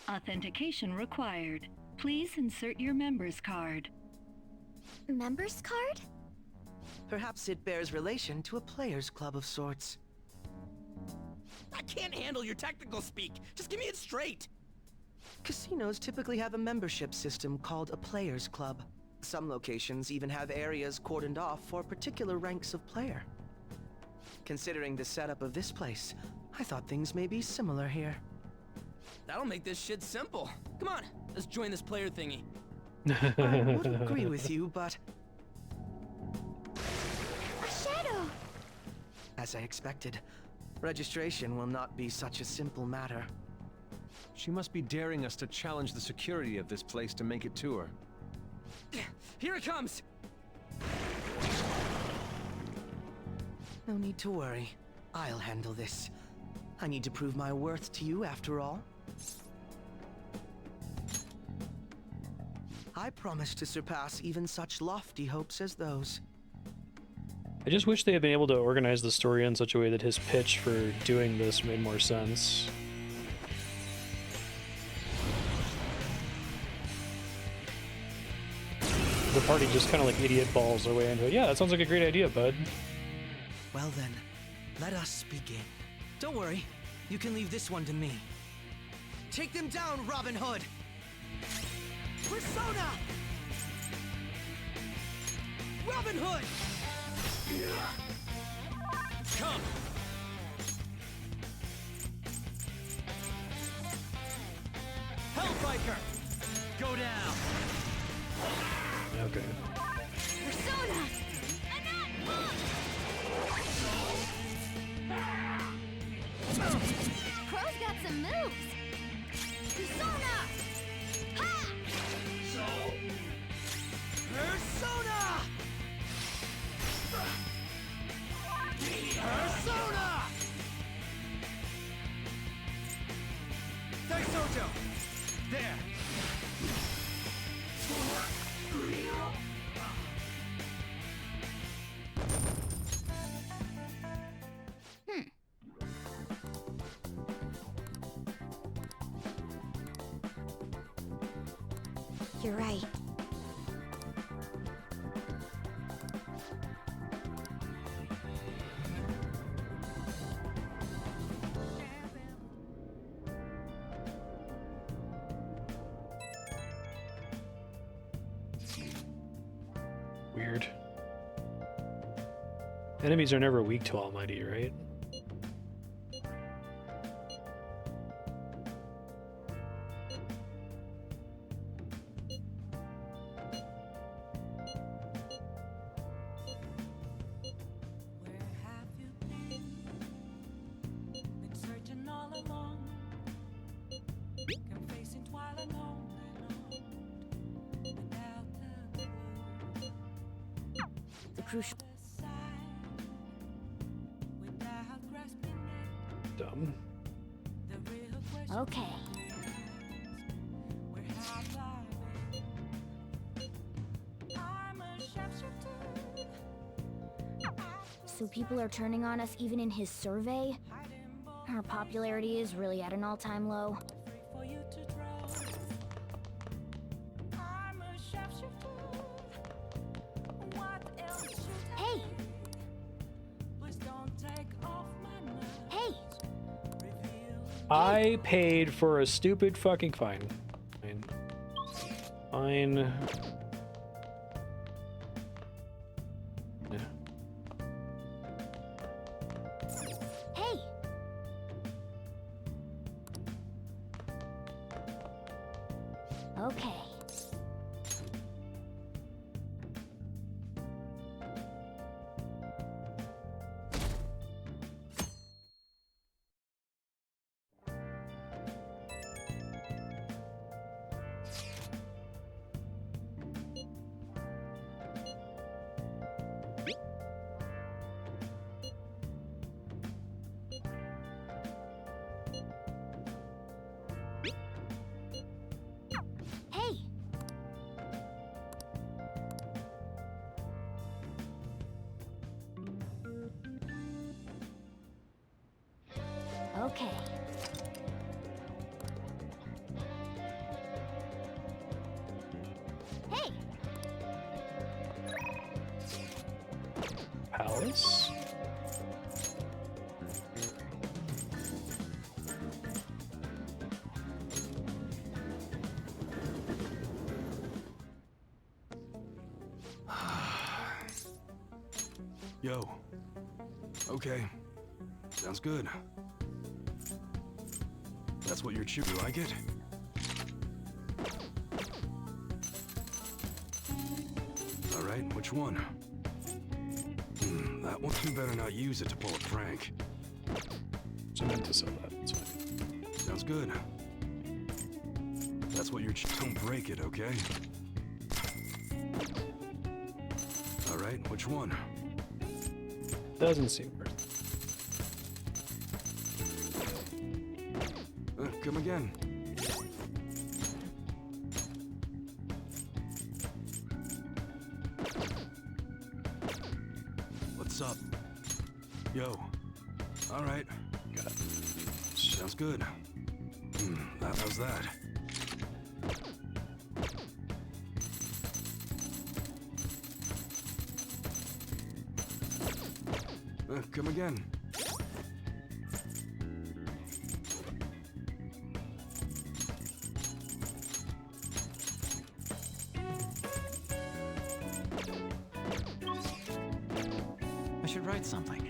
Authentication required. Please insert your member's card. Member's card? Perhaps it bears relation to a players' club of sorts. I can't handle your technical speak. Just give me it straight. Casinos typically have a membership system called a players' club. Some locations even have areas cordoned off for particular ranks of player. Considering the setup of this place, I thought things may be similar here. That'll make this shit simple. Come on, let's join this player thingy. I would agree with you, but... A shadow! As I expected, registration will not be such a simple matter. She must be daring us to challenge the security of this place to make it to her. Here it comes! No need to worry. I'll handle this. I need to prove my worth to you after all. I promise to surpass even such lofty hopes as those. I just wish they had been able to organize the story in such a way that his pitch for doing this made more sense. The party just kind of like idiot balls their way into it. Yeah, that sounds like a great idea, bud. Well then, let us begin. Don't worry, you can leave this one to me. Take them down, Robin Hood! Persona! Robin Hood! Come! Hellbiker! Go down! Okay. Persona! Crow's got some moves! Persona! Ha! Persona! Persona! Daisojo! There! You're right. Weird. Enemies are never weak to Almighty, right? The crucial... dumb. Okay. So people are turning on us even in his survey? Our popularity is really at an all-time low. Hey! Hey! I paid for a stupid fucking fine. Fine. Fine. Yeah. Hey! Okay. Hey! Okay. Hey! Palace? Yo. Okay. Sounds good. That's what you're chewing. You like it? Alright, which one? That one. You better not use it to pull a prank. So I meant to sell that. That's fine. Sounds good. That's what you're don't break it, okay? Alright, which one? Doesn't seem worth it. Come again. What's up? Yo. Alright. Got it. Sounds good. How's that? Come again. I should write something.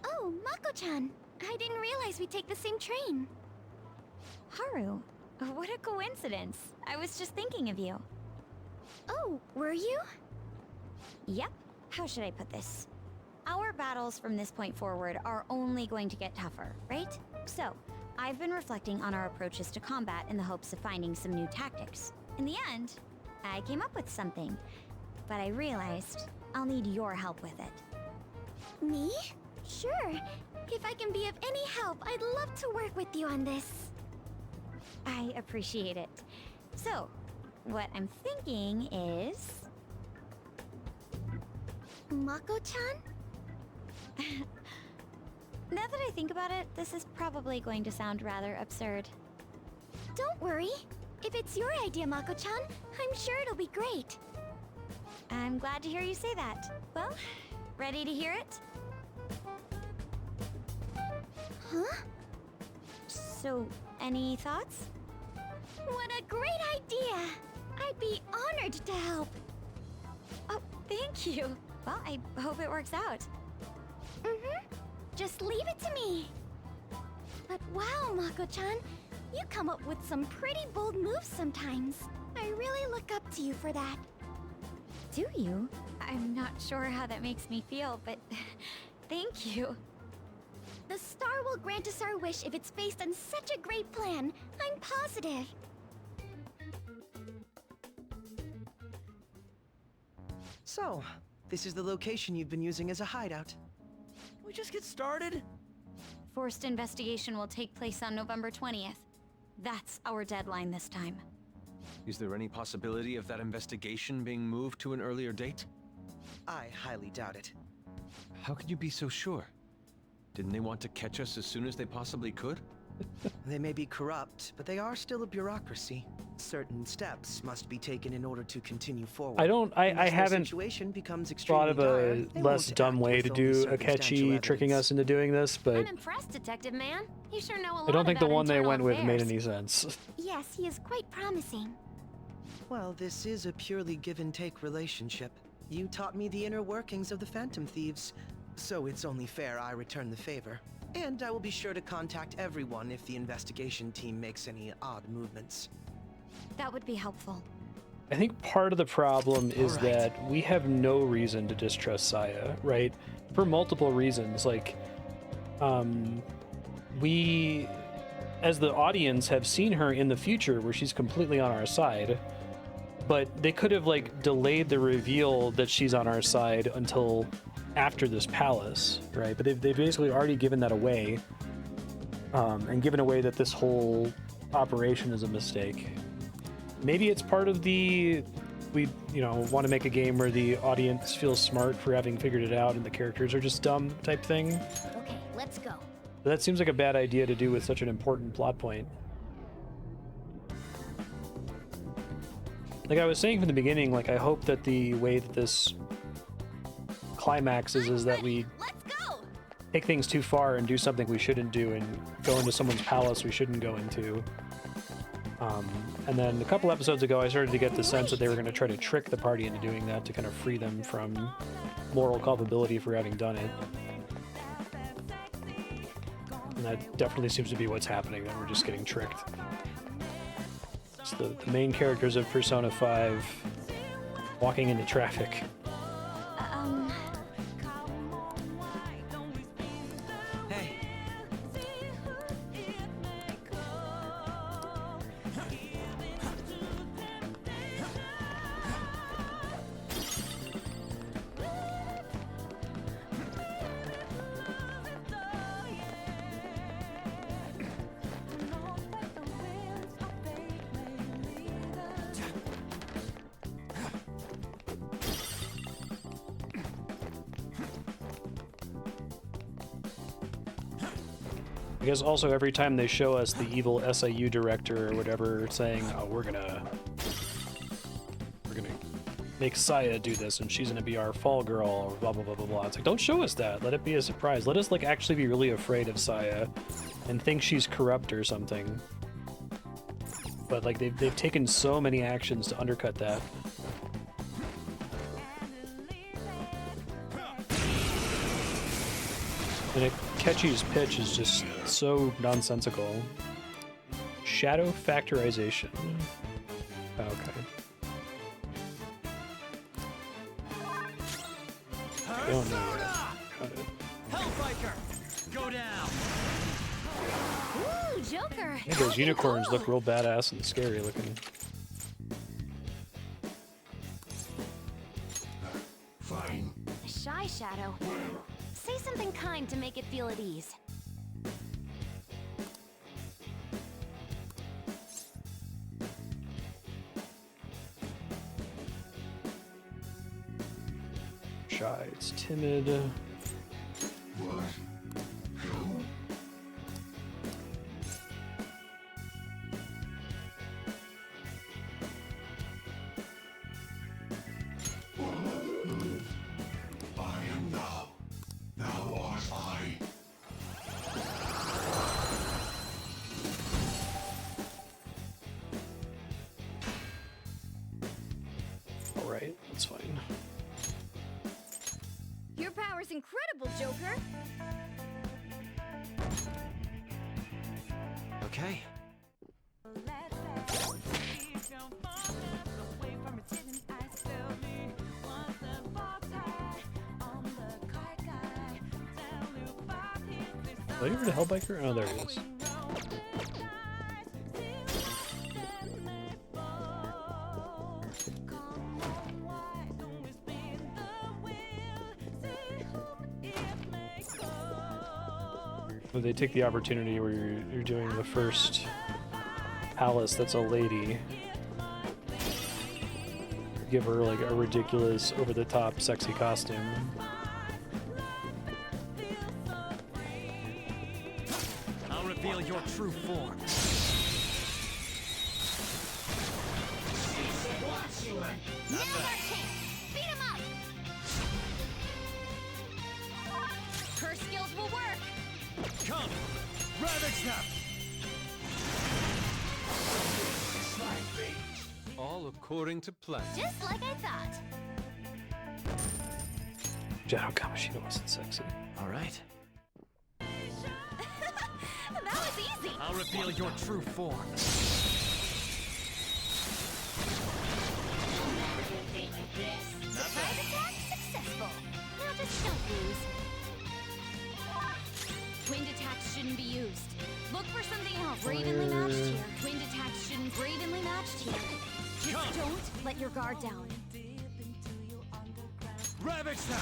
Oh, Mako-chan! I didn't realize we'd take the same train. Haru, what a coincidence. I was just thinking of you. Oh, were you? Yep. How should I put this? Our battles from this point forward are only going to get tougher, right? So, I've been reflecting on our approaches to combat in the hopes of finding some new tactics. In the end, I came up with something, but I realized I'll need your help with it. Me? Sure. If I can be of any help, I'd love to work with you on this. I appreciate it. So, what I'm thinking is... Mako-chan? Now that I think about it, this is probably going to sound rather absurd. Don't worry. If it's your idea, Mako-chan, I'm sure it'll be great. I'm glad to hear you say that. Well, ready to hear it? Huh? So, any thoughts? What a great idea! I'd be honored to help. Oh, thank you. Well, I hope it works out. Just leave it to me. But wow, Mako-chan, you come up with some pretty bold moves sometimes. I really look up to you for that. Do you? I'm not sure how that makes me feel, but thank you. The star will grant us our wish if it's based on such a great plan. I'm positive. So, this is the location you've been using as a hideout. Can we just get started? Forced investigation will take place on November 20th. That's our deadline this time. Is there any possibility of that investigation being moved to an earlier date? I highly doubt it. How can you be so sure? Didn't they want to catch us as soon as they possibly could? They may be corrupt, but they are still a bureaucracy. Certain steps must be taken in order to continue forward. I haven't situation becomes thought of a dire, less dumb way to do Akechi tricking us into doing this, but I'm impressed, Detective Man. You sure know a lot I don't think the about one they internal went with made affairs. any sense. Yes, he is quite promising. Well, this is a purely give-and-take relationship. You taught me the inner workings of the Phantom Thieves, so it's only fair I return the favor. And I will be sure to contact everyone if the investigation team makes any odd movements. That would be helpful. I think part of the problem is that we have no reason to distrust Saya, right? For multiple reasons. Like, we, as the audience, have seen her in the future where she's completely on our side, but they could have, like, delayed the reveal that she's on our side until after this palace, right? But they've basically already given that away, and given away that this whole operation is a mistake. Maybe it's part of the, we, you know, want to make a game where the audience feels smart for having figured it out and the characters are just dumb type thing. Okay, let's go. But that seems like a bad idea to do with such an important plot point. Like I was saying from the beginning, like I hope that the way that this climaxes is that we take things too far and do something we shouldn't do and go into someone's palace we shouldn't go into. And then a couple episodes ago, I started to get the sense that they were going to try to trick the party into doing that to kind of free them from moral culpability for having done it. And that definitely seems to be what's happening, that we're just getting tricked. It's the main characters of Persona 5 walking into traffic. I guess also every time they show us the evil SIU director or whatever saying, oh, we're gonna make Saya do this and she's gonna be our fall girl or blah blah blah blah blah. It's like, don't show us that. Let it be a surprise. Let us like actually be really afraid of Saya and think she's corrupt or something. But like they've taken so many actions to undercut that. And Akechi's pitch is just so nonsensical. Shadow factorization. Okay. Don't know where. Got it. Hellbiker, go down. Ooh, Joker. Yeah, those unicorns look real badass and scary looking. Fine. A shy shadow. Say something kind to make it feel at ease. Shy, it's timid. What? I am thou. Thou art I. Alright, that's fine. Your power's incredible, Joker. Okay. Are you over to Hellbiker? Oh, there he is. Well, they take the opportunity where you're doing the first Alice that's a lady. Give her like a ridiculous, over-the-top, sexy costume. I'll reveal your true form. Now's our chance! Beat him up! Her skills will work! Come! Ravage them! All according to plan. Just like I thought. Shadow Kamishita wasn't sexy. All right. That was easy! I'll reveal your true form. Surprise attack successful. Now just don't lose. Twinned attacks shouldn't be used. Look for something else. Bravenly matched here. Twinned attacks shouldn't bravenly matched here. Just don't let your guard down. Ravage them!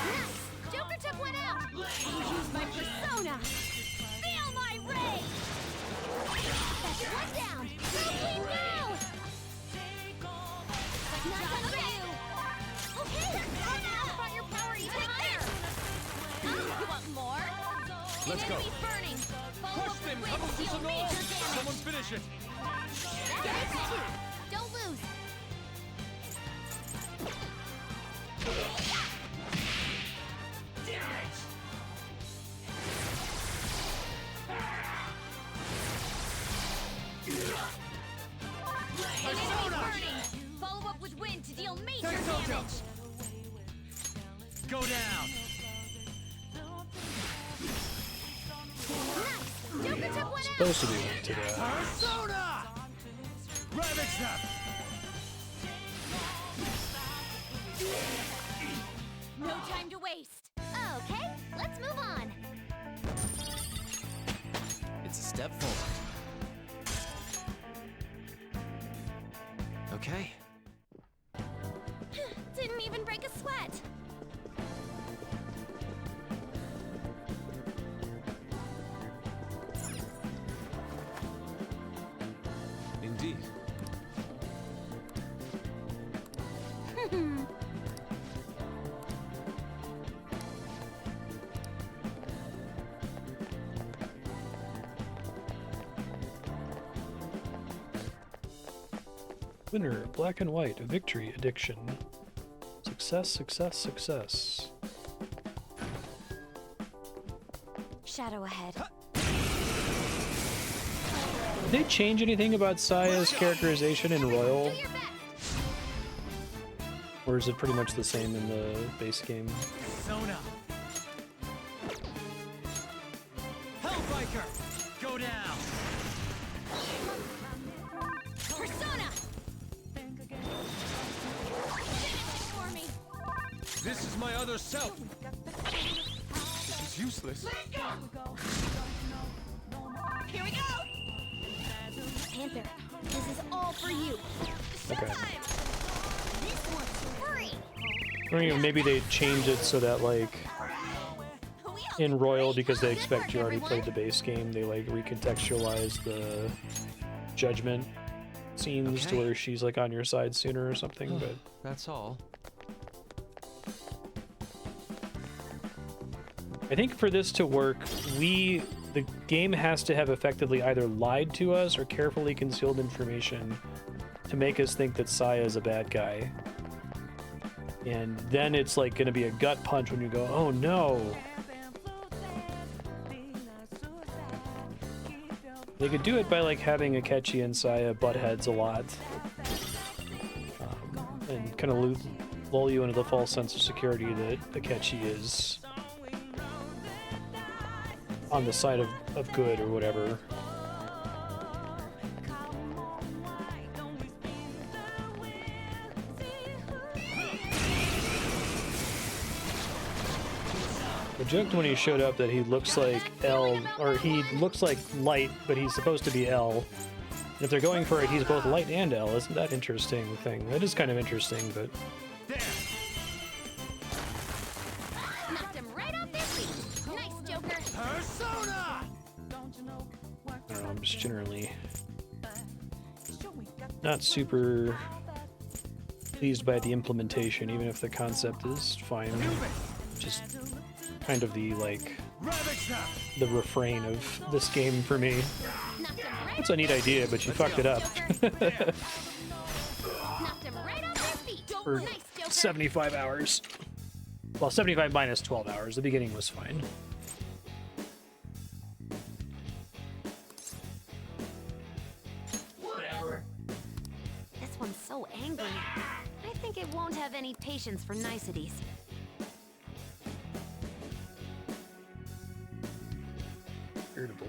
Nice! Joker took one out! I'll use my persona! Feel my rage! That's one down! Go clean now! Nice on you! Okay, now brought your power even higher! You want more? Let's go. Enemy burning! Follow Push up them! with Come wind, on, deal major damage! Someone finish it! That's two! Don't lose! Enemy burning! Follow up with wind to deal major damage! Go down! Nice! Joker took one out! Supposed to do it to that. Persona! Ravage them! No time to waste! Okay, let's move on! It's a step forward. Okay. Didn't even break a sweat! Indeed. Winner, black and white, victory, addiction. Success, success, success. Shadow ahead. Did they change anything about Saya's characterization in Royal? Or is it pretty much the same in the base game? Persona! Hellbiker! Go down! Persona! For me. This is my other self! This is useless. Here we go! Panther, this is all for you. Okay. This one's free! Or, you know, maybe they changed it so that, like, in Royal, because they expect you already played the base game, they, like, recontextualize the judgment scenes to where she's, like, on your side sooner or something, but... That's all. I think for this to work, the game has to have effectively either lied to us or carefully concealed information to make us think that Saya is a bad guy. And then it's like going to be a gut punch when you go, oh no. They could do it by like having Akechi and Saya butt heads a lot. And kind of lull you into the false sense of security that Akechi is on the side of good or whatever. I joked when he showed up that he looks like L, or he looks like Light, but he's supposed to be L. And if they're going for it, he's both Light and L. Isn't that interesting thing? That is kind of interesting, but... Knocked him right off their feet. Nice, Joker. Persona! I don't know, I'm just generally not super pleased by the implementation, even if the concept is fine. Just kind of the, like, the refrain of this game for me. It's a neat idea, but you fucked it up. For 75 hours. Well, 75 minus 12 hours. The beginning was fine. This one's so angry. I think it won't have any patience for niceties. Irritable.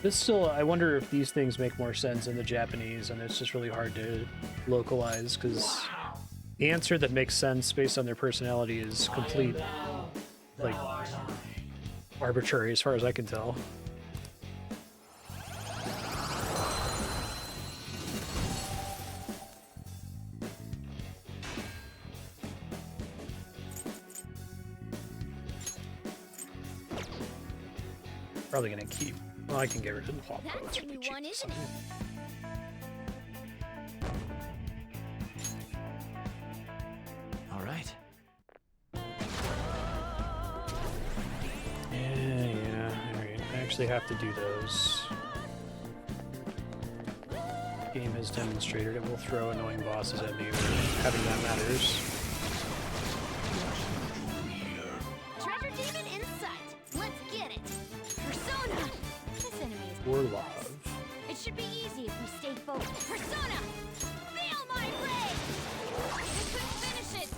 This still, I wonder if these things make more sense in the Japanese, and it's just really hard to localize, because the answer that makes sense based on their personality is complete, like, arbitrary as far as I can tell. Probably gonna keep. Well, I can get rid of the hop. That's a new one, isn't it? All right. Yeah. Alright, I actually have to do those. The game has demonstrated it will throw annoying bosses at me, but having that matters. Treasure demon in sight. Let's get it. Persona. This enemy is Or love. It should be easy if we stay focused. Persona! Feel my blade! We couldn't finish it!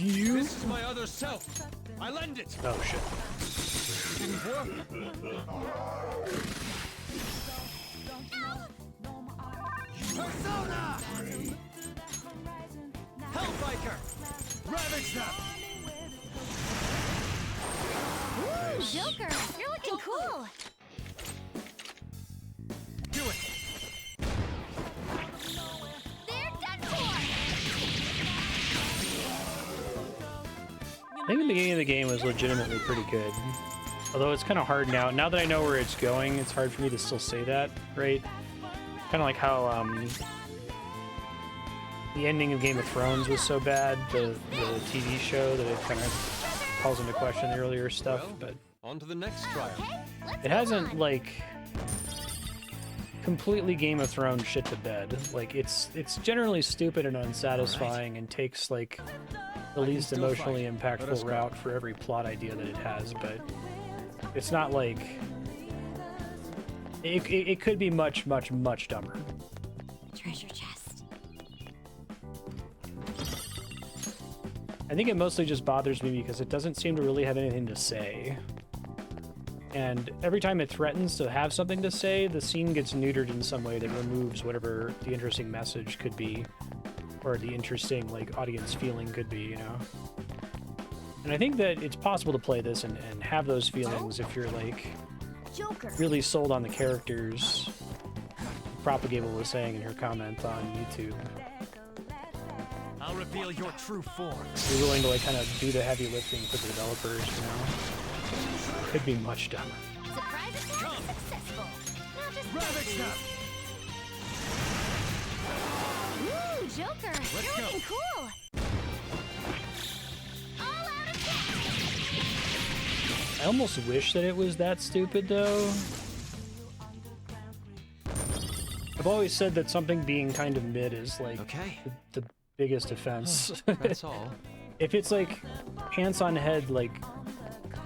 You? This is my other self. I lend it. Oh shit. Didn't work. Persona! Hellbiker! Ravage them! Ooh, Joker! You're looking cool! Do it! They're done for! I think the beginning of the game was legitimately pretty good. Although it's kind of hard now. Now that I know where it's going, it's hard for me to still say that, right? Kind of like how the ending of Game of Thrones was so bad, the TV show, that it kind of calls into question the earlier stuff, but On to the next trial. it hasn't, like, completely Game of Thrones shit to bed. Like, it's generally stupid and unsatisfying and takes, like, the least emotionally impactful route for every plot idea that it has, but it's not like... It could be much, much, much dumber. Treasure chest. I think it mostly just bothers me because it doesn't seem to really have anything to say. And every time it threatens to have something to say, the scene gets neutered in some way that removes whatever the interesting message could be, or the interesting, like, audience feeling could be, you know? And I think that it's possible to play this and have those feelings if you're, like, Joker. really sold on the characters. Propagable was saying in her comment on YouTube. I'll reveal your true form. You're willing to, like, kind of do the heavy lifting for the developers, you know? Could be much dumber. Surprise attack successful. Now just Ravage them! Ooh, Joker! You're looking cool! All-out attack! I almost wish that it was that stupid, though. I've always said that something being kind of mid is, like, the biggest offense. That's all. If it's, like, pants on head, like,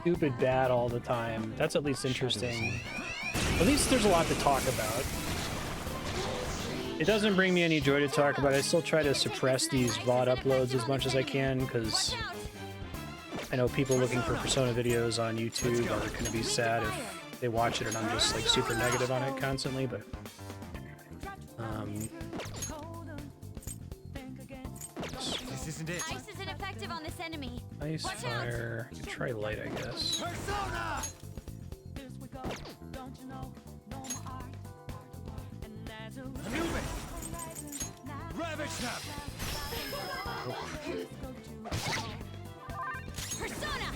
stupid bad all the time, that's at least interesting. At least there's a lot to talk about. It doesn't bring me any joy to talk about. I still try to suppress these VOD uploads as much as I can, because I know people looking for Persona videos on YouTube are going to be sad if they watch it and I'm just like super negative on it constantly, but This isn't it. Ice is ineffective on this enemy. ice, fire. You can try light, I guess. Persona! Anubis! Ravage Snap! Persona!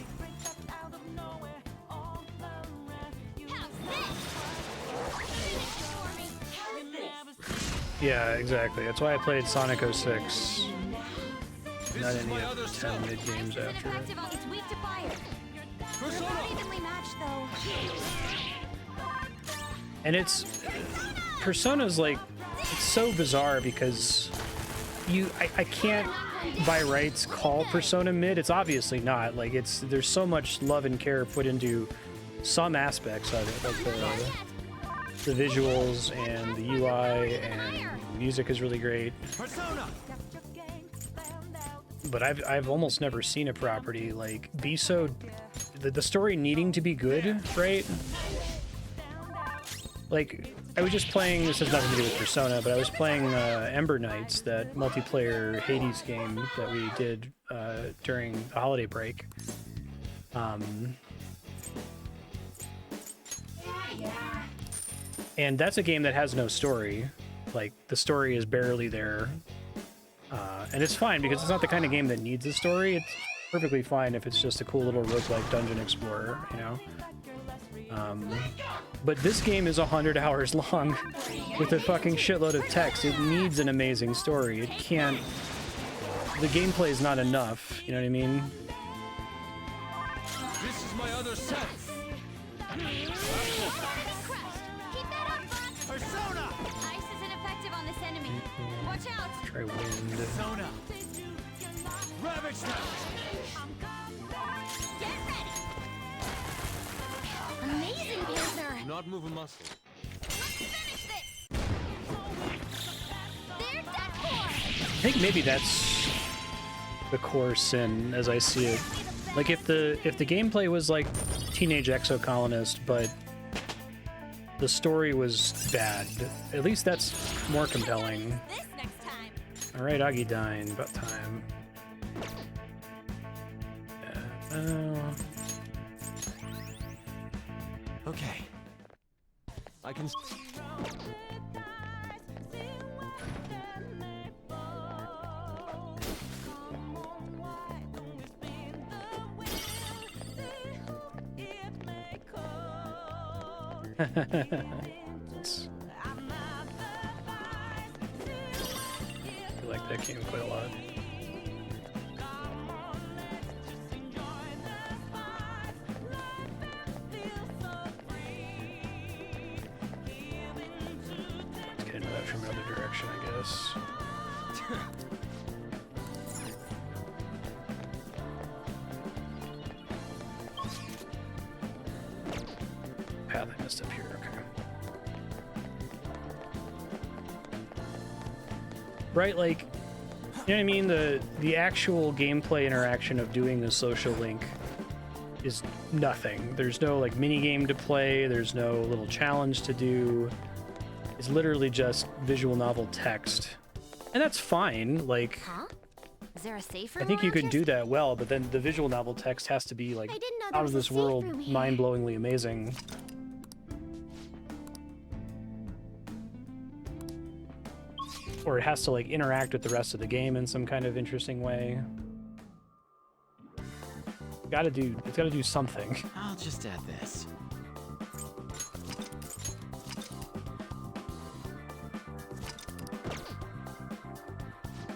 Yeah, exactly. That's why I played Sonic 06. Not any of the 10 mid games after it. It's weak to fire. They're not evenly matched, though. And it's Persona's like it's so bizarre because I can't by rights call Persona mid. It's obviously not. Like there's so much love and care put into some aspects of it, like the visuals and the UI and music is really great. Persona! But I've almost never seen a property like be so the story needing to be good, right? Like I was just playing, this has nothing to do with Persona, but I was playing Ember Knights, that multiplayer Hades game that we did during the holiday break. And that's a game that has no story. Like the story is barely there. And it's fine because it's not the kind of game that needs a story. It's perfectly fine if it's just a cool little roguelike dungeon explorer, you know? But this game is 100 hours long with a fucking shitload of text. It needs an amazing story. It can't... The gameplay is not enough, you know what I mean? This is my other set! Persona! Ice is ineffective on this enemy. Watch out! Try wind. Persona! Ravage Snap! Get ready! Amazing, Panther! Do not move a muscle. Let's finish this! There's that core! I think maybe that's the core sin as I see it. Like if the gameplay was like Teenage Exocolonist, but the story was bad, at least that's more compelling. Alright, Agidine, about time. Yeah, Okay. I can... I like that game quite a lot. Let's get into that from another direction, I guess. Path I messed up here, okay. Right, like, you know what I mean? The actual gameplay interaction of doing the social link is nothing. There's no like mini game to play, there's no little challenge to do. It's literally just visual novel text. And that's fine, like Huh? Is there a safe room I think you around can do that well, but then the visual novel text has to be like I didn't know there out was of a this safe world, room here. mind-blowingly amazing. Or it has to like interact with the rest of the game in some kind of interesting way. It's gotta do something. I'll just add this.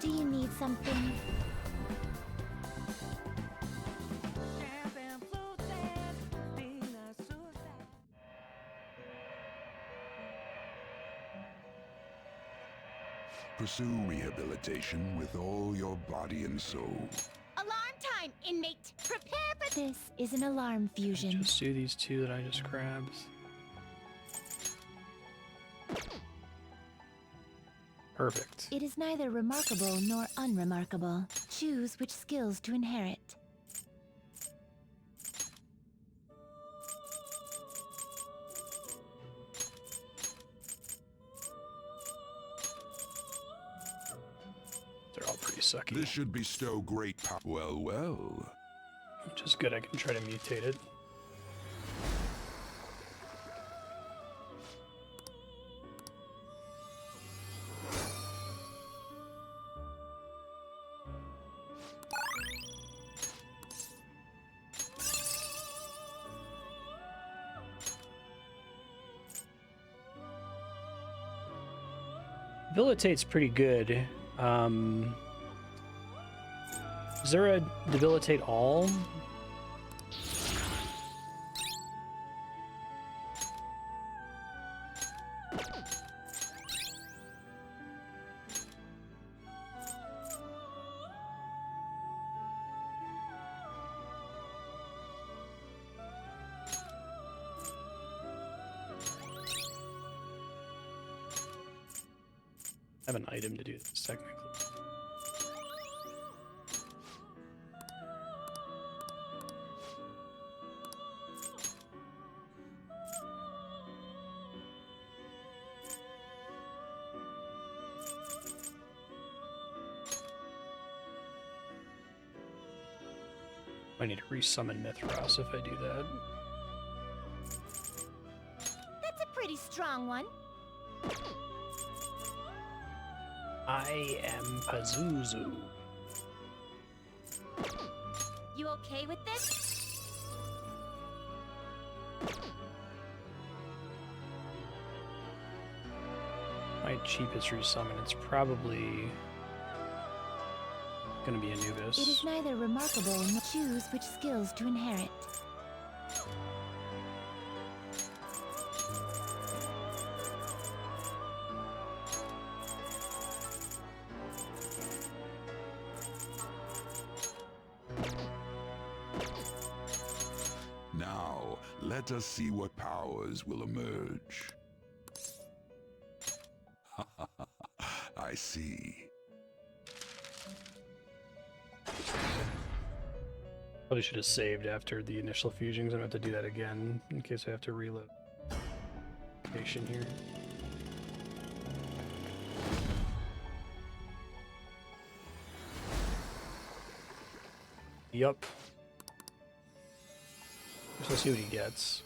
Do you need something? Pursue rehabilitation with all your body and soul. Alarm time, inmate! Prepare for this is an alarm fusion. Just do these two that I just grabbed. Perfect. It is neither remarkable nor unremarkable. Choose which skills to inherit. sucky. This should bestow great power. Well, well. Which is good, I can try to mutate it. Debilitate's pretty good. Is there a debilitate all? I have an item to do this technically. I need to resummon Mithras if I do that. That's a pretty strong one. I am Pazuzu. You okay with this? My cheapest resummon, it's probably gonna be Anubis. It is neither remarkable nor choose which skills to inherit. Now, let us see what powers will emerge. I see. Probably should have saved after the initial fusion, because I'm going to have to do that again in case I have to reload. Station here. Yup. So let's see what he gets.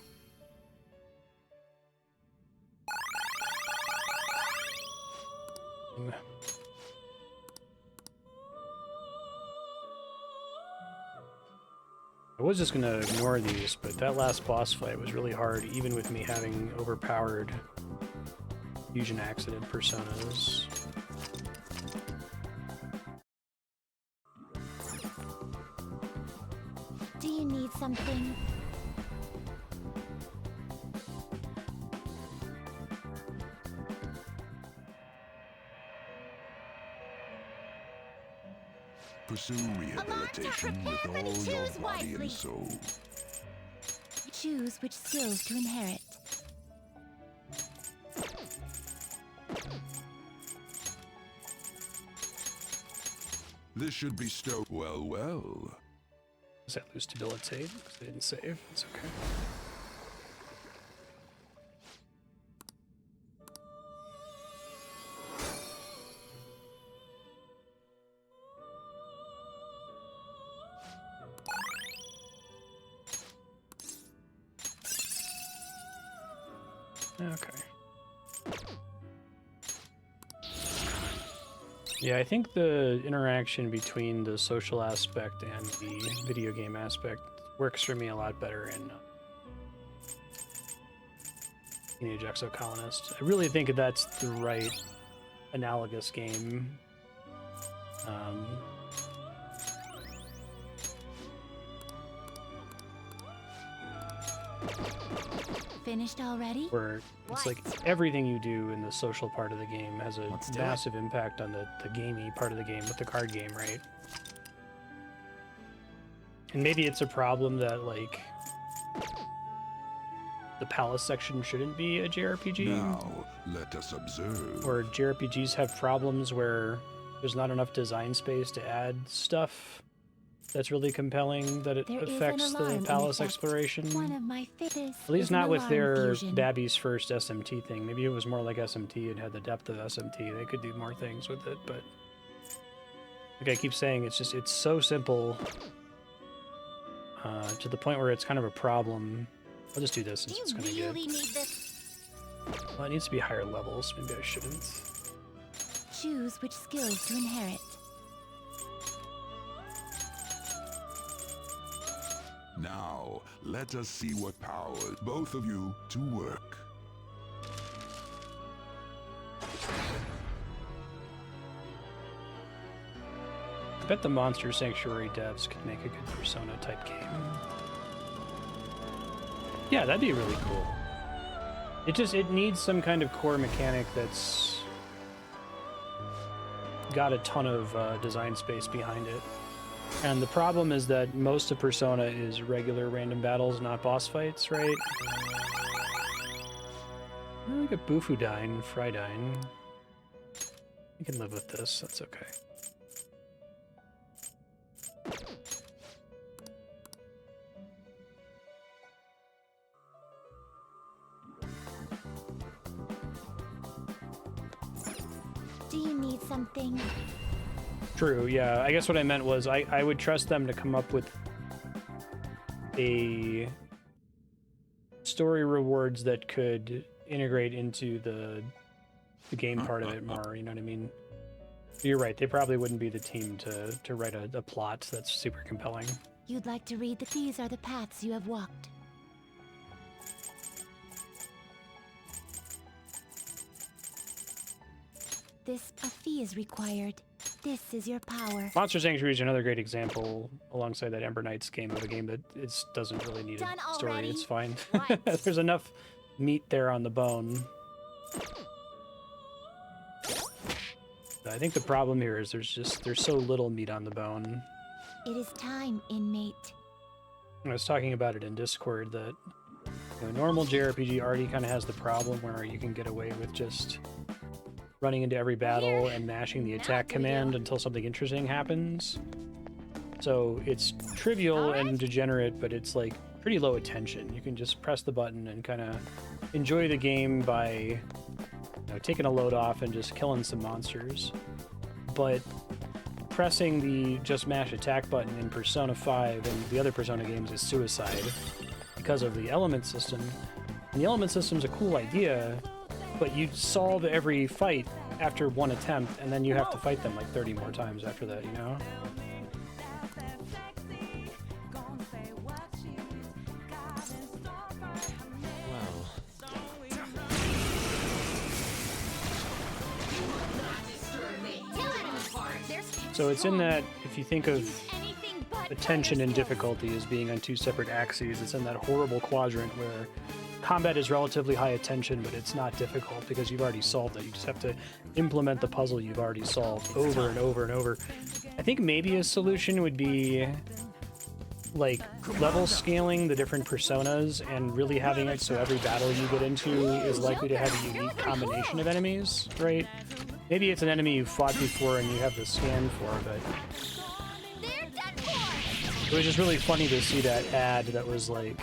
I was just gonna ignore these, but that last boss fight was really hard, even with me having overpowered fusion accident personas. Do you need something? Pursue rehabilitation with all your body and soul. Choose which skills to inherit. This should bestow. Well, well. Does that lose debilitate? Because I didn't save. It's okay. Okay. Yeah, I think the interaction between the social aspect and the video game aspect works for me a lot better in Teenage Exocolonist. I really think that's the right analogous game. Finished already? Where it's like everything you do in the social part of the game has a massive impact on the gamey part of the game with the card game, right? And maybe it's a problem that, like, the palace section shouldn't be a JRPG. Now, let us observe. Or JRPGs have problems where there's not enough design space to add stuff that's really compelling, that it affects the palace exploration. One of my fittest. At least not with their Babby's first SMT thing. Maybe it was more like SMT and had the depth of SMT. They could do more things with it, but Like I keep saying, it's so simple to the point where it's kind of a problem. I'll just do this since it's gonna get. Need this? Well, it needs to be higher levels. Maybe I shouldn't. Choose which skills to inherit. Now, let us see what powers both of you to work. I bet the Monster Sanctuary devs could make a good Persona type game. Yeah, that'd be really cool. It needs some kind of core mechanic that's got a ton of design space behind it. And the problem is that most of Persona is regular random battles, not boss fights, right? I like a Bufudine, Frydine. You can live with this, that's okay. Do you need something? True, yeah. I guess what I meant was I would trust them to come up with a story rewards that could integrate into the game part of it more, you know what I mean? You're right, they probably wouldn't be the team to write a plot that's super compelling. You'd like to read that these are the paths you have walked. A fee is required. This is your power. Monster Sanctuary is another great example, alongside that Ember Knights game, of a game that doesn't really need a story. Already? It's fine. Right. There's enough meat there on the bone. I think the problem here is there's so little meat on the bone. It is time, inmate. I was talking about it in Discord that normal JRPG already kind of has the problem where you can get away with just running into every battle and mashing the attack command until something interesting happens. So it's trivial and degenerate, but it's like pretty low attention. You can just press the button and kind of enjoy the game by taking a load off and just killing some monsters. But pressing the just mash attack button in Persona 5 and the other Persona games is suicide because of the element system. And the element system's a cool idea, but you solve every fight after one attempt, and then you have to fight them like 30 more times after that, you know? So it's in that, if you think of attention and difficulty as being on two separate axes, it's in that horrible quadrant where combat is relatively high attention, but it's not difficult because you've already solved it. You just have to implement the puzzle you've already solved over and over and over. I think maybe a solution would be like level scaling the different personas and really having it so every battle you get into is likely to have a unique combination of enemies, right? Maybe it's an enemy you've fought before and you have the scan for, but it was just really funny to see that ad that was like,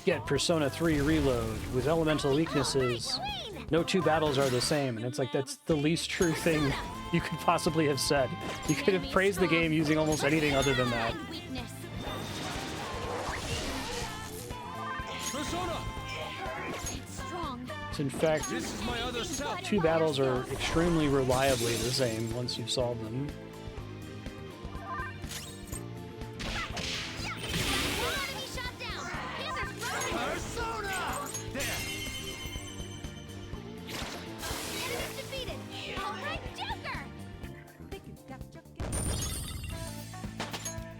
get Persona 3 Reload with elemental weaknesses. No two battles are the same, and it's like, that's the least true thing you could possibly have said. You could have praised the game using almost anything other than that. So in fact, two battles are extremely reliably the same once you've solved them.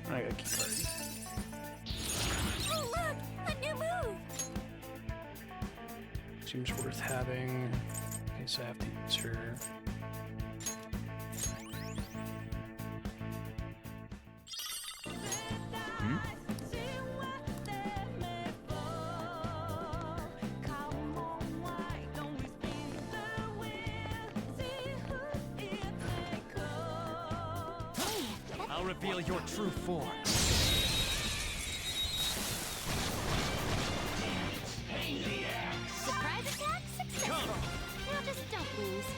I got a key card. Oh look! A new move! Seems worth having. In case I have to use her. I'll reveal your true form. Surprise attack successful. Now just don't lose.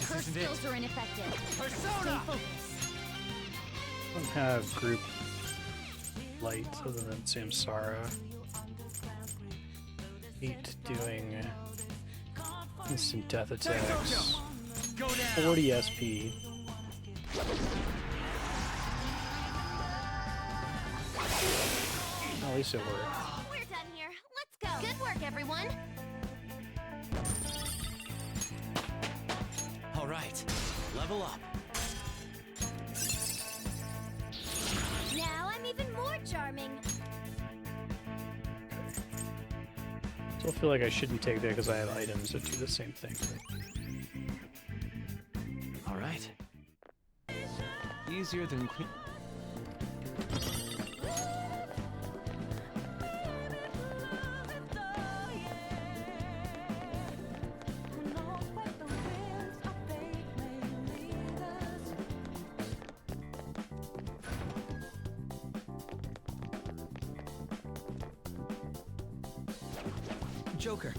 Her skills are ineffective. Persona! Stay focused. I don't have group light other than Samsara. Hate doing instant death attacks. 40 SP. At least it worked. We're done here. Let's go. Good work, everyone. All right, level up. Now I'm even more charming. Still feel like I shouldn't take that because I have items that do the same thing. All right. Easier than clean. Joker.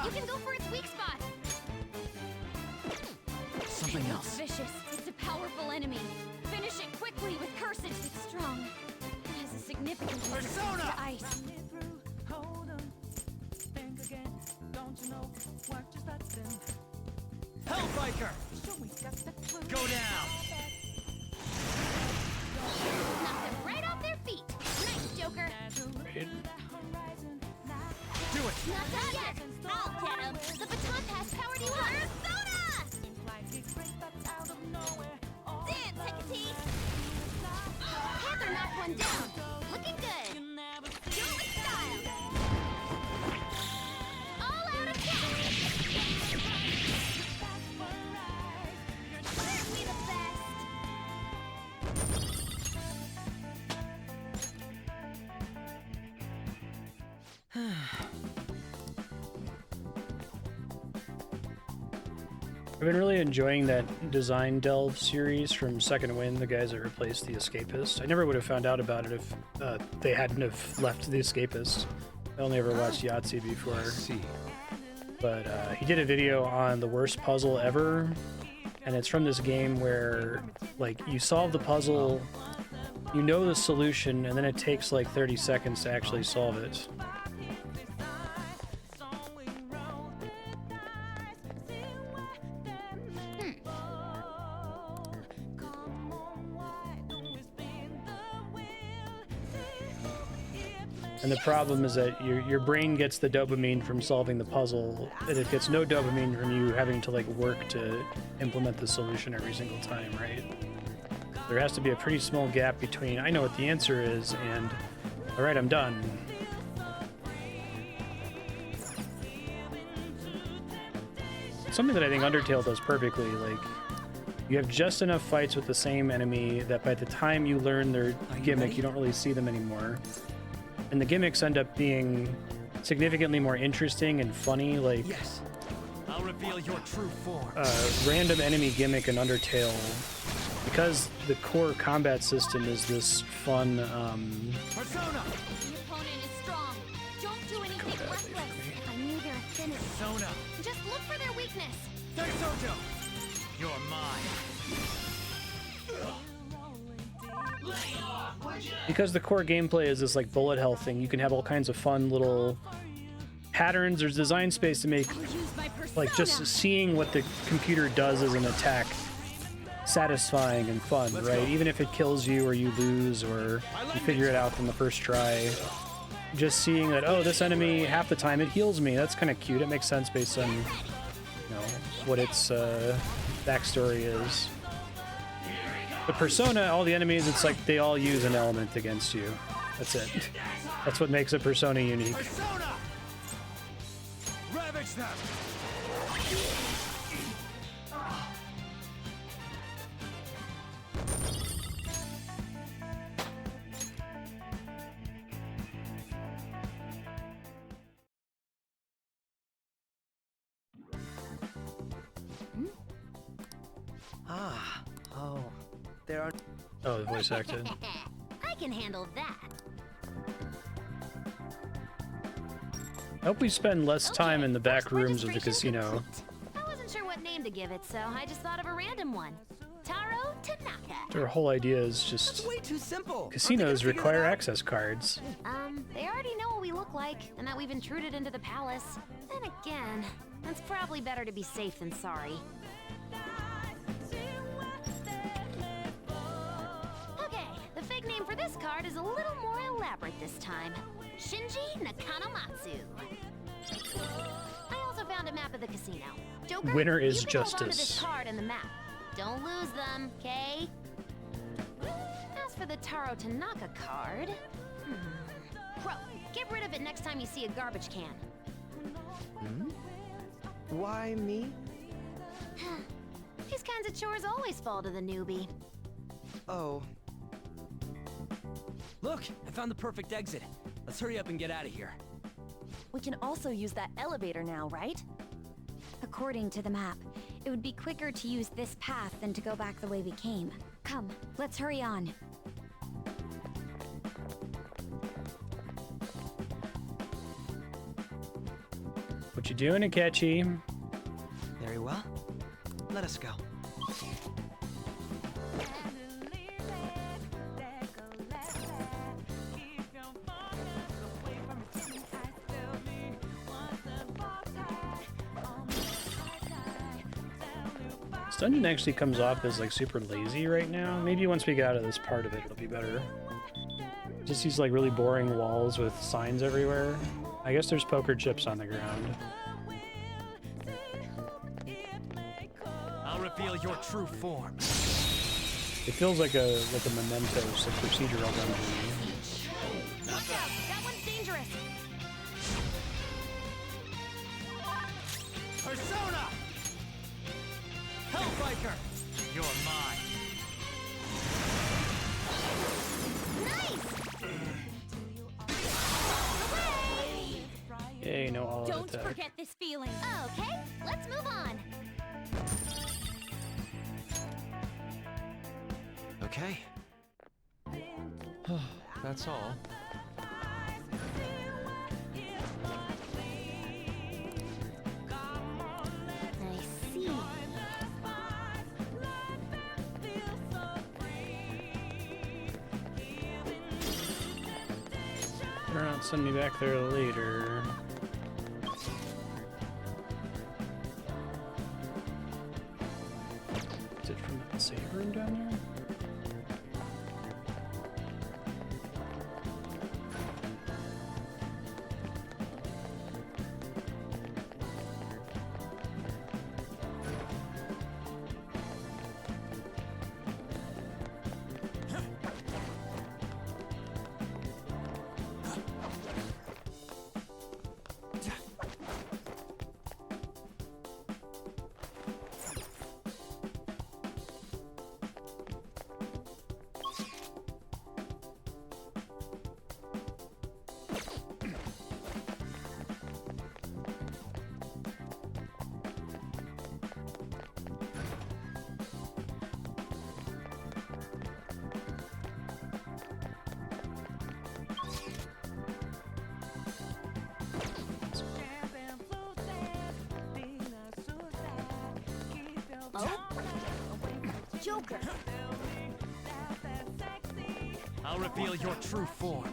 You can go for its weak spot. Something It's else. vicious. It's a powerful enemy. Finish it quickly with curses. It's strong. It has a significant resistance to ice. Hellbiker! Go down! Knock them right off their feet. Nice, Joker. Do it! Not done yet. I'll get him. The baton pass powered you up. Persona! Dance, Hecate! Panther knocked one down. Looking good. Do it with style. All out attack. Aren't we the best? I've been really enjoying that Design Delve series from Second Wind, the guys that replaced The Escapist. I never would have found out about it if they hadn't have left The Escapist. I only ever watched Yahtzee before. But he did a video on the worst puzzle ever, and it's from this game where, like, you solve the puzzle, you know the solution, and then it takes like 30 seconds to actually solve it. And the problem is that your brain gets the dopamine from solving the puzzle, and it gets no dopamine from you having to like work to implement the solution every single time, right? There has to be a pretty small gap between I know what the answer is and all right, I'm done. Something that I think Undertale does perfectly, like you have just enough fights with the same enemy that by the time you learn their gimmick, you don't really see them anymore. And the gimmicks end up being significantly more interesting and funny, like Yes. I'll reveal your true form. Random enemy gimmick in Undertale, because the core combat system is this fun Persona! The opponent is strong. Don't do anything reckless. I knew their affinity. Persona! Just look for their weakness. Sojo! You're mine. because the core gameplay is this like bullet hell thing. You can have all kinds of fun little patterns. There's design space to make like just seeing what the computer does as an attack satisfying and fun, right? Even if it kills you or you lose or you figure it out from the first try. Just seeing that, oh, this enemy, half the time it heals me. That's kind of cute. It makes sense based on, you know, what its backstory is. But Persona, all the enemies, it's like they all use an element against you. That's it. That's what makes a Persona unique. Persona! Ravage them! Ah, oh, there are... Oh, voice acted. I can handle that. I hope we spend less time in the back rooms of the casino. I wasn't sure what name to give it, so I just thought of a random one. Taro Tanaka. Their whole idea is just... That's way too simple. Casinos require access cards. They already know what we look like, and that we've intruded into the palace. Then again, it's probably better to be safe than sorry. Okay, the fake name for this card is a little more elaborate this time. Shinji Nakanomatsu. I also found a map of the casino. Joker, Winner is you can hold on to this justice. card and the map. Don't lose them, okay? As for the Taro Tanaka card... Crow, get rid of it next time you see a garbage can. Why me? These kinds of chores always fall to the newbie. Oh. Look, I found the perfect exit. Let's hurry up and get out of here. We can also use that elevator now, right? According to the map, it would be quicker to use this path than to go back the way we came. Come, let's hurry on. What you doing, Akechi? Very well. Let us go. This dungeon actually comes off as like super lazy right now. Maybe once we get out of this part of it, it'll be better. Just these like really boring walls with signs everywhere. I guess there's poker chips on the ground. I'll reveal your true form. It feels like a Mementos, a procedural dungeon. Watch out! That one's dangerous! Persona! Hellbiker! You're mine. Yay, no all Don't attack. forget this feeling. Okay, let's move on. Okay. That's all. I see. Better not send me back there later. Is it from the save room down there? Joker! I'll reveal your true form.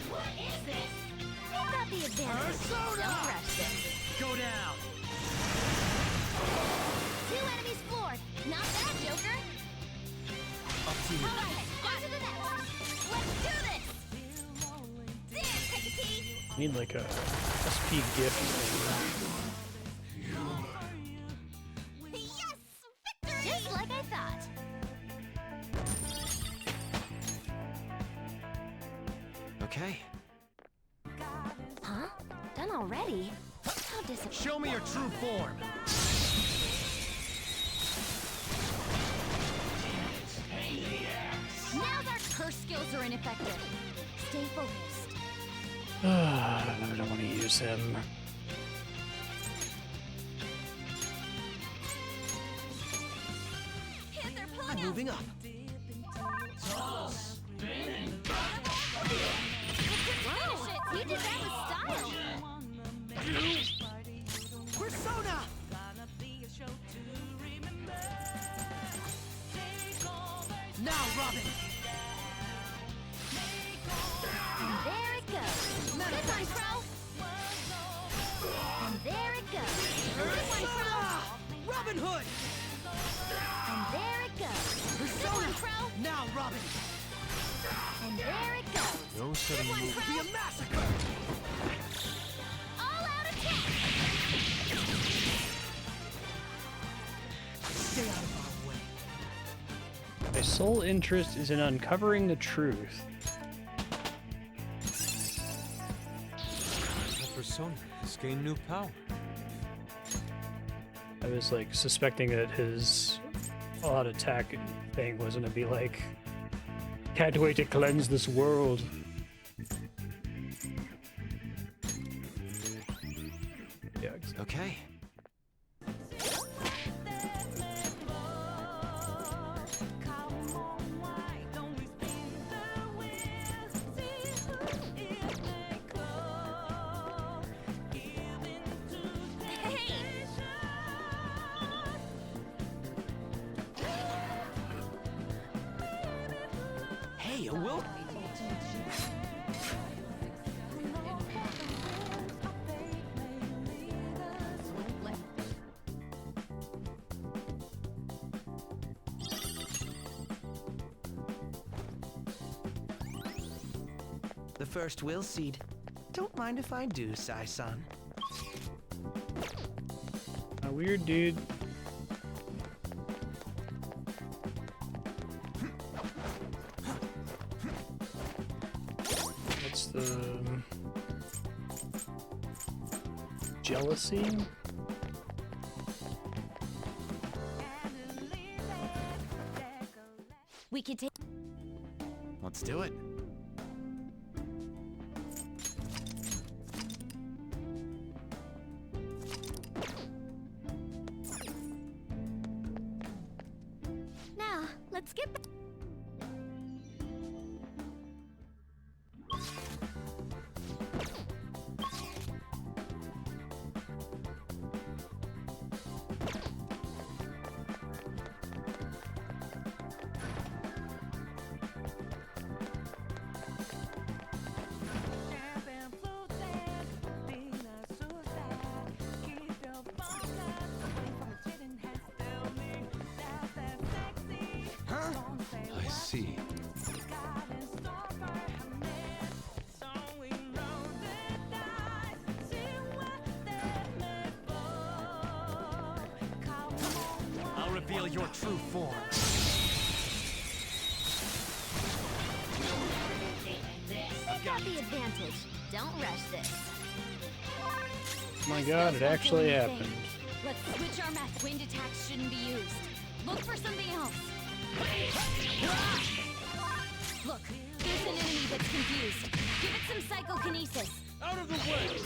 What is this? You got the advantage. Persona! Don't rush this. Go down. 2 enemies floored. Not bad, Joker. Up to you. Alright, on to the next. Let's do this! Dance, take a tea! Need like a SP gift thing. Yes! Victory! Just like I thought. Okay. Huh? Done already? How disappointing. Show me your true form. Now our curse skills are ineffective. Stay focused. I don't want to use him. I'm moving up. Finish it! He did that with style! Persona! Now, Robin! And there it goes! Good one, Pro! And there it goes! Good one, Pro! Robin Hood! And there it goes! Good one, Pro! Now, Robin! And there it goes! No sudden Good one, move. Pro! Be a massacre! All out attack! Stay out of our way. My sole interest is in uncovering the truth. The persona has gained new power. I was like suspecting that his all-out attack thing was gonna be like, can't wait to cleanse this world. Yeah, exactly. Okay. Hey, a will. The first will seed. Don't mind if I do, Sai-san. A weird dude. What's the jealousy? We could take... Let's do it. Now, let's get back. I see. I'll reveal your true form. I've got the advantage. Don't rush this. My god, it actually happened. Let's switch our method. Wind attacks shouldn't be used. Look for something else. Look, there's an enemy that's confused. Give it some psychokinesis. Out of the way!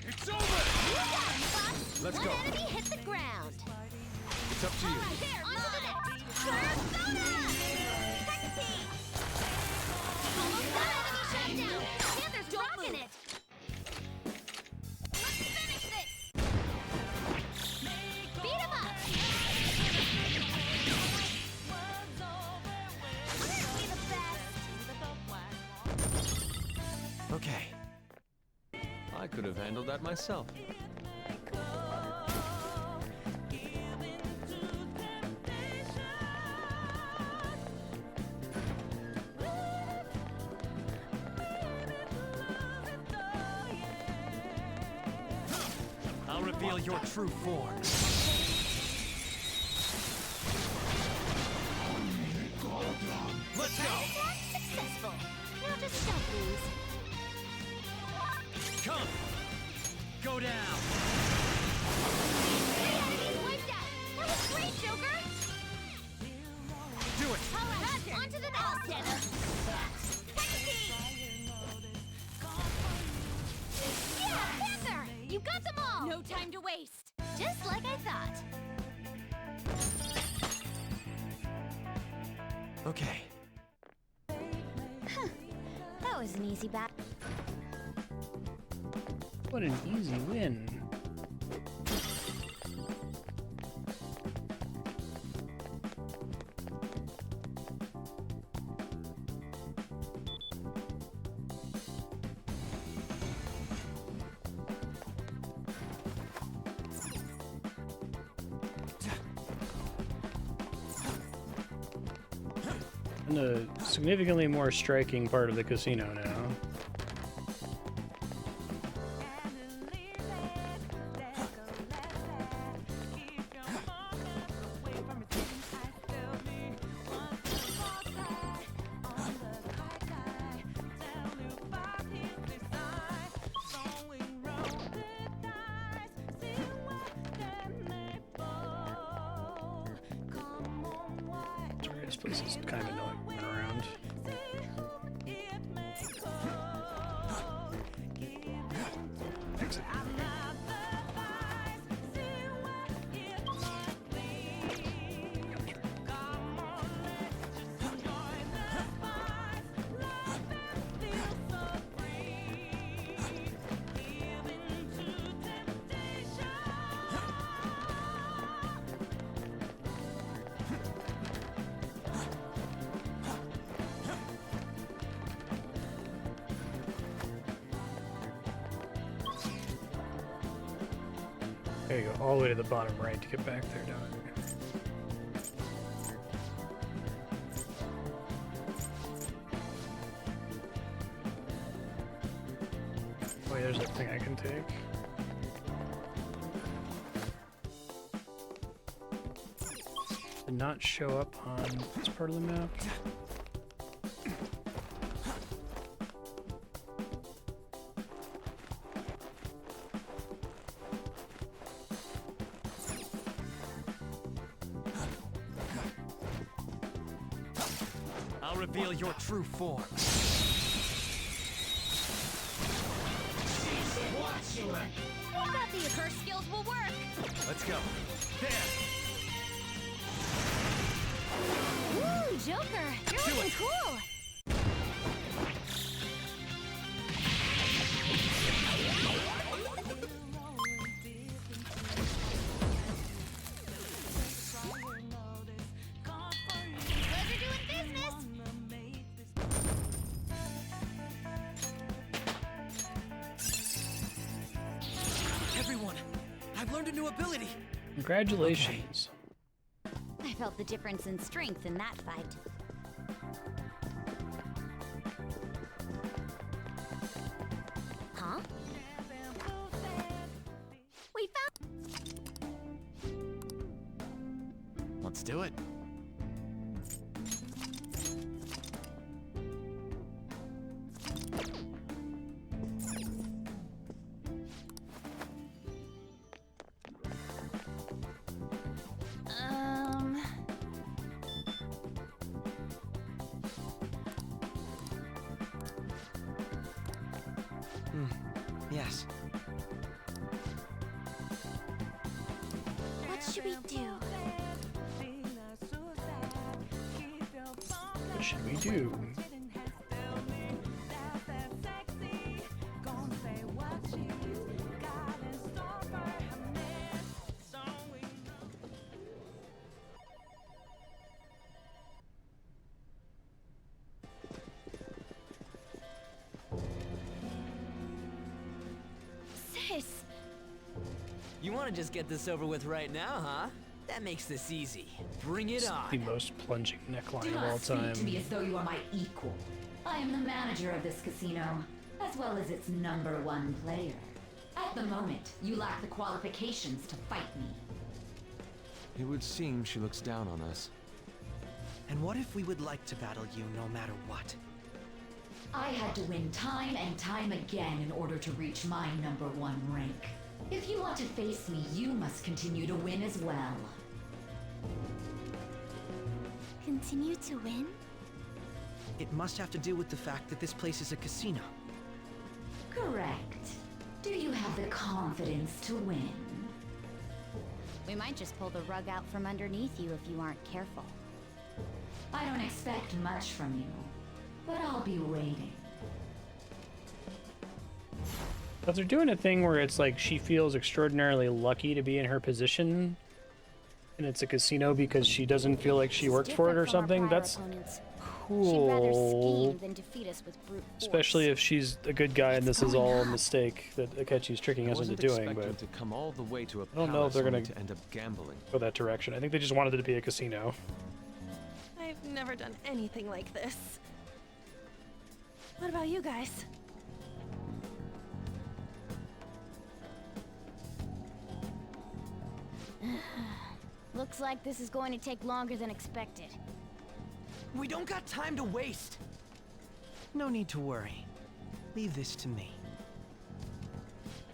It's over! You got it, Fox. Let's One go. enemy hit the ground. It's up to you. All right, there, on to the next. Persona! Hexy! Almost done. Enemy shut down. Panther's rocking it. Let's finish this. Beat him up. Aren't we the best? Okay. I could have handled that myself. I'll reveal your true form. Let's go! Attack successful. Now just don't lose. Come! Go down! The enemy's wiped out. That was great, Joker. Do it! All right, on to the next. Yeah, Panther! You got them all! No time to waste. Just like I thought. Okay. That was an easy battle. What an easy win. In a significantly more striking part of the casino now. Sorry, this place is kind of annoying moving around. Exit. There you go, all the way to the bottom right to get back there, don't Wait, there's that thing I can take. Did not show up on this part of the map. I'll reveal your true form. I bet the her skills will work. Let's go. There. Woo, Joker, you're looking cool. Pleasure doing business. Everyone, I've learned a new ability. Congratulations. I felt the difference in strength in that fight. Huh? We found. Let's do it. Yes. What should we do? What should we do? Sis. You want to just get this over with right now, huh? That makes this easy. Bring it It's on. the most plunging neckline Do of not all speak time. to me as though you are my equal. I am the manager of this casino, as well as its #1 player. At the moment, you lack the qualifications to fight me. It would seem she looks down on us. And what if we would like to battle you no matter what? I had to win time and time again in order to reach my #1 rank. If you want to face me, you must continue to win as well. Continue to win? It must have to do with the fact that this place is a casino. Correct. Do you have the confidence to win? We might just pull the rug out from underneath you if you aren't careful. I don't expect much from you, but I'll be waiting. But they're doing a thing where it's like she feels extraordinarily lucky to be in her position, and it's a casino because she doesn't feel like she worked for it or something. That's cool. Than defeat us with brute force. Especially if she's a good guy and this is all a mistake that Akechi's tricking us into doing. But to come all the way to a I don't know if they're gonna to end up gambling. go that direction. I think they just wanted it to be a casino. I've never done anything like this. What about you guys? Looks like this is going to take longer than expected. We don't got time to waste. No need to worry. Leave this to me.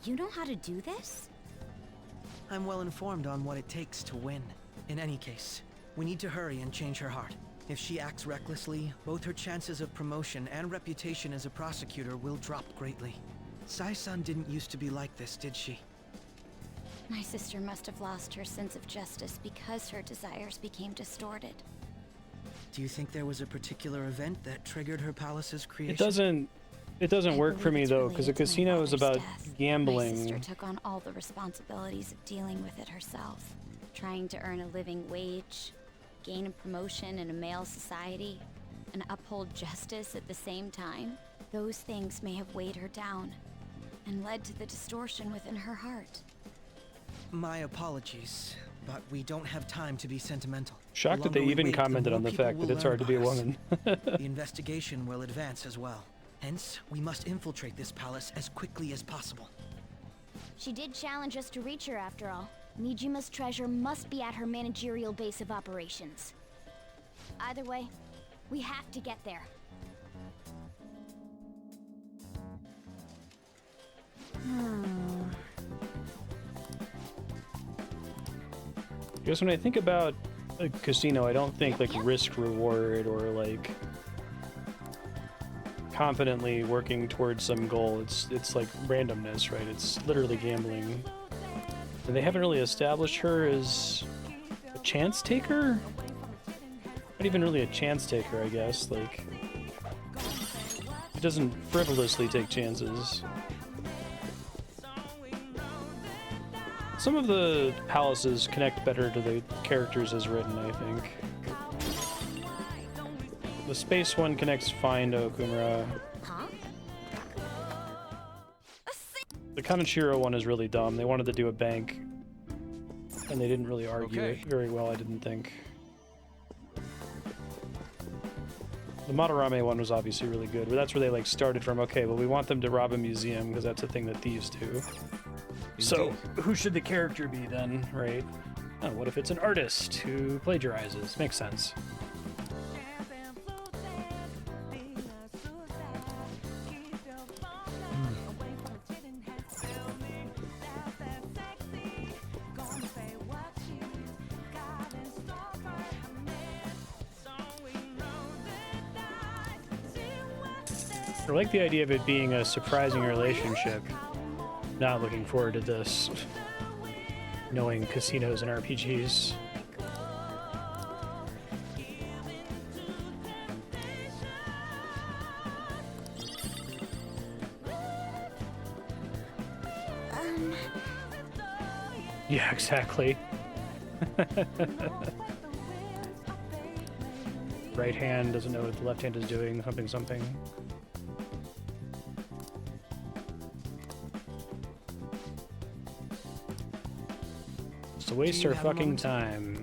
You know how to do this? I'm well informed on what it takes to win. In any case, we need to hurry and change her heart. If she acts recklessly, both her chances of promotion and reputation as a prosecutor will drop greatly. Sai-san didn't used to be like this, did she? My sister must have lost her sense of justice because her desires became distorted. Do you think there was a particular event that triggered her palace's creation? It doesn't work for me though, because a casino is about gambling. My sister took on all the responsibilities of dealing with it herself, trying to earn a living wage, gain a promotion in a male society, and uphold justice at the same time. Those things may have weighed her down and led to the distortion within her heart. My apologies, but we don't have time to be sentimental. Shocked that they even commented on the fact that it's hard to be a woman. The investigation will advance as well. Hence, we must infiltrate this palace as quickly as possible. She did challenge us to reach her after all. Nijima's treasure must be at her managerial base of operations. Either way, we have to get there. I guess when I think about a casino, I don't think like risk reward or like confidently working towards some goal. It's like randomness, right? It's literally gambling. And they haven't really established her as a chance taker? Not even really a chance taker, I guess. Like, it doesn't frivolously take chances. Some of the palaces connect better to the characters as written, I think. The space one connects fine to Okumura. The Kaneshiro one is really dumb. They wanted to do a bank, and they didn't really argue it very well, I didn't think. The Madarame one was obviously really good, but that's where they like started from. Okay, well we want them to rob a museum because that's a thing that thieves do. So, who should the character be then, right? Oh, what if it's an artist who plagiarizes? Makes sense. I like the idea of it being a surprising relationship. Not looking forward to this. Knowing casinos and RPGs. Yeah, exactly. Right hand doesn't know what the left hand is doing, something. To waste our fucking time.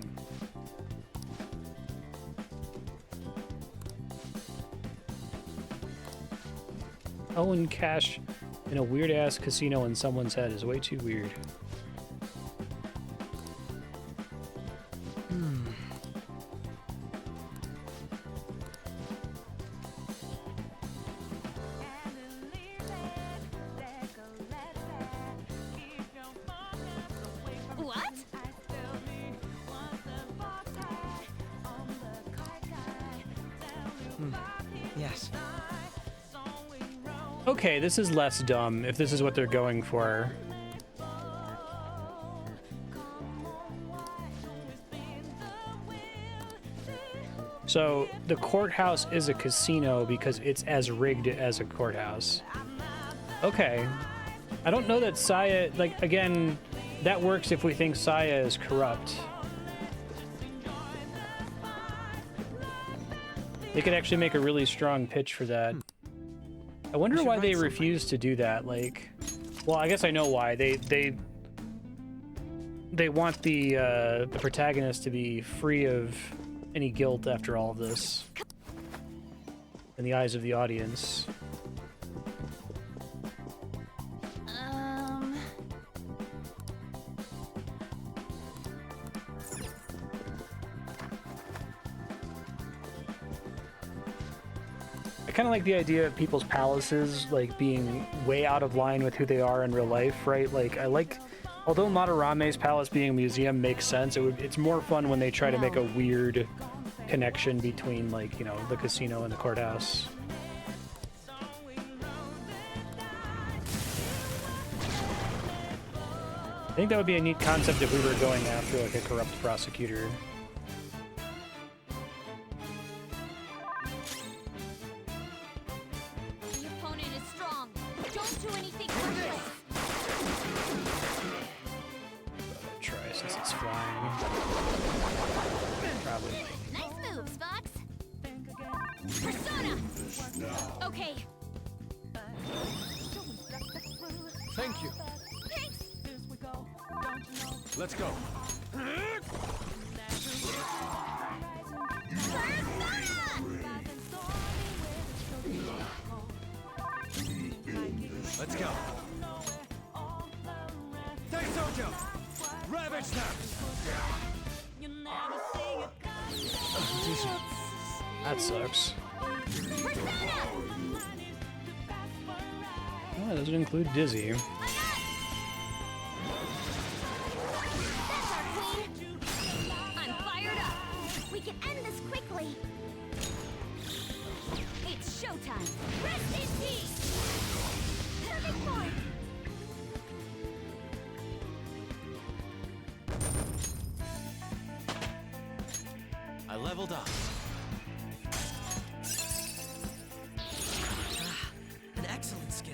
Owing cash in a weird ass casino in someone's head is way too weird. Yes. Okay, this is less dumb if this is what they're going for. So the courthouse is a casino because it's as rigged as a courthouse. Okay. I don't know that Saya, like, again, that works if we think Saya is corrupt. They could actually make a really strong pitch for that. I wonder why they refuse to do that. Like, well, I guess I know why. They want the protagonist to be free of any guilt after all of this in the eyes of the audience. I kind of like the idea of people's palaces like being way out of line with who they are in real life, right? Like, I like, although Madarame's palace being a museum makes sense, it's more fun when they try to make a weird connection between, like, you know, the casino and the courthouse. I think that would be a neat concept if we were going after like a corrupt prosecutor. The opponent is strong. Don't do anything reckless. Try since it's flying. Probably. Nice moves, Fox. Persona. Okay. Thank you. Thanks. Let's go. Let's go. Thanks, Sojo. Ravage them. That sucks. Oh, it doesn't include Dizzy. I'm fired up. We can end this quickly. It's showtime. Rest in peace. Perfect point. I leveled up. An excellent skill.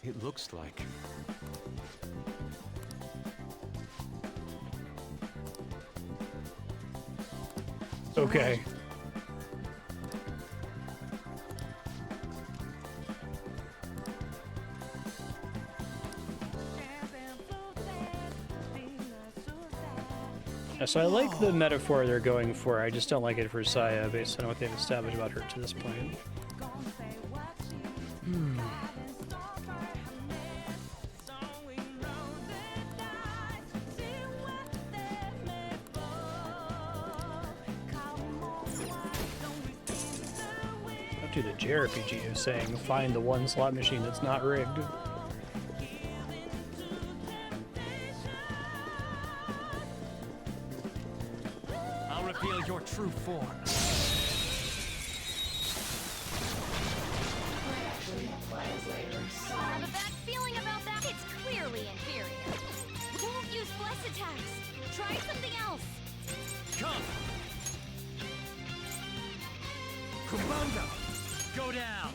It looks like... Okay. Yeah, so I like the metaphor they're going for. I just don't like it for Saya based on what they've established about her to this point. Up to the JRPG of saying find the one slot machine that's not rigged. I'll reveal your true form. I have a bad feeling about that. It's clearly inferior. Don't use bless attacks. Try something else. Come! Kumbanga! Go down!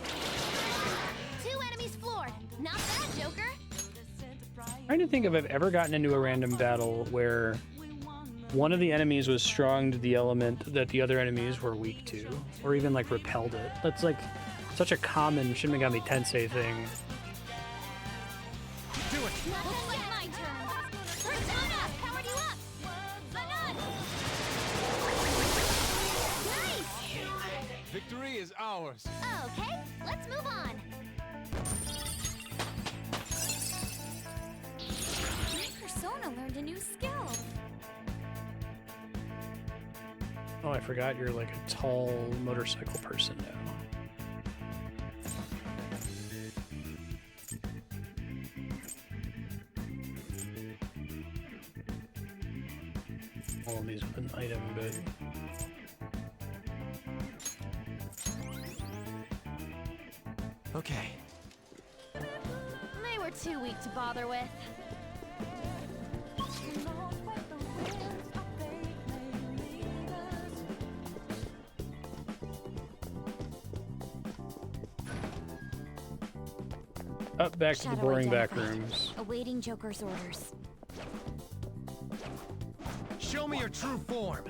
2 enemies floored. Not bad, Joker. I'm trying to think if I've ever gotten into a random battle where one of the enemies was strong to the element that the other enemies were weak to, or even like repelled it. That's like such a common Shin Megami Tensei thing. Do it! Looks like my turn. Persona, powered you up. Anon. Nice. Victory is ours. Okay, let's move on. My persona learned a new skill. Oh, I forgot you're like a tall motorcycle person now. All of these with an item, but... Okay. They were too weak to bother with. Up back to the Shadow boring back identified. rooms. Awaiting Joker's orders. Show me your true form.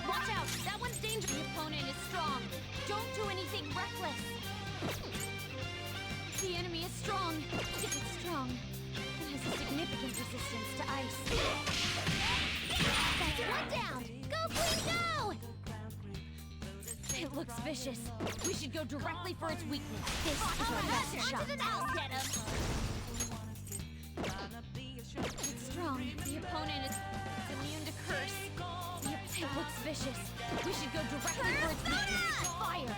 Watch out! That one's dangerous. The opponent is strong. Don't do anything reckless. The enemy is strong. If it's strong, it has a significant resistance to ice. That's one down! Go, Queen, go! It looks vicious. We should go directly for its weakness. This is our best shot. I'll get him! It's strong. The opponent is immune to curse. It looks vicious. We should go directly for its weakness. Fire!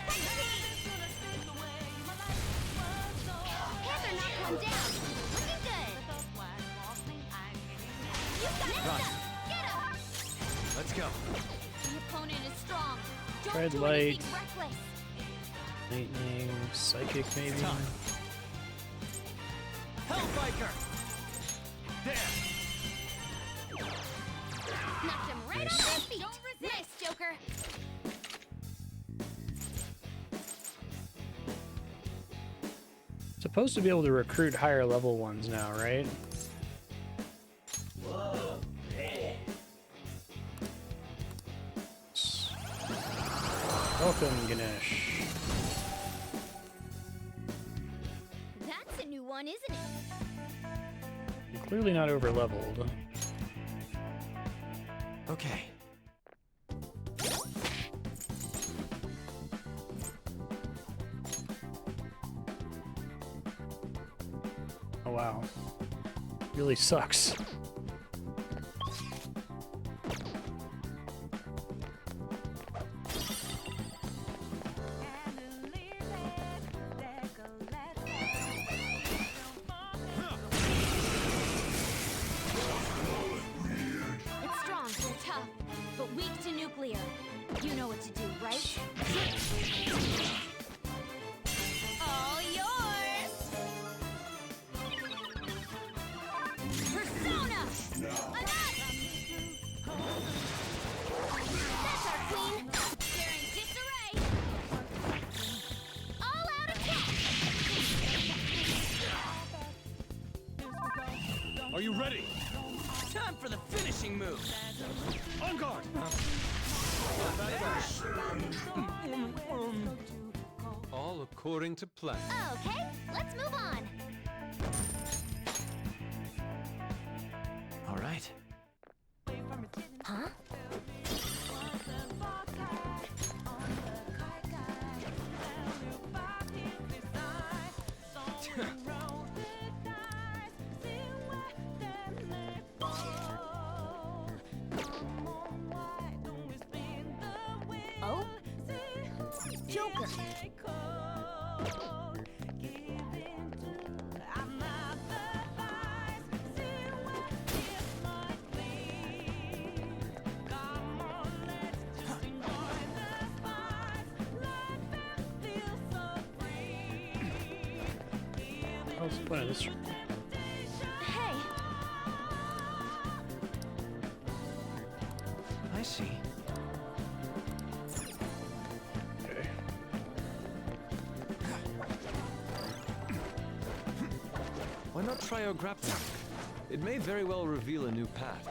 Panther knocked one down. Looking good. You've got stuff. Get him! Let's go. The opponent is strong. Don't Red do light. anything reckless. Lightning, psychic maybe. Hellbiker. There. Knocked him right Nice. off his feet. Nice, Joker. Supposed to be able to recruit higher level ones now, right? Welcome, Ganesh. That's a new one, isn't it? You're clearly not over leveled. Okay. Oh wow. Really sucks. It's strong and tough, but weak to nuclear. You know what to do, right? All yours! Persona! Enough! That's our queen! They're in disarray! All out attack! Are you ready? Time for the finishing move. On guard. All according to plan. Okay, let's move on. All right. Huh? Oh? Joker! What's the point of this? Hey! I see. Okay. Why not try our grappling? It may very well reveal a new path.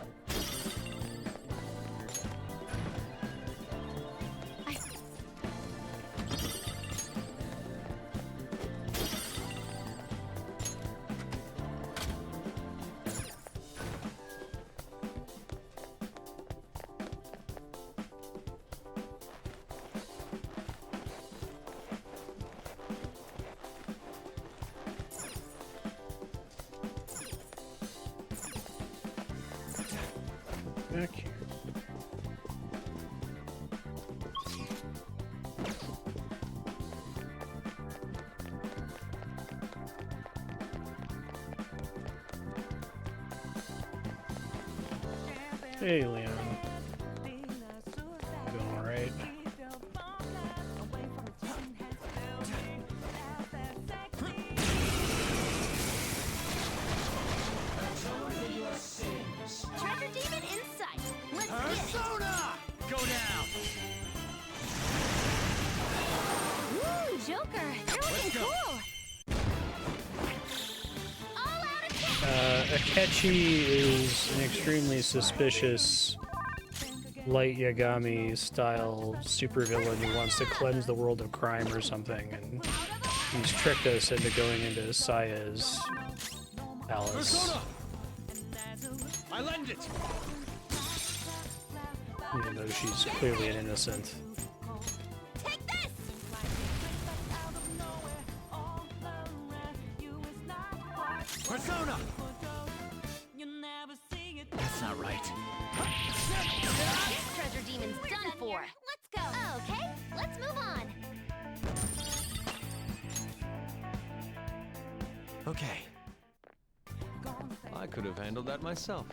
Back here. Hey, Leon. Going all down. Ooh, Joker, you're looking cool. All out attack. Akechi is an extremely suspicious Light Yagami style supervillain who wants to cleanse the world of crime or something, and he's tricked us into going into Saya's palace. Persona! I lend it. Even though she's clearly an innocent. Take this. Persona! That's not right. This treasure demon's done for. Let's go. Okay, let's move on. Okay. I could have handled that myself.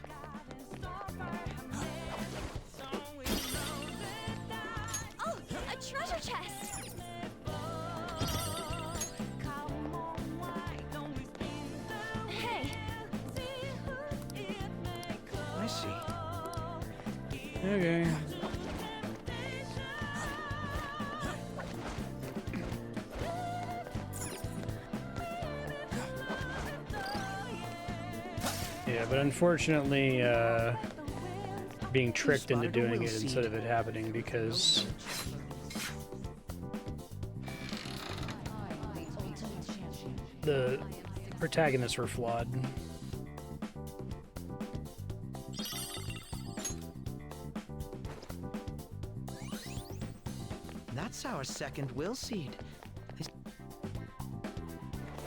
Oh, a treasure chest. Hey. I see. Okay. Yeah, but unfortunately, being tricked into doing it instead of it happening because the protagonists were flawed. That's our second will seed.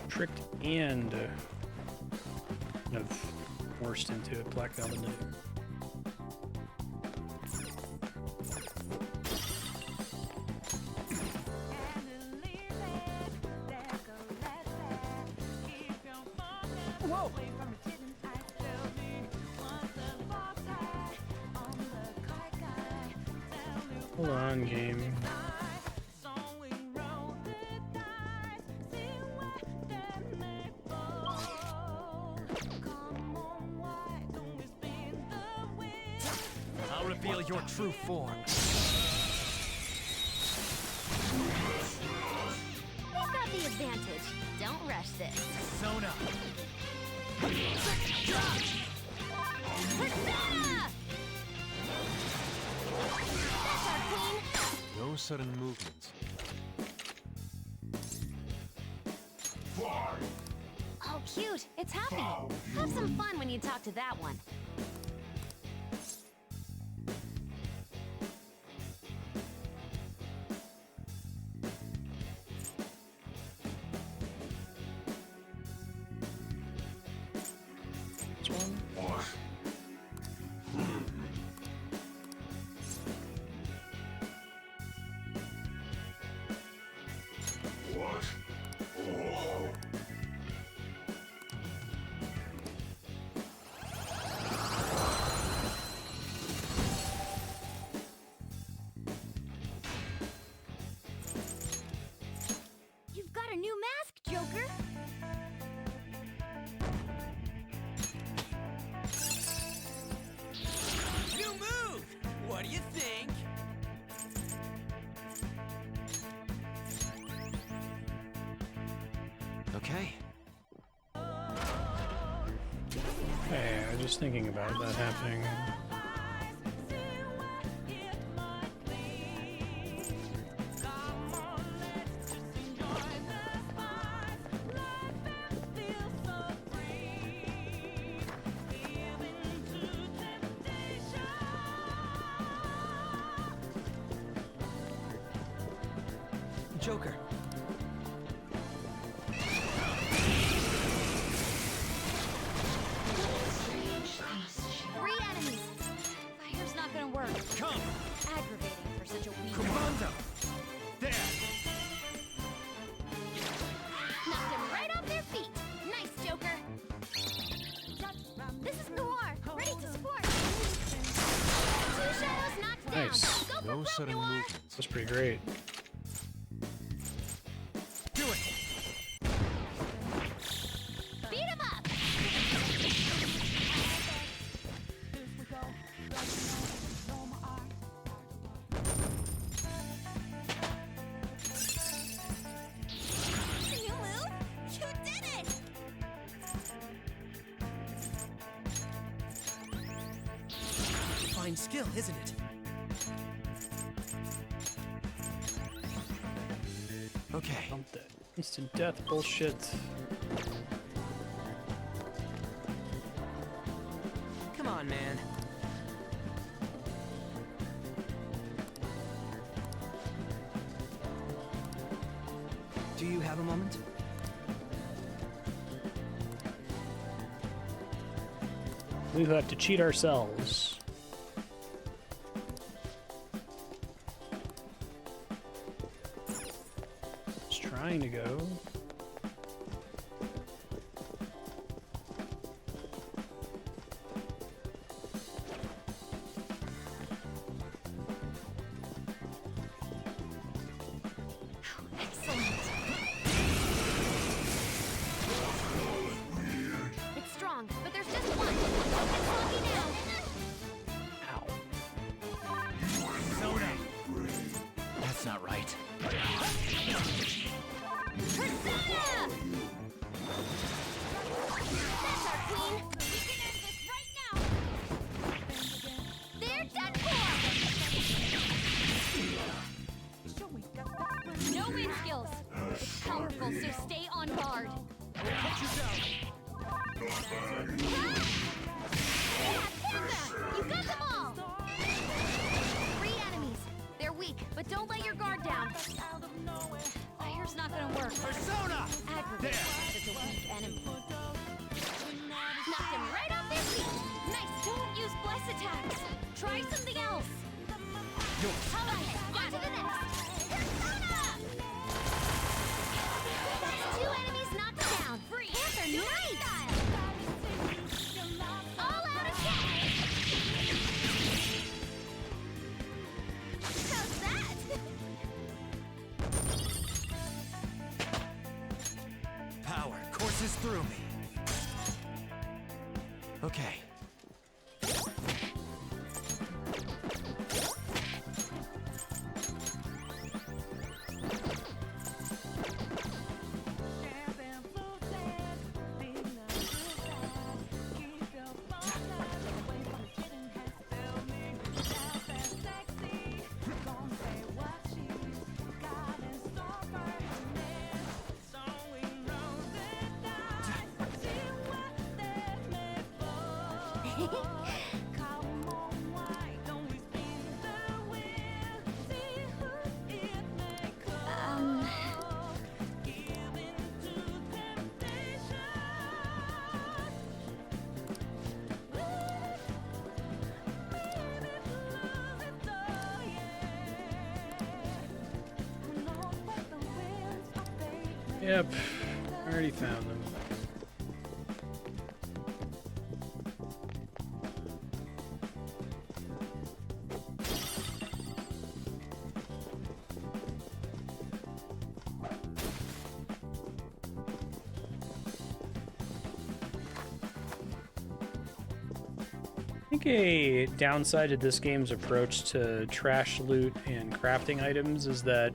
Tricked and kind of forced into it, Black Velvet Knight. Whoa! Hold on, game. I'll reveal your true form. Who's got the advantage? Don't rush this. Persona! Persona! That's our queen. No sudden movements. Oh, cute. It's happy. Have some fun when you talk to that one. You've got a new mask, Joker. New move! What do you think? Okay. Hey, I was just thinking about that happening. Joker. Three enemies. Fire's not gonna work. Come! Aggravating for such a weak. Commando! There! Knocked them right off their feet. Nice, Joker. This is Noir. Ready to support. Two shadows knocked down. Nice. Go for No broke, sudden Noir. movements. That's pretty great. Do it! Beat him up. fine skill, isn't it? Okay. That instant death bullshit. Come on, man. Do you have a moment? We have to cheat ourselves. It's trying to go. It's strong, but there's just one. It's lucky now. Soda. That's not right. Persona! That's our queen. We can end this right now. They're done for. No wind skills. Powerful, so stay on guard. Put you down. You got them all! 3 enemies. They're weak, but don't let your guard down. Fire's not gonna work. Persona! Aggravating such a weak enemy. Knocked him right off his feet. Nice. Don't use bless attacks. Try something else. All right, on to the next. Persona! That's 2 enemies knocked down. Free. Panther, nice! All out attack! How's that? Power courses through me. Okay. Yep, I already found them. I think a downside to this game's approach to trash loot and crafting items is that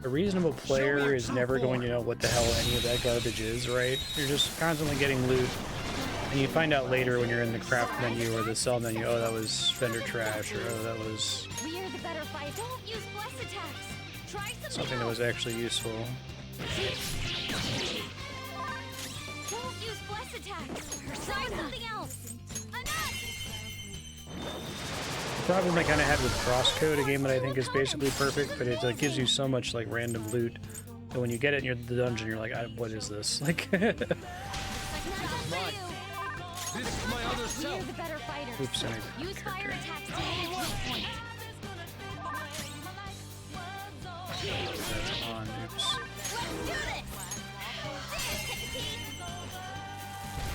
a reasonable player is never going to know what the hell any of that garbage is, right? You're just constantly getting loot, and you find out later when you're in the craft menu or the sell menu, oh, that was vendor trash, or oh, that was We're the better fight. Don't use bless attacks. Try something that was actually useful. Don't use bless attacks. Try something else. The problem I kind of had with Crosscode, a game that I think is basically perfect, but it gives you so much like random loot, and when you get it in the dungeon, you're like, what is this? Like, This is my other self. We're the better fighters. Oops, sorry. Use fire attacks to hit a weak point. That's on. Oops. Let's do this.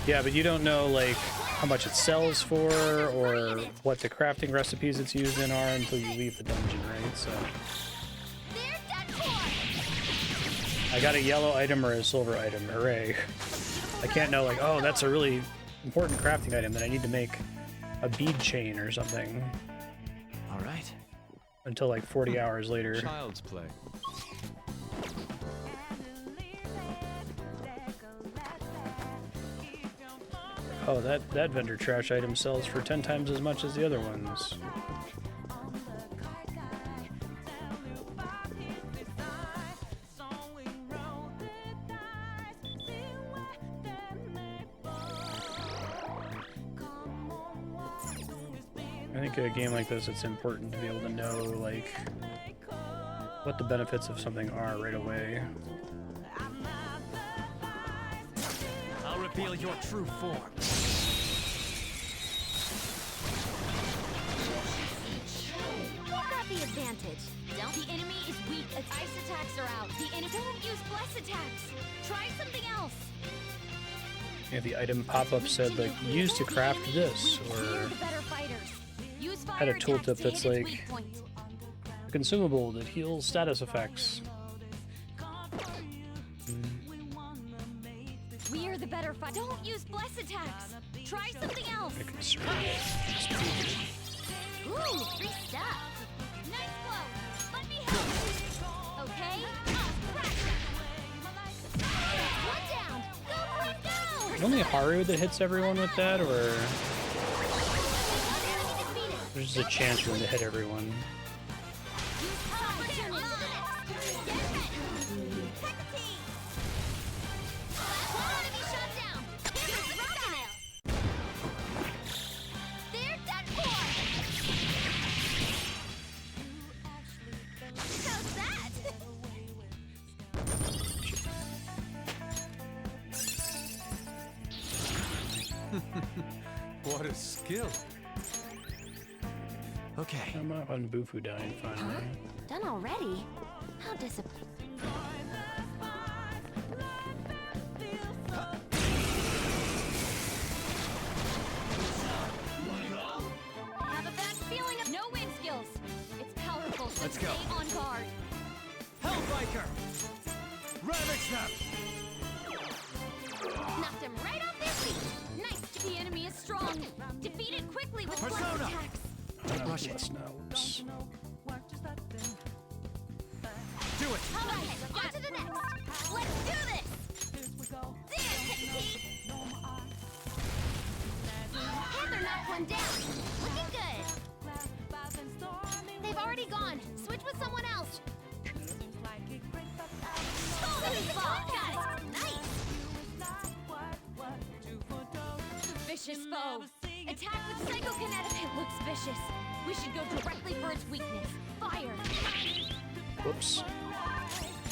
Yeah, but you don't know like how much it sells for or what the crafting recipes it's used in are until you leave the dungeon, right? So I got a yellow item or a silver item. Hooray. I can't know like, oh, that's a really important crafting item that I need to make a bead chain or something. All right. Until like 40 hours later. Child's play. Oh, that vendor trash item sells for 10 times as much as the other ones. I think a game like this, it's important to be able to know, like, what the benefits of something are right away. I'll reveal your true form. You got the advantage. The enemy is weak as ice attacks are out. The enemy don't use bless attacks. Try something else. Yeah, the item pop-up said, like, used to craft this, or had a tooltip that's like, a consumable that heals status effects. We're the better fight. Don't use bless attacks. Try something else. Ooh, free stuff. Nice blow. Let me help. Okay? One down. Go, please go. Is it only Haru that hits everyone with that, or there's a chance for them to hit everyone? What a skill. Okay. I'm up on Bufu dying finally. Done already? How disappointing. Have a bad feeling of no win skills. It's powerful, so Let's go. stay on guard. Hellbiker! Ravage them! Knocked him right off their feet. Nice. The enemy is strong. Defeat it quickly with bless Persona. attacks. Rush it. Oops. Do it! All right, on to the next. Let's do this. There, Kitty. Panther knocked one down. Looking good. They've already gone. Switch with someone else. Golden ball. Got it. Nice. Vicious foe. Attack with psychokinetic. It looks vicious. We should go directly for its weakness. Fire. Whoops.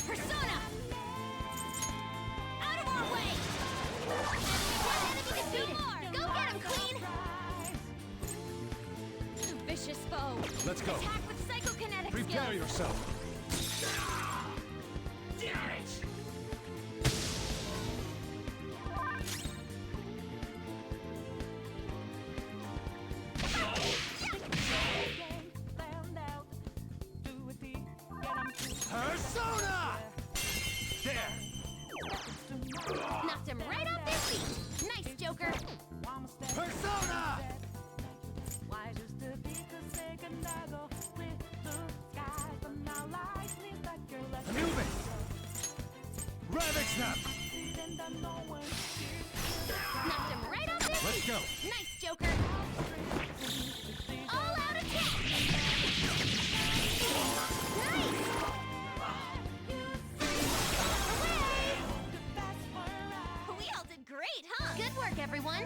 Persona. Out of our way. Enemy defeated. Go get him, Queen. Vicious foe. Let's go. Attack with psychokinetic Prepare skills. yourself. Damn it! Persona! There! Knocked him right off their feet. Nice, Joker. Persona! Anubis! Ravage them! Knocked him right off their Let's feet. go. Nice, Joker. All out attack. Nice. Hooray! We all did great, huh? Good work, everyone.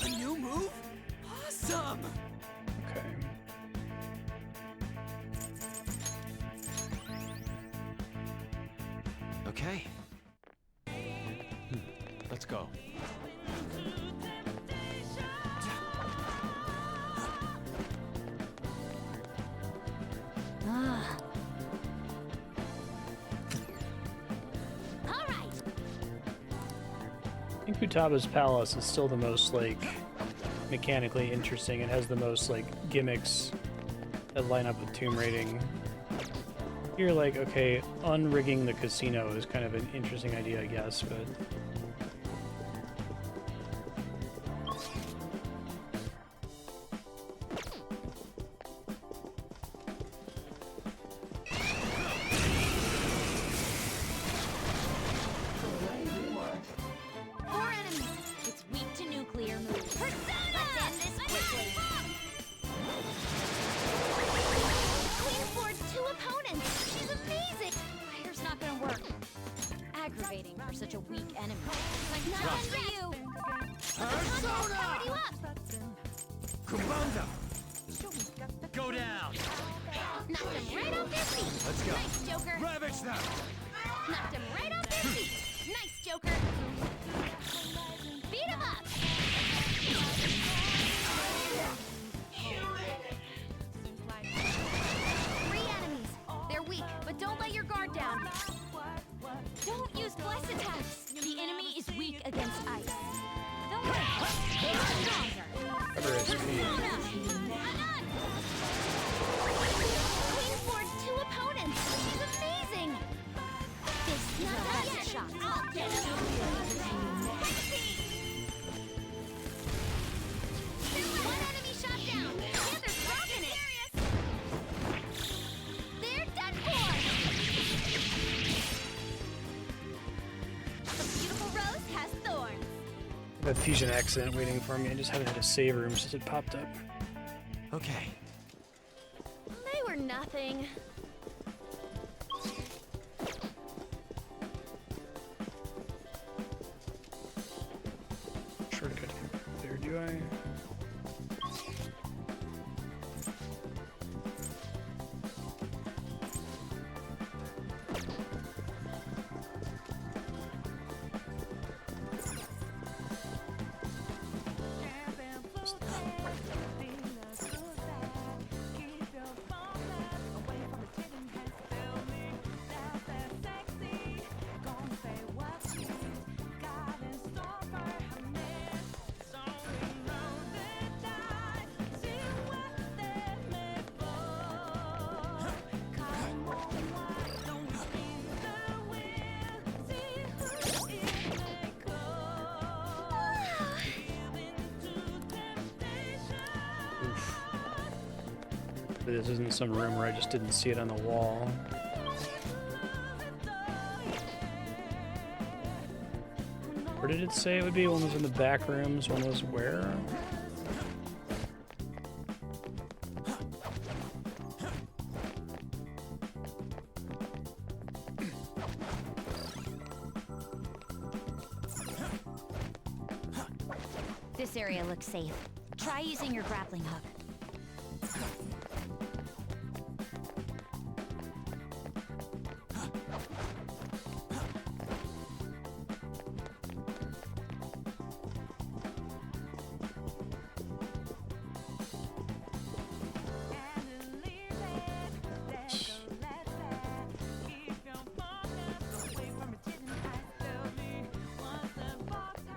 A new move? Awesome! Okay. Okay. Let's go. All right. I think Futaba's Palace is still the most, like, mechanically interesting. It has the most, like, gimmicks that line up with Tomb Raiding. You're like, okay, unrigging the casino is kind of an interesting idea, I guess, but... you up! Kumbanda! Go down! Knocked him right off their feet! Let's go. Nice, Joker! Ravage them! Knocked him right off their feet! Nice, Joker! Beat him up! 3 enemies. They're weak, but don't let your guard down. Don't use bless attacks. The enemy is weak against ice. Don't worry. They are stronger. Persona! Anan! Queen floored 2 opponents. She's amazing. This not done yet. I'll get him. One enemy shot down. The other's rocking it. They're done for. The beautiful rose has thorns. That fusion accident waiting for me. I just haven't had a save room since it popped up. Okay. They were nothing. Shortcut there, do I? This isn't some room where I just didn't see it on the wall. Where did it say it would be? One was in the back rooms, one was where? This area looks safe. Try using your grappling hook.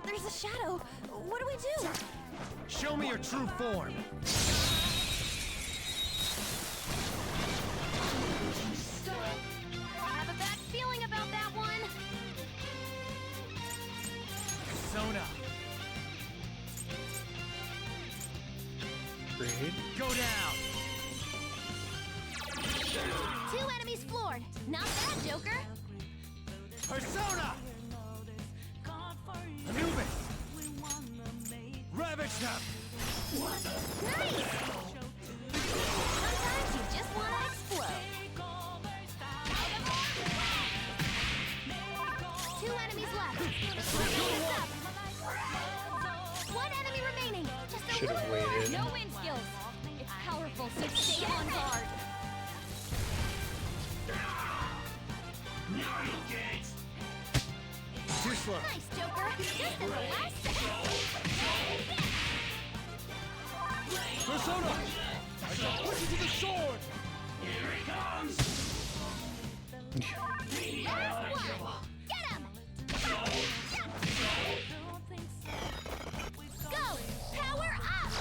There's a shadow. What do we do? Show me your true form! I have a bad feeling about that one. Persona! Great. Go down! 2 enemies floored. Not bad, Joker. Persona! Anubis! Ravage them! Nice! Sometimes you just want to explode. 2 enemies left. What's up? 1 enemy remaining. Just a Should have little more. waited. No wind skills. It's powerful, so stay on guard. Too slow. Nice, Joker. Just at the last second. Persona! I shall push you to the sword! Here it comes! Last one. Get him! Go! Power up!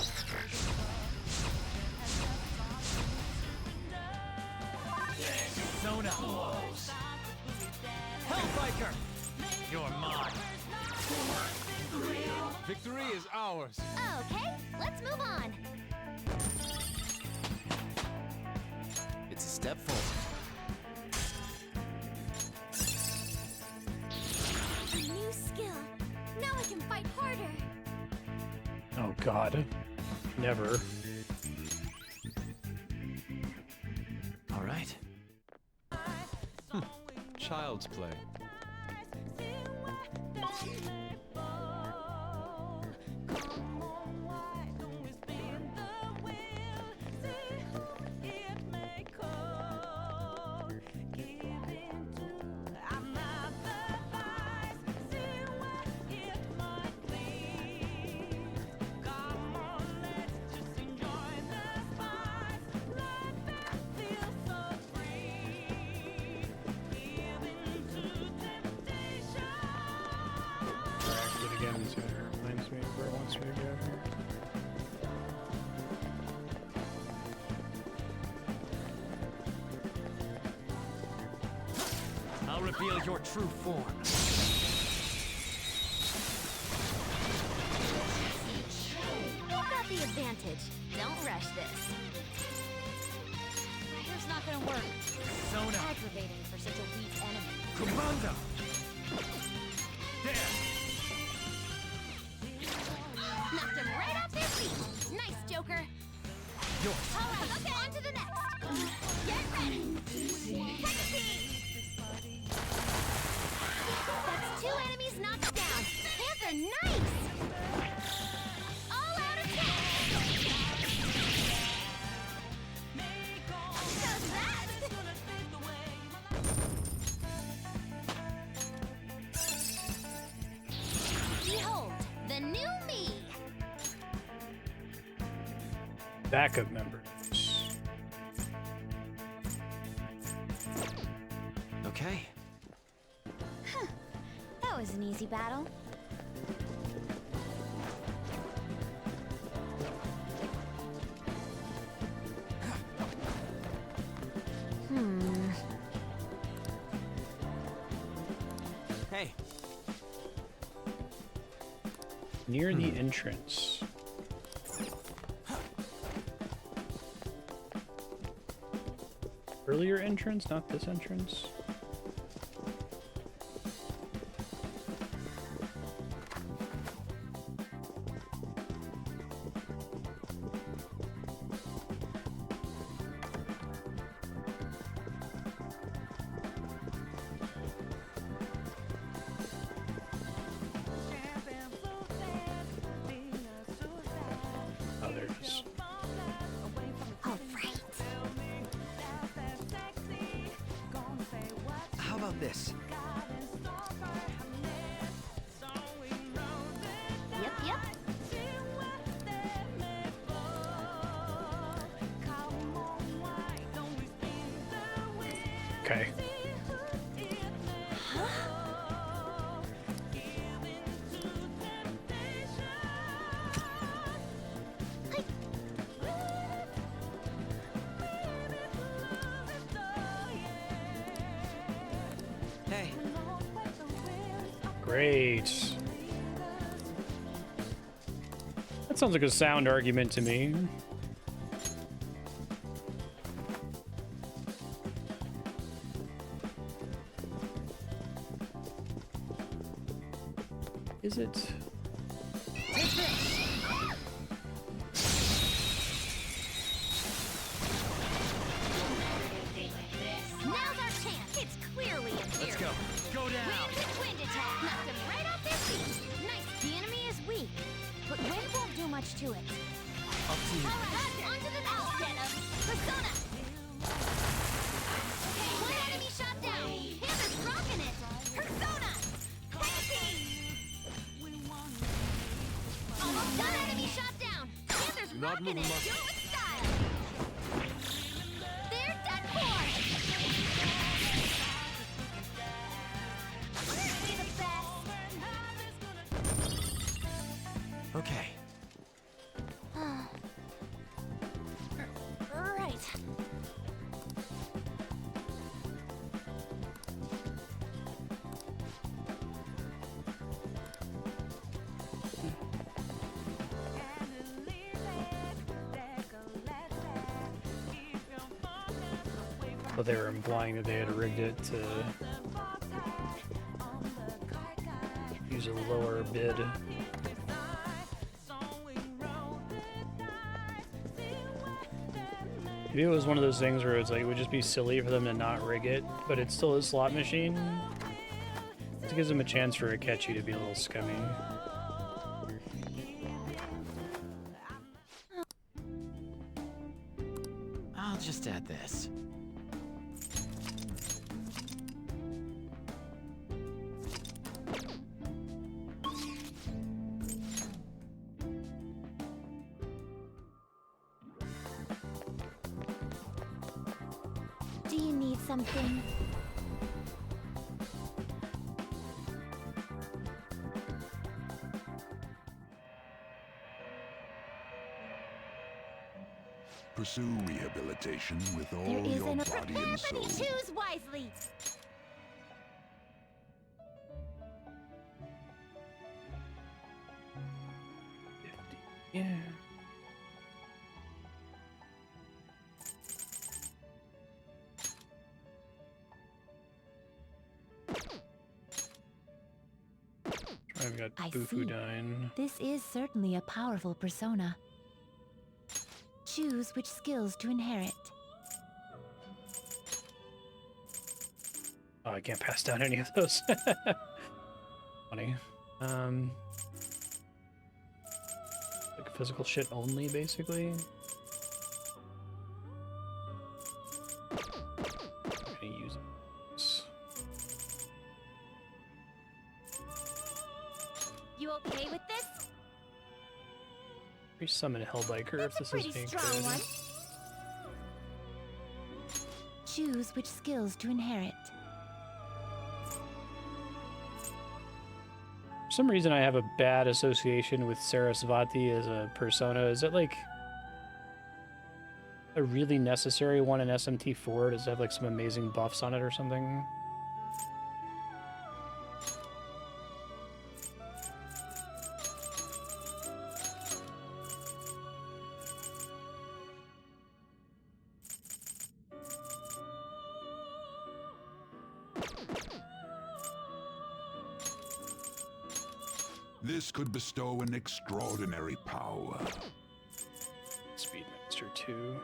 Persona! Hellbiker! You're mine! Victory is ours! Okay, let's move on. It's a step forward. A new skill. Now I can fight harder. Oh god. Never. All right. Child's play. reveal your true form. You've got the advantage. Don't rush this. My hair's not gonna work. Sona. Aggravating for such a weak enemy. Commander! There! Knocked him right off their feet. Nice, Joker. Yours. All right, okay, on to the next. Get ready. Take a seat. That's 2 enemies knocked down. Panther, nice. All out attack. Does that? Behold, the new me. Backup members. Okay. Huh. That was an easy battle. Hey. Near the entrance. Earlier entrance, not this entrance. Oh, there it is. All right. How about this? Yep, yep. Okay. Hey. Great. That sounds like a sound argument to me. Is it? Now's our chance. It's clearly inferior. Let's go. Go down. Wind attack. Knocked him right off their feet. Nice. The enemy is weak, but wind won't do much to it. Up to you. All right, onto the next set of Persona. One enemy shot down. Panther's rocking it. Persona. Taking. Almost done. Enemy shot down. Panther's Not rocking moving it. much. Do it with style. They're dead for. Be the best. Okay. Right. But they were implying that they had rigged it to use a lower bid. Maybe it was one of those things where it's like it would just be silly for them to not rig it, but it's still a slot machine. It gives them a chance for Akechi to be a little scummy. I'll just add this. Do you need something? Pursue rehabilitation with all There is your an body and soul. choose wisely. Yeah. I've got I Bufu see. Dine. This is certainly a powerful persona. Choose which skills to inherit. Oh, I can't pass down any of those. Funny. Like physical shit only, basically. I'm gonna use it. You okay with this? Resummon Hellbiker if this is Pretty being strong good. one. Choose which skills to inherit. For some reason, I have a bad association with Sarasvati as a persona. Is it like a really necessary one in SMT4? Does it have like some amazing buffs on it or something? This could bestow an extraordinary power. Speedmaster 2.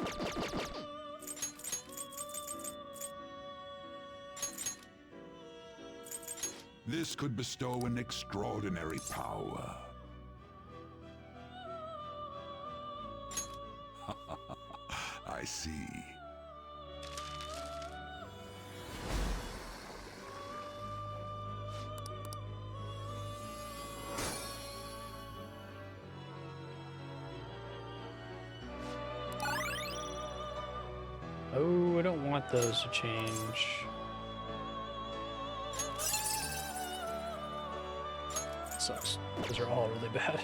This could bestow an extraordinary power. I see. Oh, I don't want those to change. Sucks. Those are all really bad.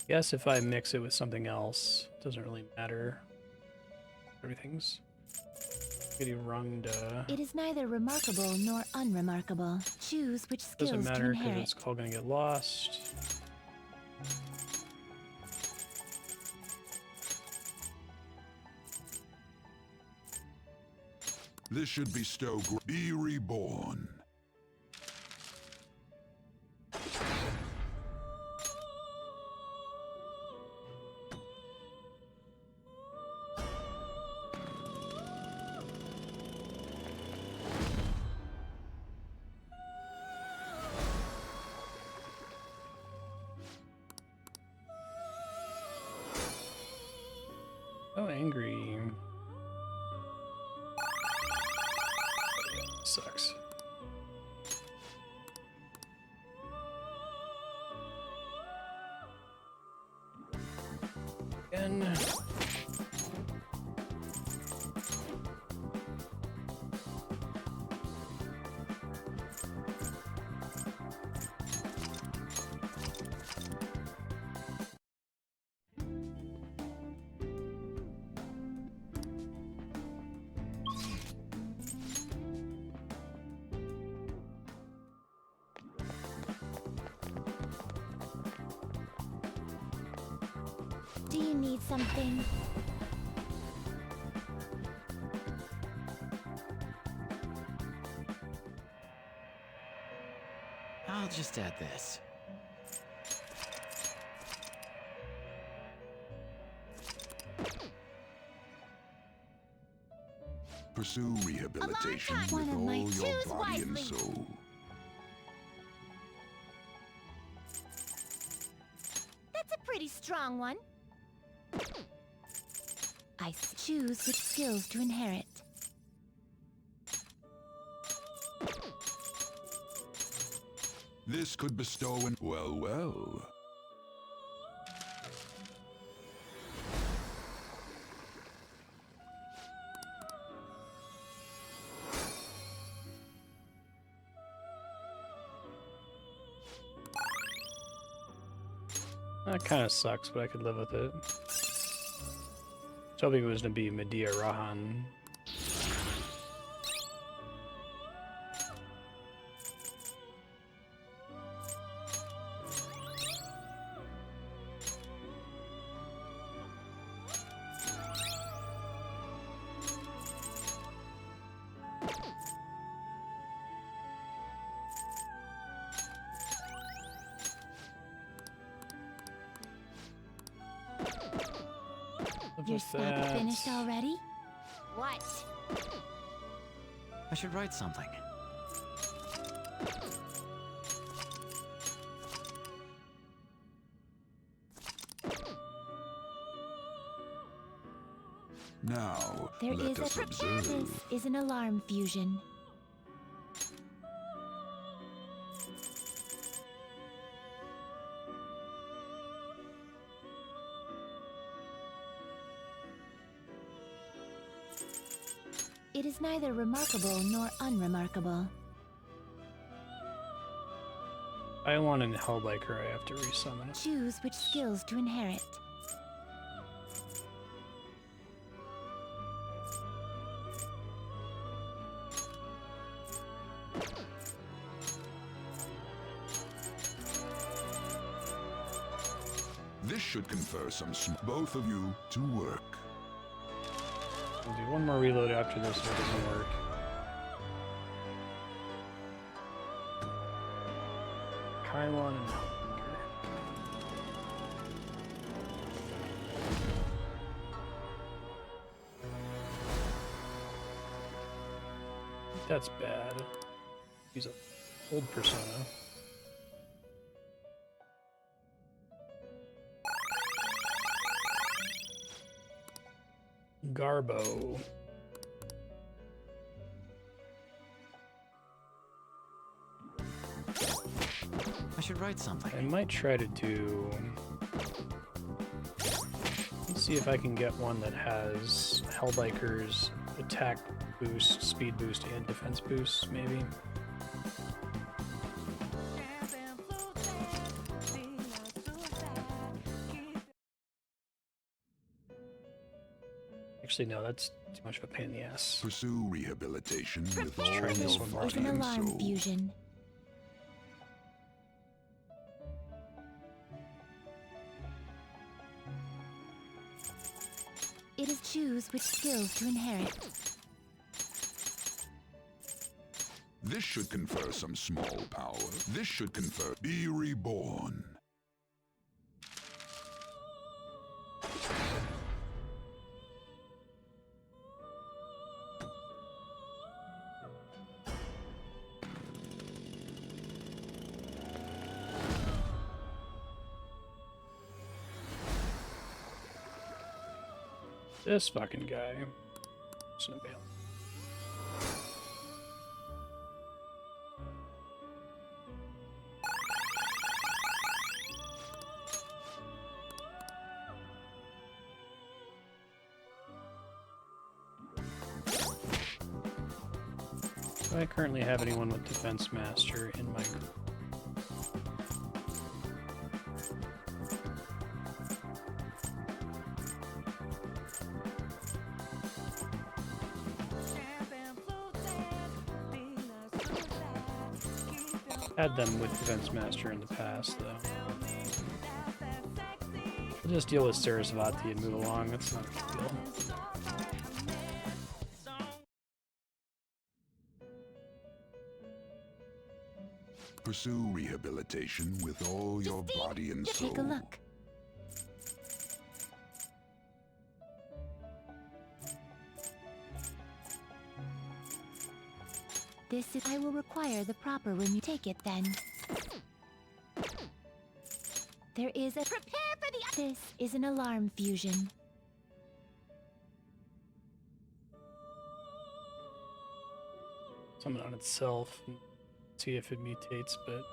Guess if I mix it with something else, it doesn't really matter. Everything's getting runged. It is neither remarkable nor unremarkable. Choose which skills Doesn't to matter because inherit. it's all gonna get lost. This should bestow be reborn. Oh, angry. Sucks. Again. Do you need something? I'll just add this. Pursue rehabilitation with One of my all your choose body and wisely. soul. That's a pretty strong one. Choose which skills to inherit. This could bestow an well. That kind of sucks, but I could live with it. I was hoping it was going to be Medea Rahan. Your snack finished already? What? I should write something. Now, There let is a us prepare. observe. This is an alarm fusion. It is neither remarkable nor unremarkable. I want an Hellbiker, I have to resummon it. Choose which skills to inherit. This should confer both of you to work. I'll do one more reload after this if it doesn't work. Kylon and Hellbiker. That's bad. He's a old persona. Garbo. I should write something. I might try to do... Let's see if I can get one that has Hellbiker's attack boost, speed boost, and defense boost, maybe. Actually, no, that's too much of a pain in the ass. Pursue rehabilitation with all try this your one It's body an and alarm soul. fusion. It is choose which skills to inherit. This should confer some small power. This should confer be reborn. This fucking guy. Just gonna bail. Do I currently have anyone with Defense Master in my group? Had them with Defense Master in the past, though. I'll just deal with Sarasvati and move along, that's not a big deal. Pursue rehabilitation with all your body and soul. Take a look. This is... I will require the proper when you take it then. There is a... Prepare for the... This is an alarm fusion. Summon on itself and see if it mutates, but...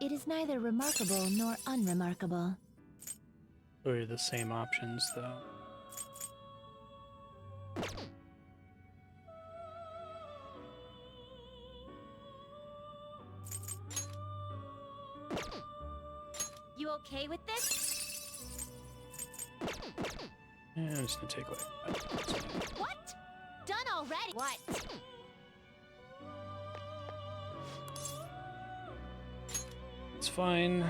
It is neither remarkable nor unremarkable. Those are the same options, though. You okay with this? Yeah, I'm just gonna take like. What? Done already? What? It's fine.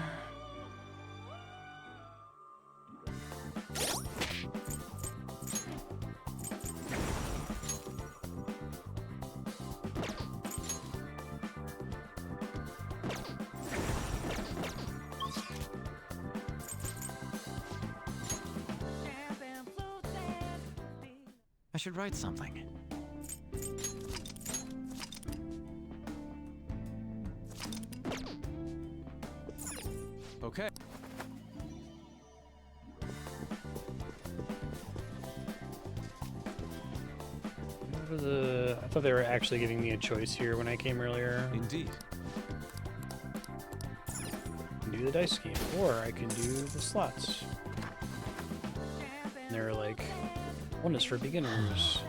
I should write something. Okay. I thought they were actually giving me a choice here when I came earlier. Indeed. I can do the dice scheme, or I can do the slots. And they're like, one is for beginners.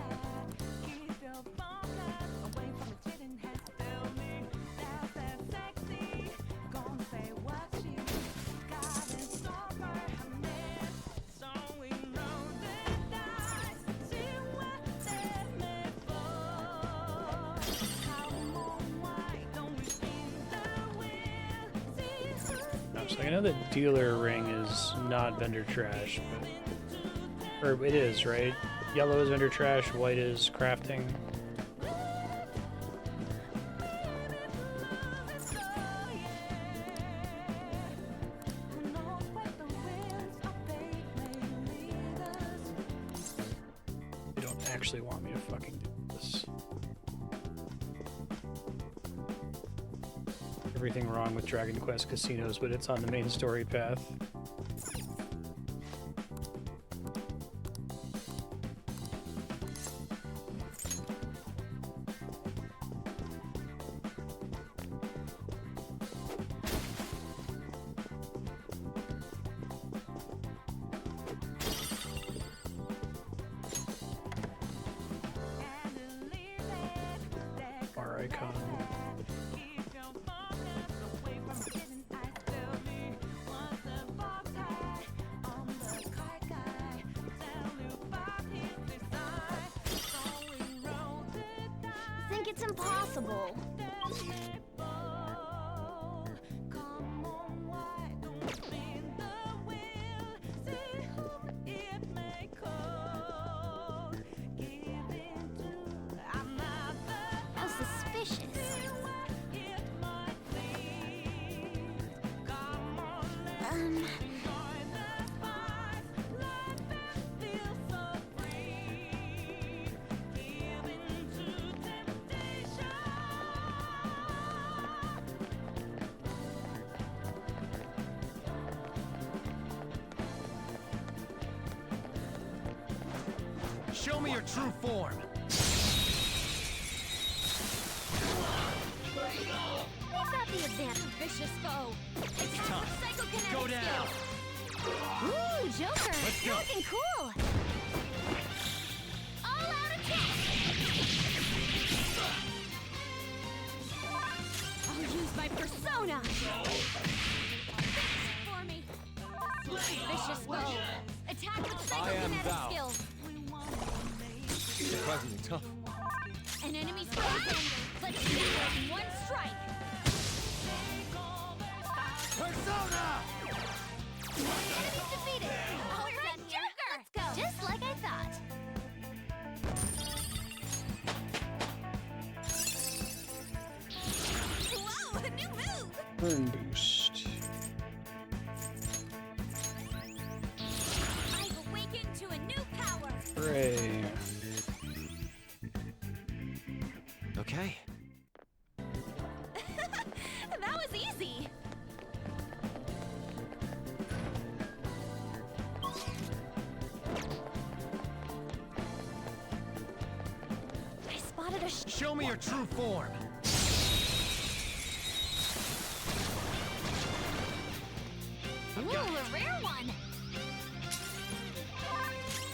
So I know the dealer ring is not vendor trash, but, or it is, right? Yellow is vendor trash, white is crafting. They don't actually want me to fucking do this. Everything wrong with Dragon Quest casinos, but it's on the main story path. Bar icon. Think it's impossible. How suspicious. Show me your true form. We've got the advanced vicious foe. Attack time. with psychokinetic Go down. skills. Ooh, Joker, Let's you're go. looking cool. All out attack. I'll use my persona. Finish it for me. Vicious foe. Attack with I am psychokinetic thou. skills. Surprisingly tough. An enemy's frozen. Let's do it in one strike. Persona! Enemy's defeated. All right, Joker. Let's go. Just like I thought. Whoa, a new move. Burn boost. I've awakened to a new power. Hooray. Okay. That was easy. I spotted a Show me your true form. Ooh, a rare one.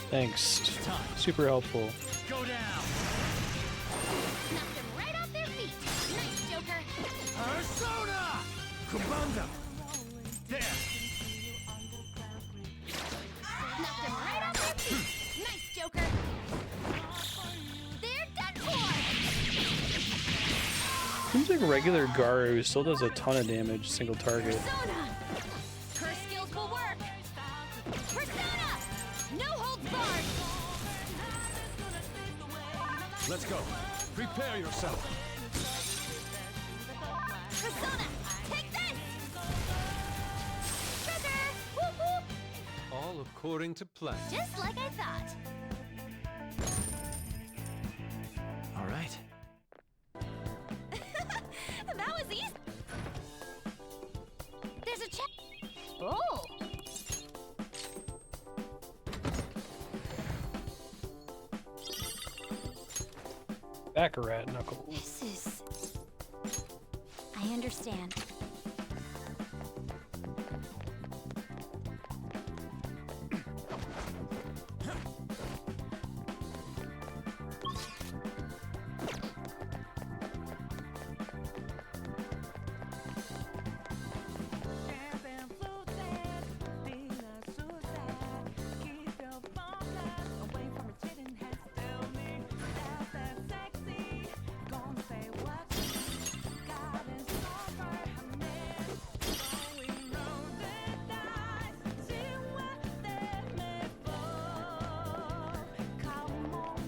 Thanks. Super helpful. Go down. Knocked them right off their feet. Nice, Joker. Persona! Kubanga! There! regular Garu still does a ton of damage, single target. Persona! Her skills will work! Persona! No holds barred! Let's go. Prepare yourself. Persona! Take this! Trigger! Whoop whoop! All according to plan. Just like I thought. All right. That was easy. There's a check. Oh. Baccarat Knuckles. This is... I understand.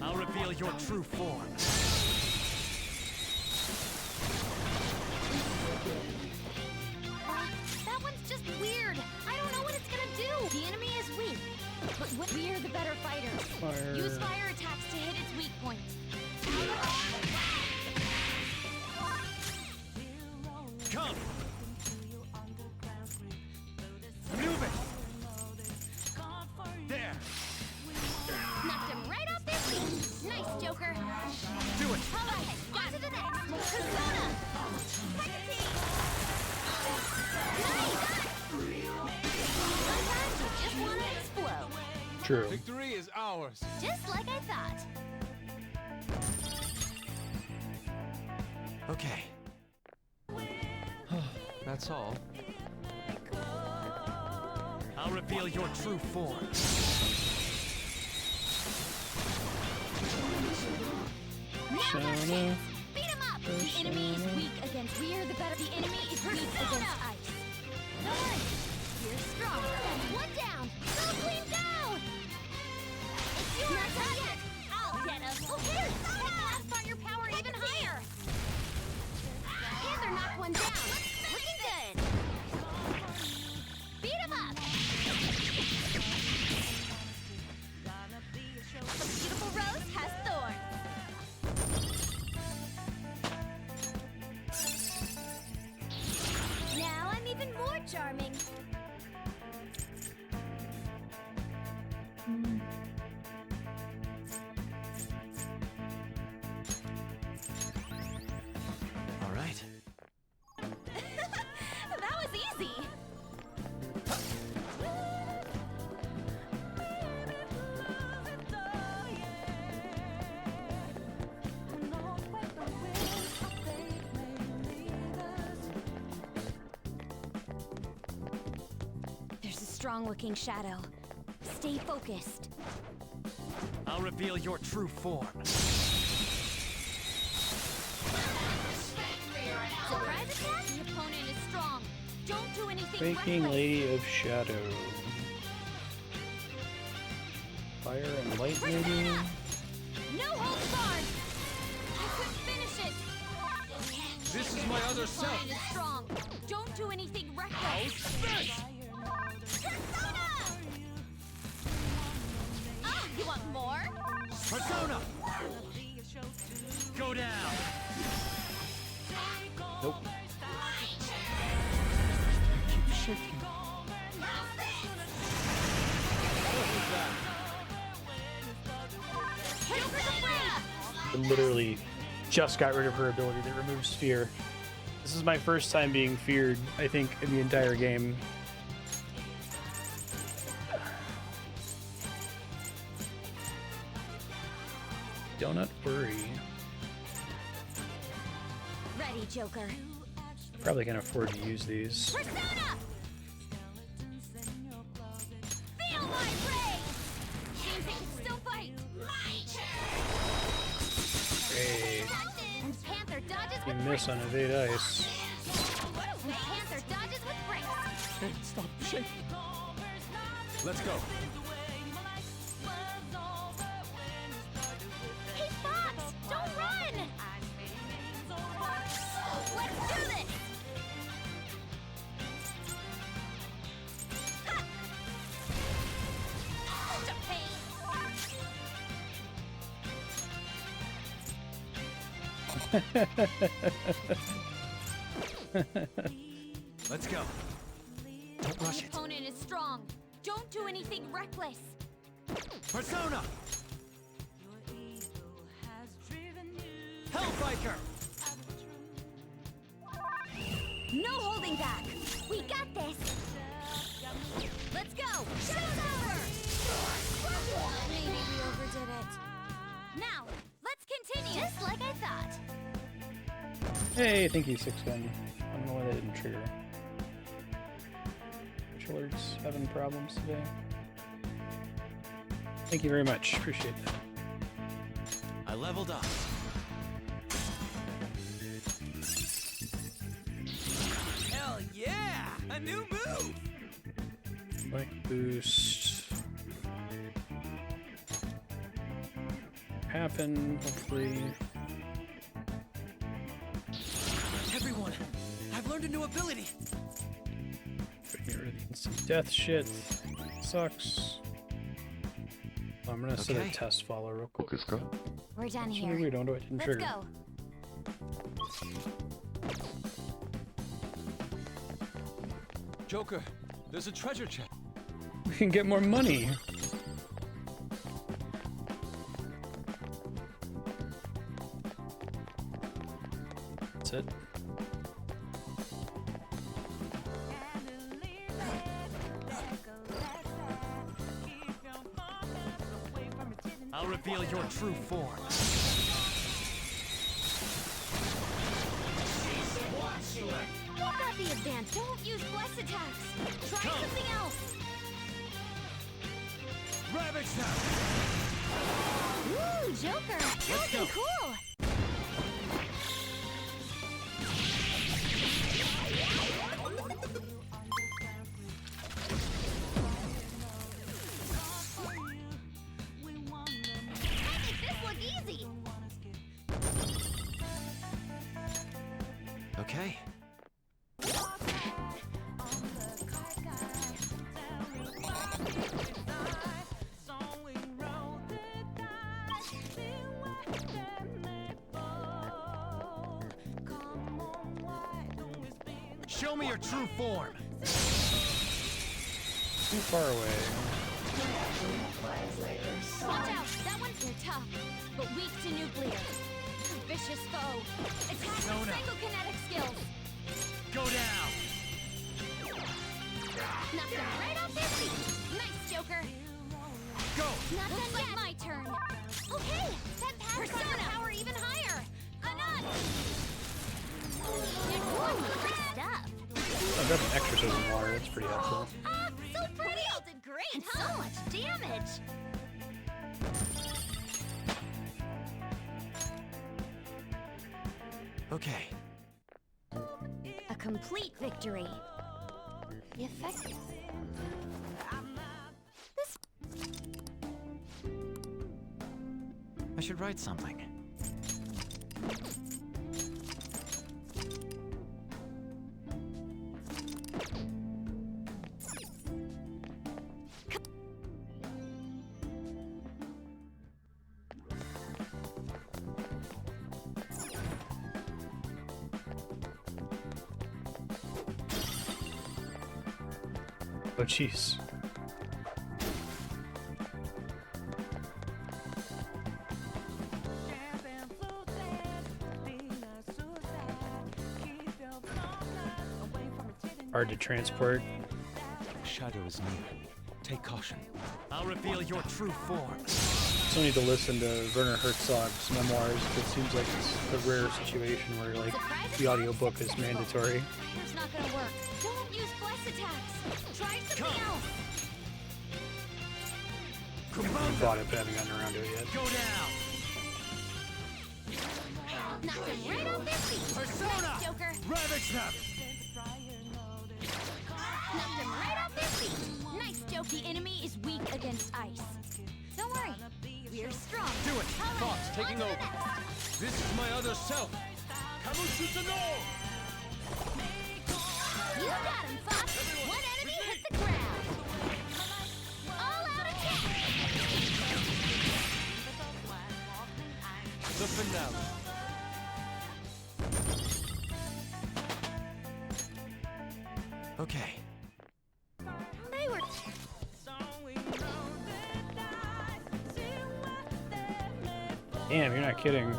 I'll reveal your true form. That one's just weird. I don't know what it's gonna do. The enemy is weak, but we're the better fighters. Fire. Use fire attacks to hit its weak point. Come! Move it! There! Knocked him right off their feet. Nice, Joker. Do it! All right, on to the next. Persona! Sometimes you just want to explode. True. Victory is ours. Just like I thought. Okay. That's all. I'll reveal your true form. Now's our chance. Beat him up. The enemy is weak against we're the better. The enemy is weak against ice. No worries. You're stronger. One down. Go clean down. It's yours. Not done yet. I'll get him. Okay. Blast on your power even higher. Panther knocked one down. Looking good. Beat him up. The beautiful rose has thorns. Now I'm even more charming. All right. That was easy. There's a strong-looking shadow. Stay focused. I'll reveal your true form. Surprise attack? The opponent is strong. Don't do anything Breaking reckless. Lady of Shadow. Fire and lightning. No holds barred. I couldn't finish it. This is my other The self. opponent is strong. Don't do anything reckless. Persona! Ah, you want more? Persona! Go down! Nope. Keep shifting. I literally just got rid of her ability that removes fear. This is my first time being feared, I think, in the entire game. Don't worry. Ready, Joker. Probably can afford to use these. Persona! Feel my rage! Seems they can still fight. My turn! Great. And Panther dodges You miss on evade ice. Panther dodges with brakes. Hey, stop shaking. Let's go. Hey, Fox! Don't run! Let's do this! Let's go. Don't rush The it. opponent is strong. Don't do anything reckless. Persona! Hellbiker! No holding back. We got this. Let's go. Show's over. Maybe we overdid it. Now, let's continue. Just like I thought. Hey, thank you, 6-1. I don't know why that didn't trigger. Alerts having problems today. Thank you very much. Appreciate that. I leveled up. Hell yeah! A new move! Light boost. Happen, hopefully. Everyone, I've learned a new ability. Get rid of the instant death shit. Sucks. I'm gonna set a test follow real quick. Let's go. We're done Actually, here. we don't do it. Didn't Let's trigger. go. Joker, there's a treasure chest. We can get more money. That's it. I'll reveal your true form. You got the advance. Don't use bless attacks. Try something else. Ravage them! Ooh, Joker. Looking cool. I make this look easy. Okay. Show me your true form. Too far away. Watch out. That one's tough, but weak to nuclear. Vicious foe. Attack with psychokinetic skills. Go down. Knock them right off their feet. Nice, Joker. Go. Not done yet. My turn. Okay, that Persona power even higher. Anon. You're doing good stuff. I've got an exorcism water. That's pretty helpful. Ah, so pretty. We all did great, and so much damage. Okay. A complete victory. The effect. I should write something. Oh, jeez. Hard to transport. Shadow is near. Take caution. I'll reveal your true form. Still need to listen to Werner Herzog's memoirs. It seems like it's a rare situation where like the audiobook is mandatory. It's not gonna work. Don't use bless attacks. Try something else. I bought it, but I haven't gotten around to it yet. Go down. Knocked him right off their feet. Persona! Nice, Joker. Ravage them! Knocked him right off their feet. Nice, Joker. The enemy is weak against ice. Don't worry. We're strong. Do it! All right, Fox, taking on to over. the next. This is my other self! Kamushita no! You got him, Fox. One enemy hit the ground. All out attack. The finale. Okay. They were... Damn, you're not kidding.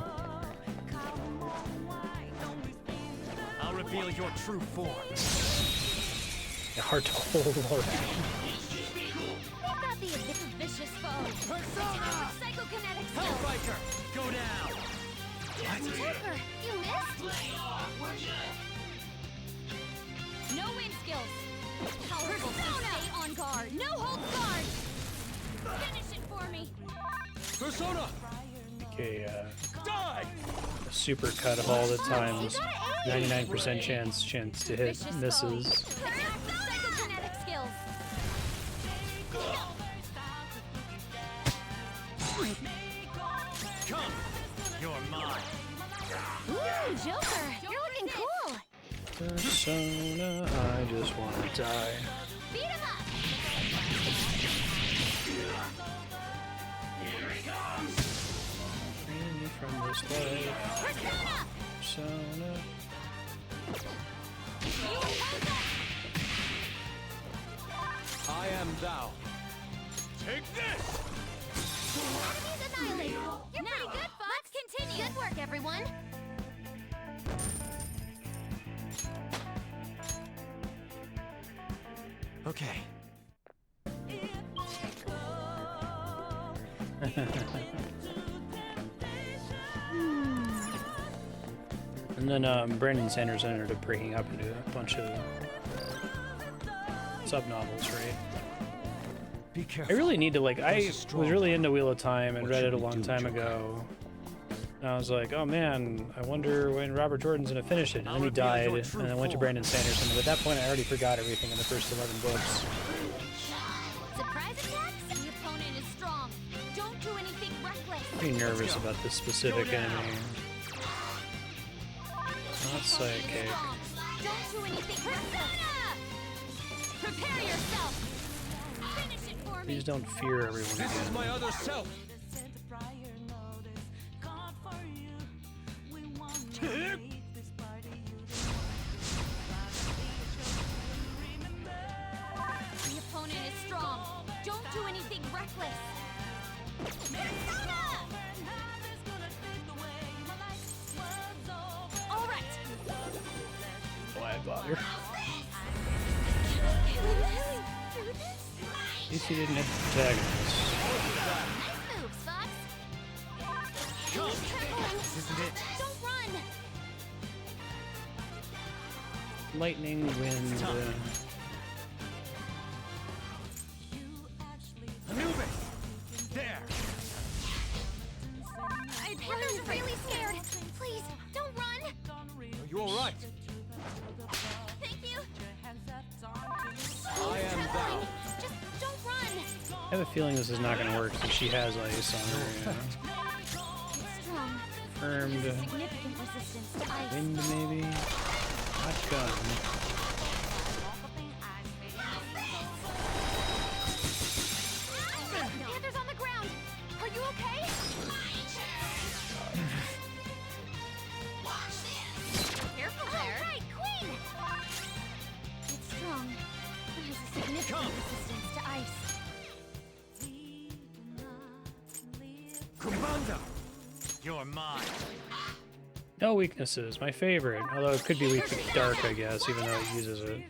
I'll reveal your true form. Hard to hold already. We've got the vicious foe. Persona! Psychokinetic skills. Hellbiker, go down! Joker, you missed? No wind skills. Powerful, so stay on guard. No hold guard. Finish it for me. Persona! Okay, Die! a super cut of all the times. 99% chance to hit misses. Psychokinetic skills. Come! You're mine! Ooh, Joker, you're looking cool. Persona, I just want to die. Beat him up. Free me from this life. Persona! Persona. You hold that. I am thou. Take this! Enemies annihilated. You're pretty good, Fox. Let's continue. Good work, everyone. Okay. And then Brandon Sanderson ended up breaking up into a bunch of sub-novels, right? Be careful. I really need to, like, I This is was strong. really into Wheel of Time and What read should it a we long do, time Joker? ago. And I was like, oh man, I wonder when Robert Jordan's gonna finish it. And then he reveal died, your and true then I went to form. Brandon Sanderson. And at that point, I already forgot everything in the first 11 books. Surprise attacks? The opponent is strong. Don't do anything reckless. Pretty nervous about this specific enemy. Not psychic. Don't do anything reckless. Prepare yourself. Finish it for me. Please don't fear everyone This is again. my other self! The opponent is strong. Don't do anything reckless. Persona! All right. Why bother? Can we really do this? At least he didn't hit the protagonist. Nice moves, Fox. Come! Careful. This isn't it. Don't run. Lightning, wind. Anubis! There! Heather's really scared. Please, don't run. Are you alright? Thank you. I am thou. Just don't run. I have a feeling this is not going to work since she has ice on her. It's strong. Confirmed. Significant resistance to ice. Wind, maybe? Hot gun. Panther's on the ground. Are you okay? Careful there. Right, Queen. It's strong. It has a significant resistance to ice. Kumbanda! You're mine! No weaknesses. My favorite. Although it could be weak to dark, I guess, even though it uses it.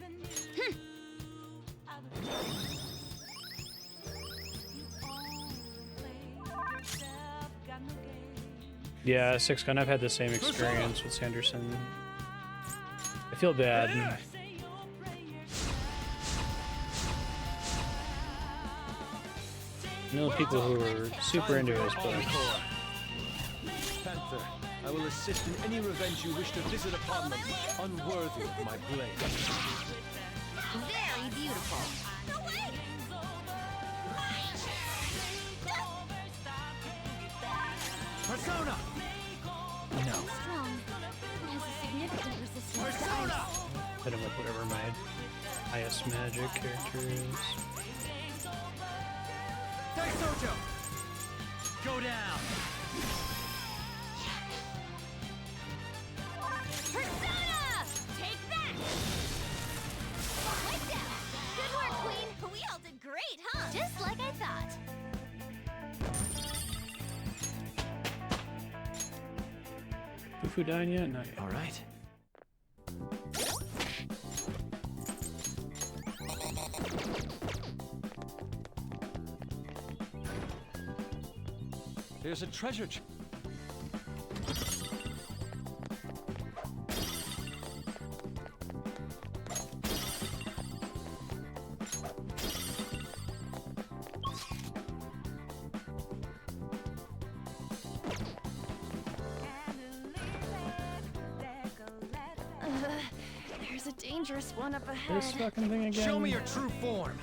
Yeah, 6-gun. I've had the same experience with Sanderson. I feel bad. I know people who are super into his books. Panther. I will assist in any revenge you wish to visit upon them, unworthy of my blade. Very beautiful. No way! Persona! No. Strong. It has a significant resistance to Persona! ice. Hit him with whatever my highest magic character is. Daisojo! Go down! Persona! Take that! Like that! Good work, Queen! We all did great, huh? Just like I thought. Fufu dying yet? Not yet. All right. There's a treasure chest. There's a dangerous one up ahead. This fucking thing again. Show me your true form!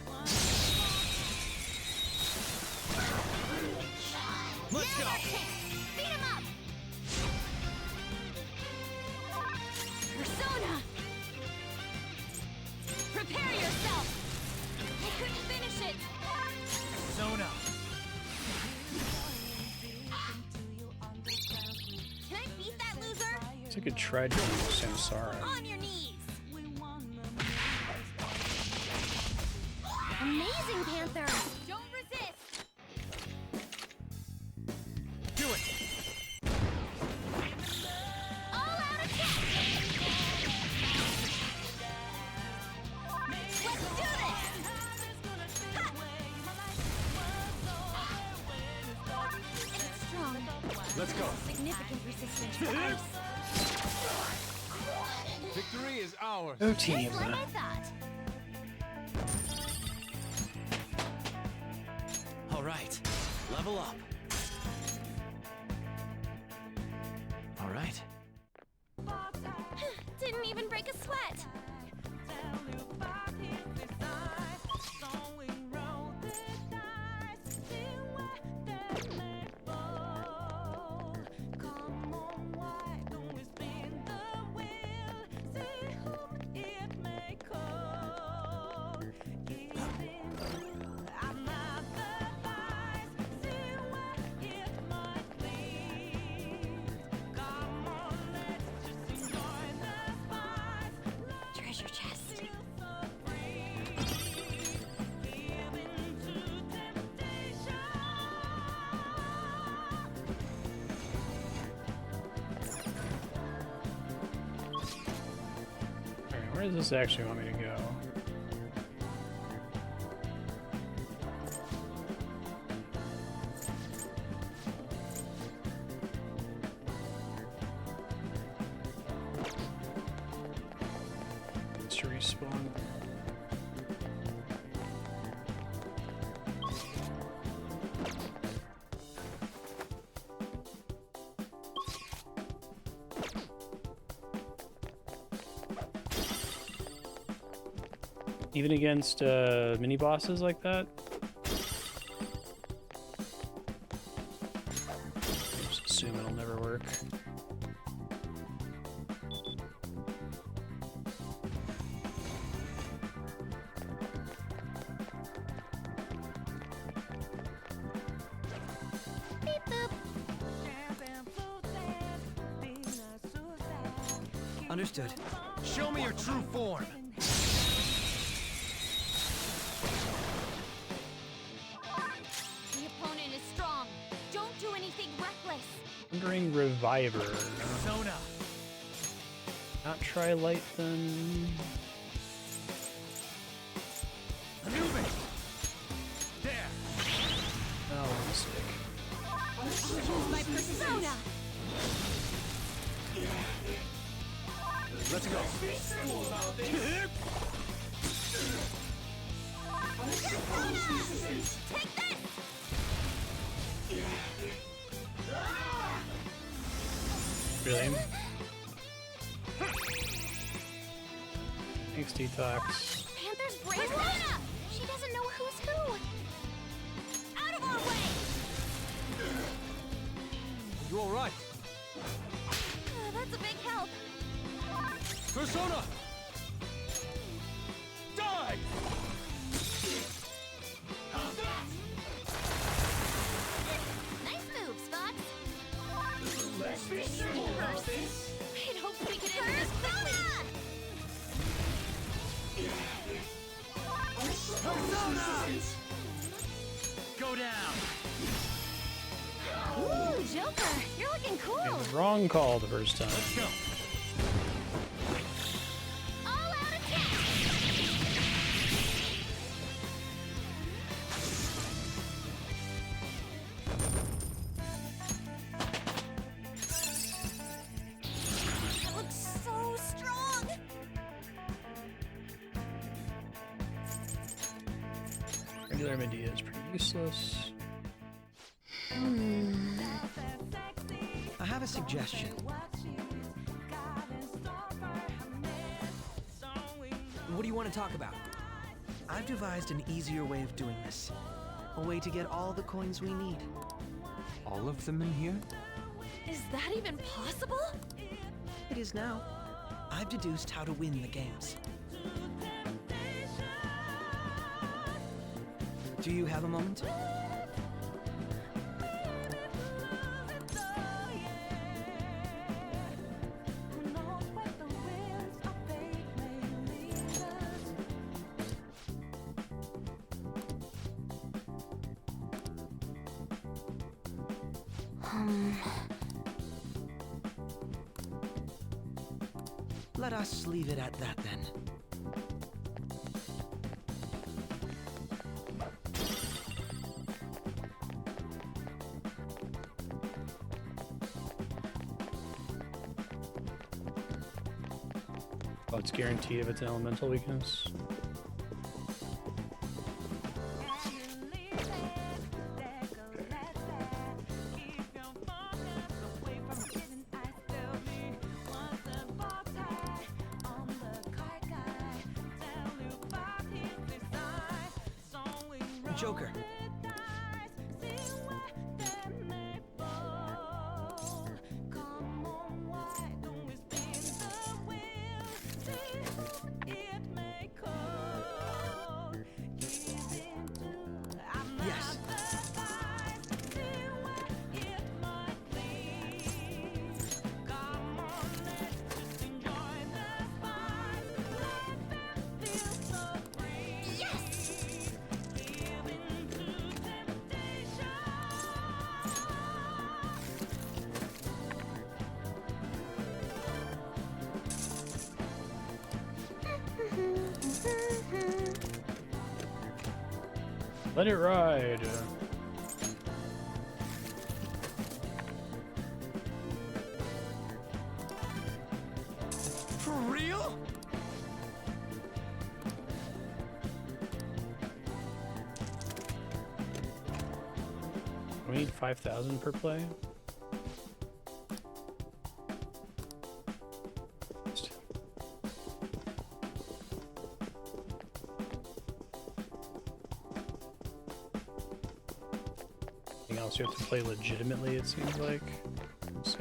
Let's go! Beat him up! Persona! Prepare yourself! I couldn't finish it! Persona! Can I beat that loser? It's like a tragedy of Samsara. On your knees! Amazing, Panther! Don't resist! Do it! All out attack! Let's do this! Ha! It's strong. Let's go! Significant resistance to ice. Victory is ours. Oh, team. Just like I thought. All right. Level up. All right. Didn't even break a sweat. Treasure chest. Alright, where does this actually want me to go? Let's respawn. Even against mini bosses like that? Just assume it'll never work. Beep boop. Understood. Show me your true form! The opponent is strong. Don't do anything reckless. Wandering Reviver. Persona! Not try light then. Anubis! There! Oh, mistake. I'll use my persona. Let's go! Take this! Really? Thanks, Detox. Panther's bracelet? She doesn't know who's who. Out of our way! You all right? That's a big help. Persona! Die! Nice move, Spox. Let's be simple about this. Wait, hope we get into this quickly. Persona! Go down! Ooh, Joker, you're looking cool. Wrong call the first time. Let's go! All out attack. That looks so strong. Regular Medea is pretty useless. I have a suggestion. What do you want to talk about? I've devised an easier way of doing this. A way to get all the coins we need. All of them in here? Is that even possible? It is now. I've deduced how to win the games. Do you have a moment? Let us leave it at that then. Oh, it's guaranteed if it's an elemental weakness. Joker. Yes. Let it ride. For real? We need 5,000 per play. Anything else you have to play legitimately, it seems like. Let's see.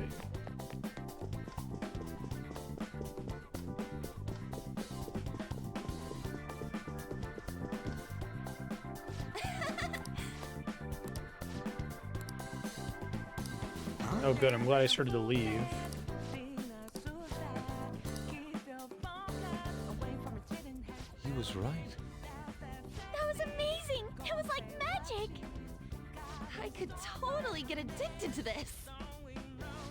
Oh good, I'm glad I started to leave. He was right. That was amazing. It was like magic. I could totally get addicted to this.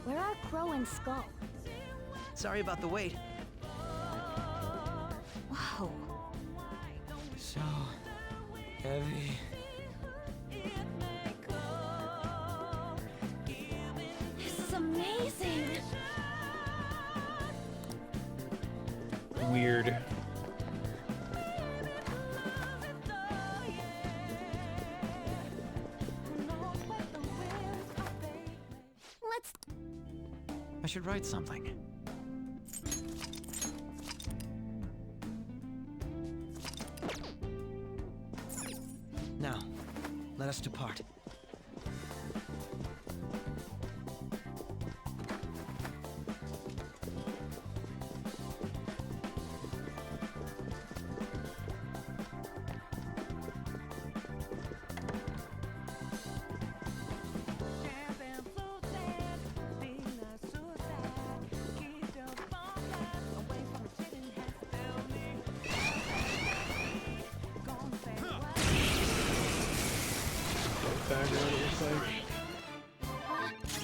Where are Crow and Skull? Sorry about the wait. Whoa. So heavy. This is amazing. Weird. Let's... I should write something. Now, let us depart.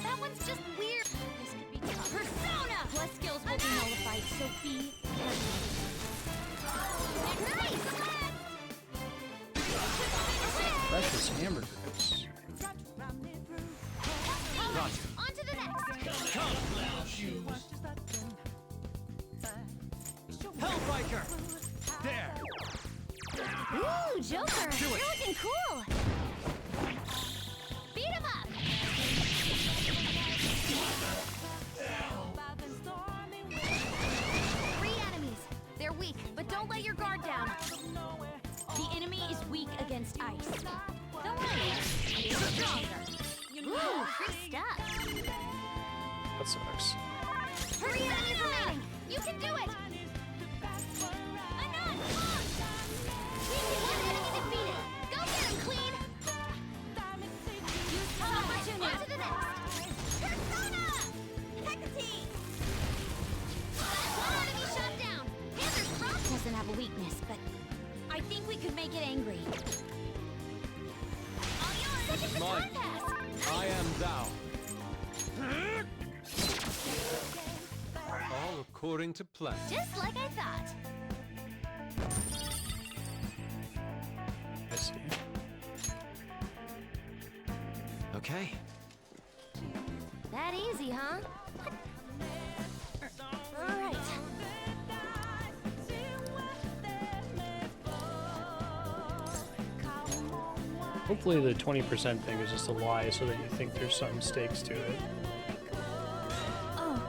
That one's just weird. This could be tough. Persona! Plus skills will be nullified, so be nice! Precious hamburgers. On to the next! Hellbiker! There! Ooh, Joker! You're looking cool! Beat him up! 3 enemies. They're weak, but don't let your guard down. The enemy is weak against ice. Don't worry, he's stronger. Ooh, free stuff. That sucks. 3 enemies remaining. You can do it! I'm not! We can one enemy defeated. Go get him, Queen! Use this opportunity. On to the next. Persona! Hecate! One enemy shot down. Panther's Frost doesn't have a weakness, but I think we could make it angry. All yours! Such a Mine. pass! I am thou. All according to plan. Just like I thought. I see. Okay. That easy, huh? All right. Hopefully the 20% thing is just a lie so that you think there's some stakes to it. Oh.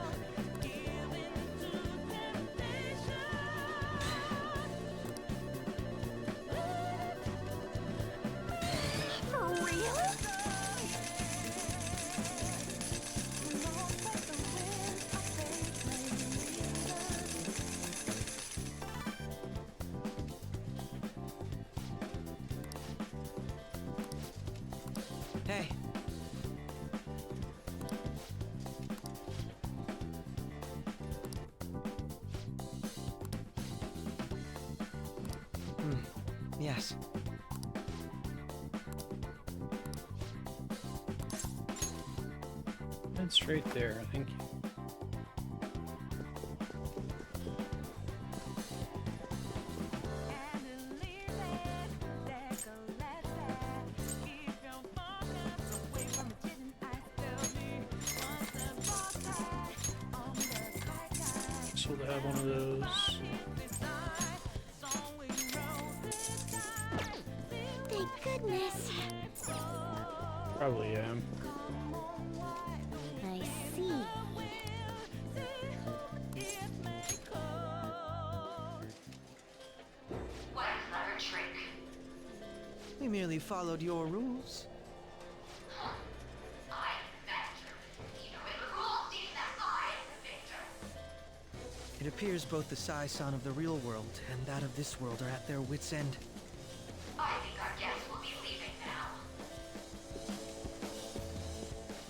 For real? Hey. Yes. It's right there, thank you. So they have one of those. Thank goodness. Probably am. I see. What a clever trick. We merely followed your rules. I'm the master. You know it, the rules teach that I am the victor. It appears both the Sai Son of the real world and that of this world are at their wits' end. I think our guests will be leaving now.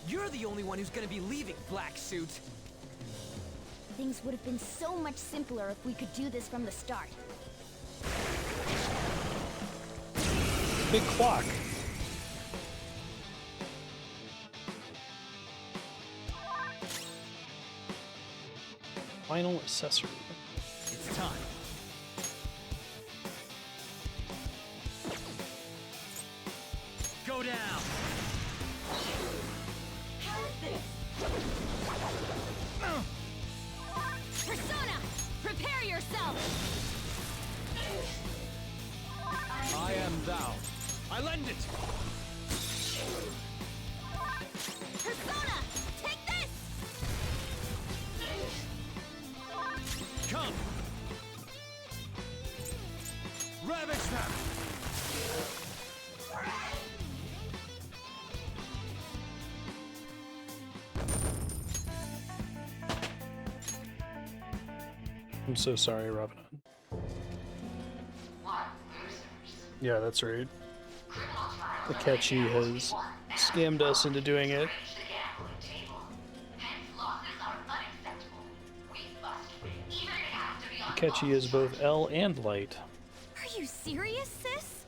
You're the only one who's gonna be leaving, Black Suit. Things would have been so much simpler if we could do this from the start. Big clock. Final accessory. It's time. Go down. How is this? Persona! Prepare yourself! I am thou. I lend it! Persona! Take this! I'm so sorry, Robin. Yeah, that's right. Akechi has scammed us into doing it. Akechi is both L and light. Are you serious, sis?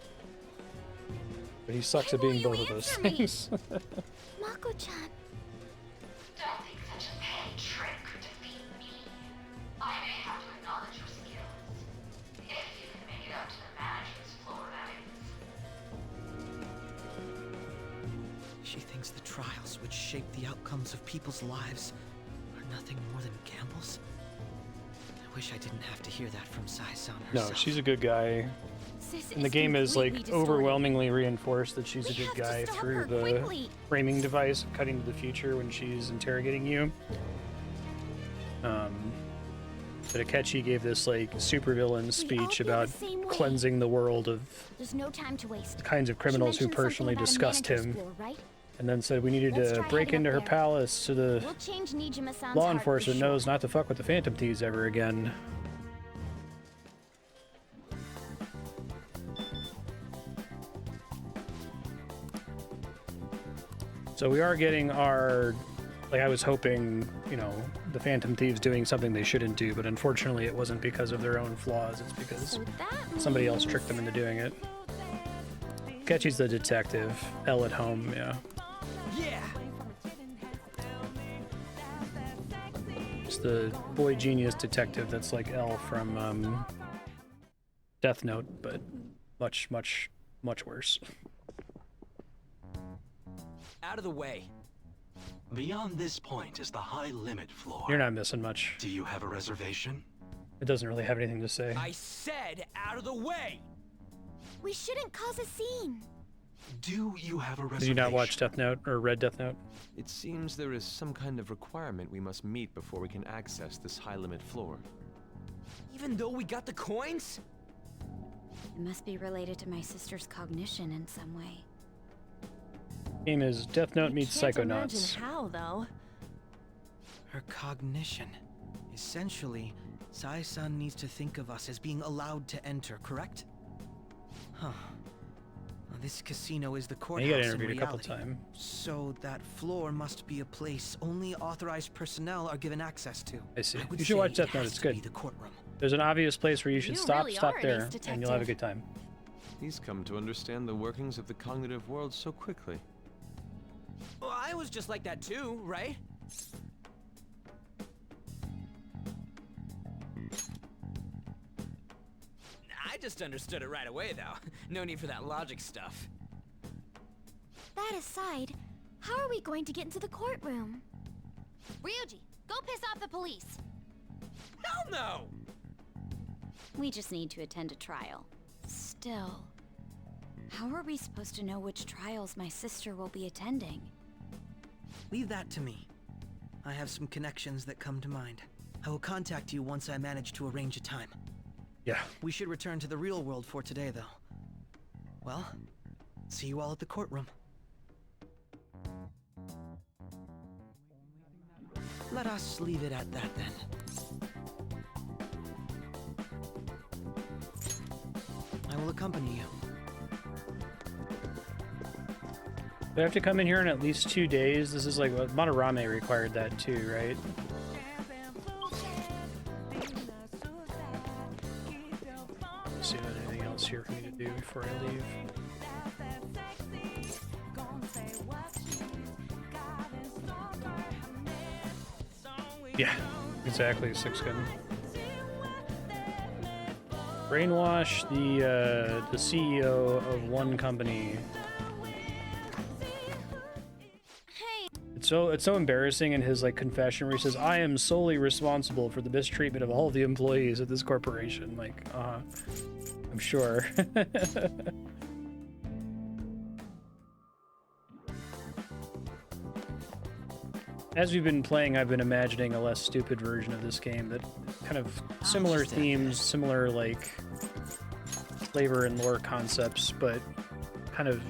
But he sucks at being both of those things. Mako-chan. Don't think such a petty trick could defeat me. I may have to acknowledge your skills. If you can make it up to the manager's floor, that is. She thinks the trials which shape the outcomes of people's lives are nothing more than gambles? I wish I didn't have to hear that from Sai-san herself. No, she's a good guy. And the game is like overwhelmingly reinforced that she's a good guy through the framing device, cutting to the future when she's interrogating you. But Akechi gave this like supervillain speech about cleansing the world of There's no time to waste. the kinds of criminals who personally disgust him. And then said we needed to break into her palace so the law enforcement knows not to fuck with the Phantom Thieves ever again. So we are getting our, like I was hoping, you know, the Phantom Thieves doing something they shouldn't do, but unfortunately it wasn't because of their own flaws, it's because somebody else tricked them into doing it. Akechi's the detective, L at home, yeah. Yeah. It's the boy genius detective that's like L from Death Note, but much worse. Out of the way. Beyond this point is the high limit floor. You're not missing much. Do you have a reservation? It doesn't really have anything to say. I said out of the way! We shouldn't cause a scene. Do you have a reservation? Did you not watch Death Note or read Death Note? It seems there is some kind of requirement we must meet before we can access this high-limit floor. Even though we got the coins? It must be related to my sister's cognition in some way. Game is Death Note meets Psychonauts. How though? Her cognition. Essentially, Sai-san needs to think of us as being allowed to enter, correct? Huh. Now, this casino is the courthouse You got in interviewed reality. a couple times. So that floor must be a place only authorized personnel are given access to. I see. would You should watch say Death it Note, has it's to good. be the courtroom. There's an obvious place where you should stop really are an there, ace and you'll have a detective. good time. He's come to understand the workings of the cognitive world so quickly. Well, I was just like that too, right? I just understood it right away, though. No need for that logic stuff. That aside, how are we going to get into the courtroom? Ryuji, go piss off the police. Hell no! We just need to attend a trial. Still, how are we supposed to know which trials my sister will be attending? Leave that to me. I have some connections that come to mind. I will contact you once I manage to arrange a time. Yeah. We should return to the real world for today, though. Well, see you all at the courtroom. Let us leave it at that, then. I will accompany you. They have to come in here in at least 2 days. This is like what Monorame required that too, right? Let's see if there's anything else here for me to do before I leave. Yeah, exactly. 6 gun. Brainwash the CEO of one company. It's so embarrassing in his like confession where he says, "I am solely responsible for the mistreatment of all the employees at this corporation." Like, I'm sure. As we've been playing, I've been imagining a less stupid version of this game that kind of similar themes, similar like flavor and lore concepts, but kind of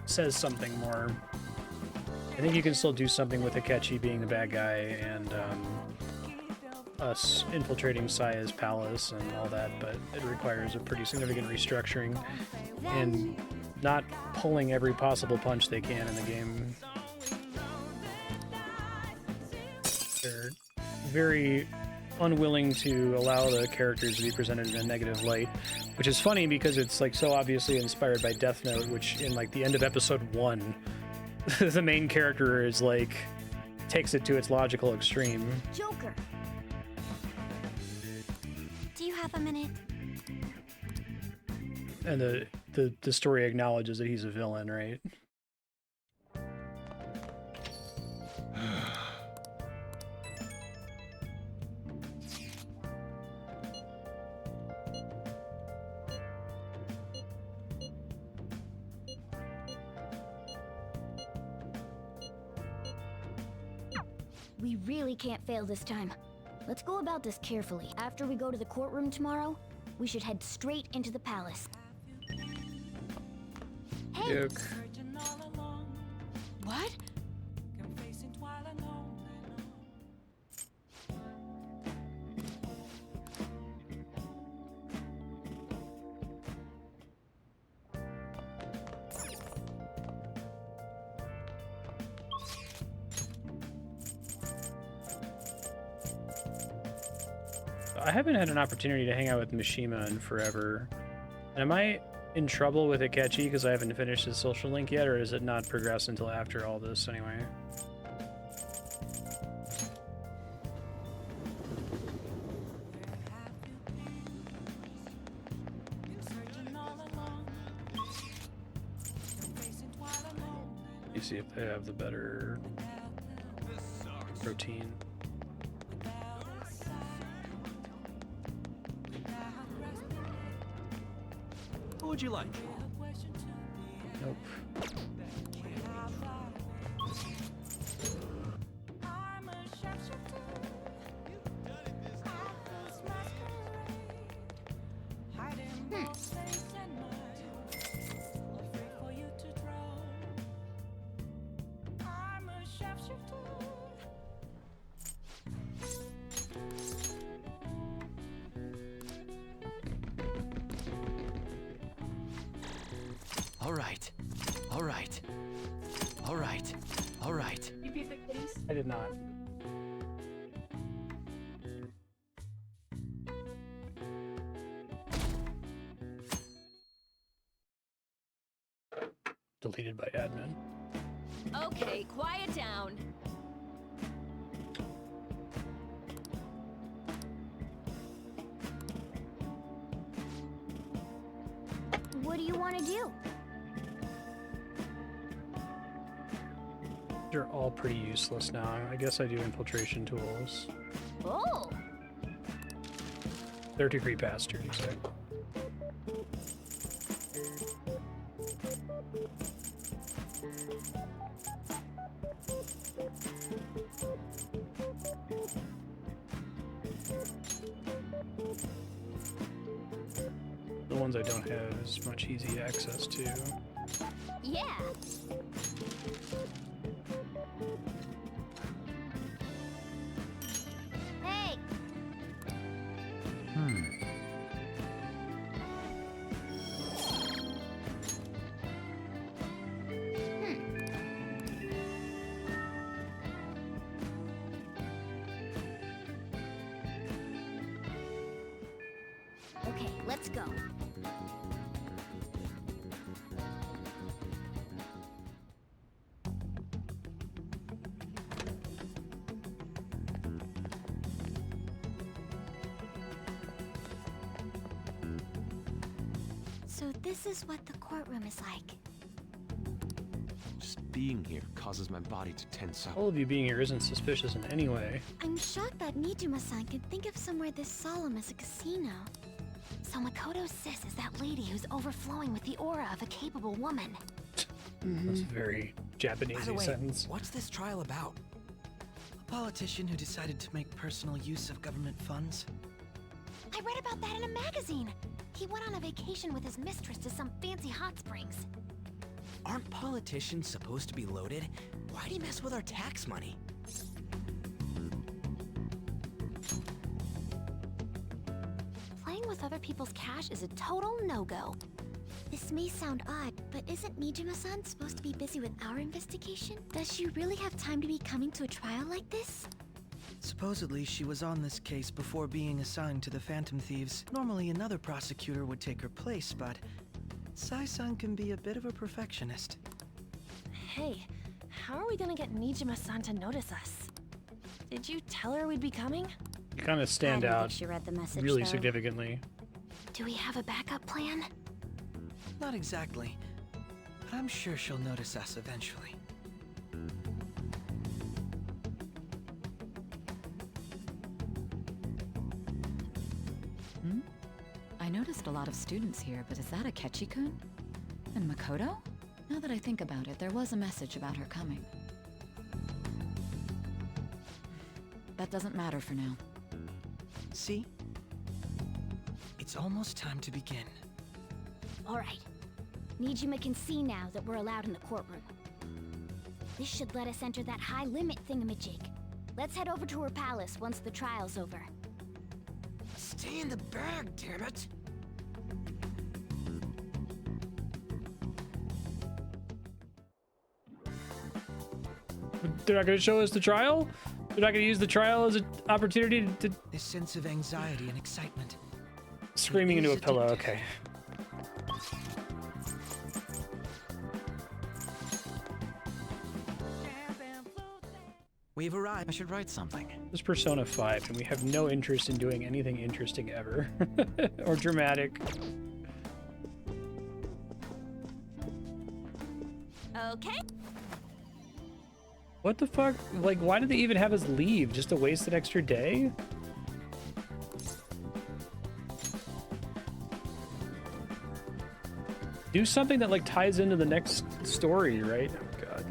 says something more. I think you can still do something with Akechi being the bad guy and us infiltrating Saya's palace and all that, but it requires a pretty significant restructuring and not pulling every possible punch they can in the game. They're very unwilling to allow the characters to be presented in a negative light, which is funny because it's like so obviously inspired by Death Note, which in like the end of episode 1, the main character is like takes it to its logical extreme. Joker. Do you have a minute? And the story acknowledges that he's a villain, right? We really can't fail this time. Let's go about this carefully. After we go to the courtroom tomorrow, we should head straight into the palace. Hey! Yuck. What? I haven't had an opportunity to hang out with Mishima in forever. Am I in trouble with Akechi because I haven't finished his social link yet, or does it not progress until after all this anyway? You see if they have the better routine. What would you like? Nope. All right. You beat the kitties? I did not. Deleted by admin. Okay, quiet down. What do you want to do? They're all pretty useless now. I guess I do infiltration tools. Oh! 30-degree pass, 36. The ones I don't have as much easy access to. Yeah! Hey! Okay, let's go. So this is what the courtroom is like. Just being here causes my body to tense up. All of you being here isn't suspicious in any way. I'm shocked that Nijima-san could think of somewhere this solemn as a casino. So Makoto's sis is that lady who's overflowing with the aura of a capable woman. That's a very Japanese By the way, sentence. what's this trial about? A politician who decided to make personal use of government funds? I read about that in a magazine. He went on a vacation with his mistress to some fancy hot springs. Aren't politicians supposed to be loaded? Why'd he mess with our tax money? people's cash is a total no-go. This may sound odd, but isn't Nijima-san supposed to be busy with our investigation? Does she really have time to be coming to a trial like this? Supposedly, she was on this case before being assigned to the Phantom Thieves. Normally, another prosecutor would take her place, but Sai-san can be a bit of a perfectionist. Hey, how are we gonna get Nijima-san to notice us? Did you tell her we'd be coming? You kind of stand I don't out think she read the message, really though. significantly. Do we have a backup plan? Not exactly, but I'm sure she'll notice us eventually. I noticed a lot of students here, but is that Akechi-kun? And Makoto? Now that I think about it, there was a message about her coming. That doesn't matter for now. See? It's almost time to begin. All right. Nijima can see now that we're allowed in the courtroom. This should let us enter that high limit thingamajig. Let's head over to her palace once the trial's over. Stay in the bag, damn it! They're not going to show us the trial? They're not going to use the trial as an opportunity to... This sense of anxiety and excitement. Screaming into a pillow, okay. We've arrived. I should write something. This is Persona 5, and we have no interest in doing anything interesting ever. Or dramatic. Okay. What the fuck? Like, why did they even have us leave? Just to waste an extra day? Do something that, like, ties into the next story, right? Oh, God.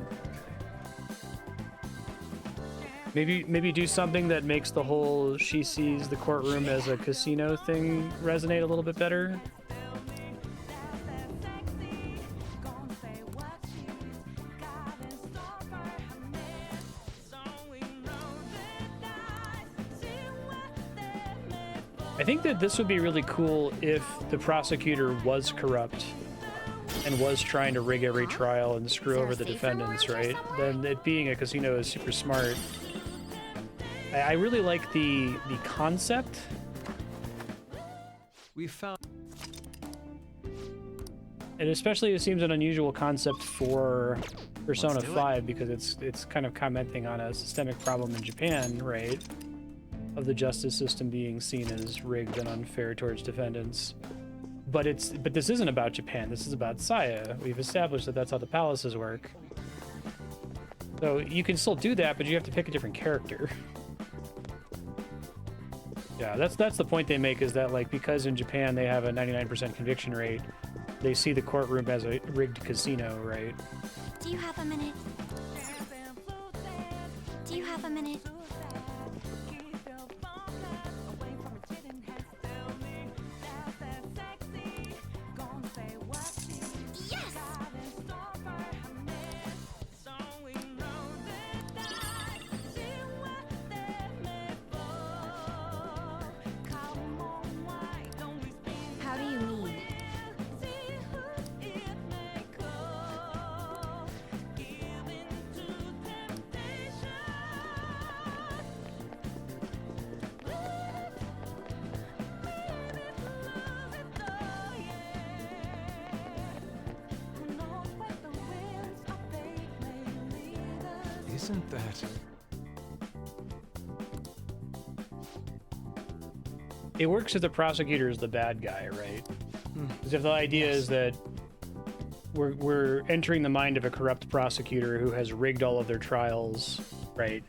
Maybe do something that makes the whole she sees the courtroom as a casino thing resonate a little bit better. I think that this would be really cool if the prosecutor was corrupt and was trying to rig every trial and screw over the defendants, right? Then it being a casino is super smart. I really like the concept. We found... And especially it seems an unusual concept for Persona 5 because it's kind of commenting on a systemic problem in Japan, right? Of the justice system being seen as rigged and unfair towards defendants. But this isn't about Japan. This is about Saya. We've established that that's how the palaces work. So you can still do that, but you have to pick a different character. Yeah, that's the point they make, is that, like, because in Japan they have a 99% conviction rate, they see the courtroom as a rigged casino, right? Do you have a minute? Do you have a minute? How do you mean? Isn't that... It works if the prosecutor is the bad guy, right? Because if the idea is that we're entering the mind of a corrupt prosecutor who has rigged all of their trials, right?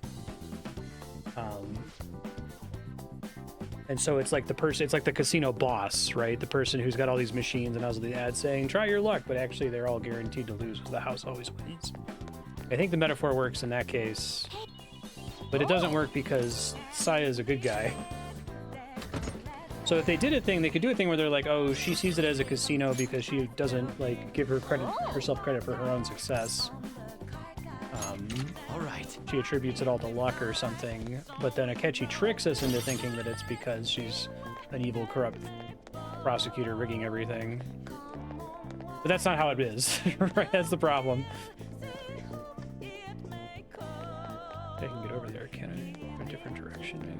And so it's like it's like the casino boss, right? The person who's got all these machines and has the ad saying, try your luck, but actually they're all guaranteed to lose because the house always wins. I think the metaphor works in that case, but it doesn't work because Saya is a good guy. So if they did a thing, they could do a thing where they're like, oh, she sees it as a casino because she doesn't, like, give herself credit for her own success. All right. She attributes it all to luck or something, but then Akechi tricks us into thinking that it's because she's an evil, corrupt prosecutor rigging everything. But that's not how it is, right? That's the problem. I can get over there, can I? A different direction, maybe.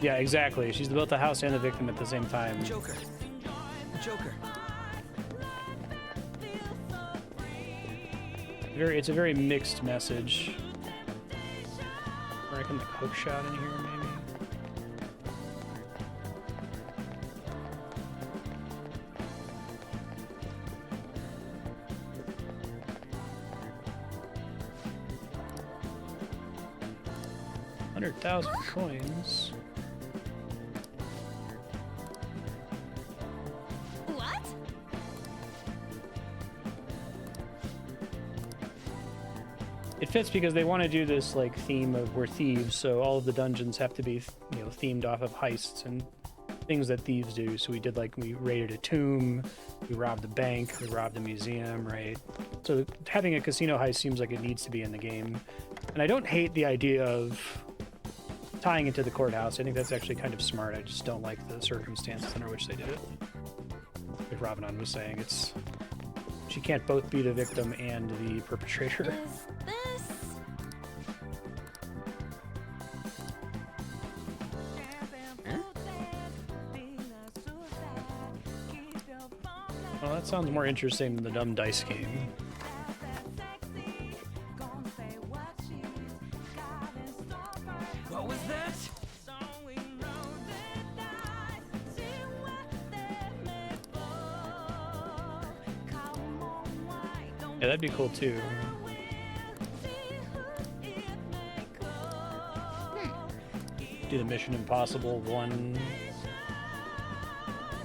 Yeah, exactly. She's both the house and the victim at the same time. Joker. Joker. It's a very mixed message. I reckon the hook shot in here, maybe. $100,000 coins. What? It fits because they want to do this like theme of we're thieves, so all of the dungeons have to be, you know, themed off of heists and things that thieves do. So we raided a tomb, we robbed a bank, we robbed a museum, right? So having a casino heist seems like it needs to be in the game. And I don't hate the idea of tying it to the courthouse. I think that's actually kind of smart. I just don't like the circumstances under which they did it. Like Robin was saying, she can't both be the victim and the perpetrator. Is this? Well, that sounds more interesting than the dumb dice game. What was that? Yeah, that'd be cool too. Do the Mission Impossible 1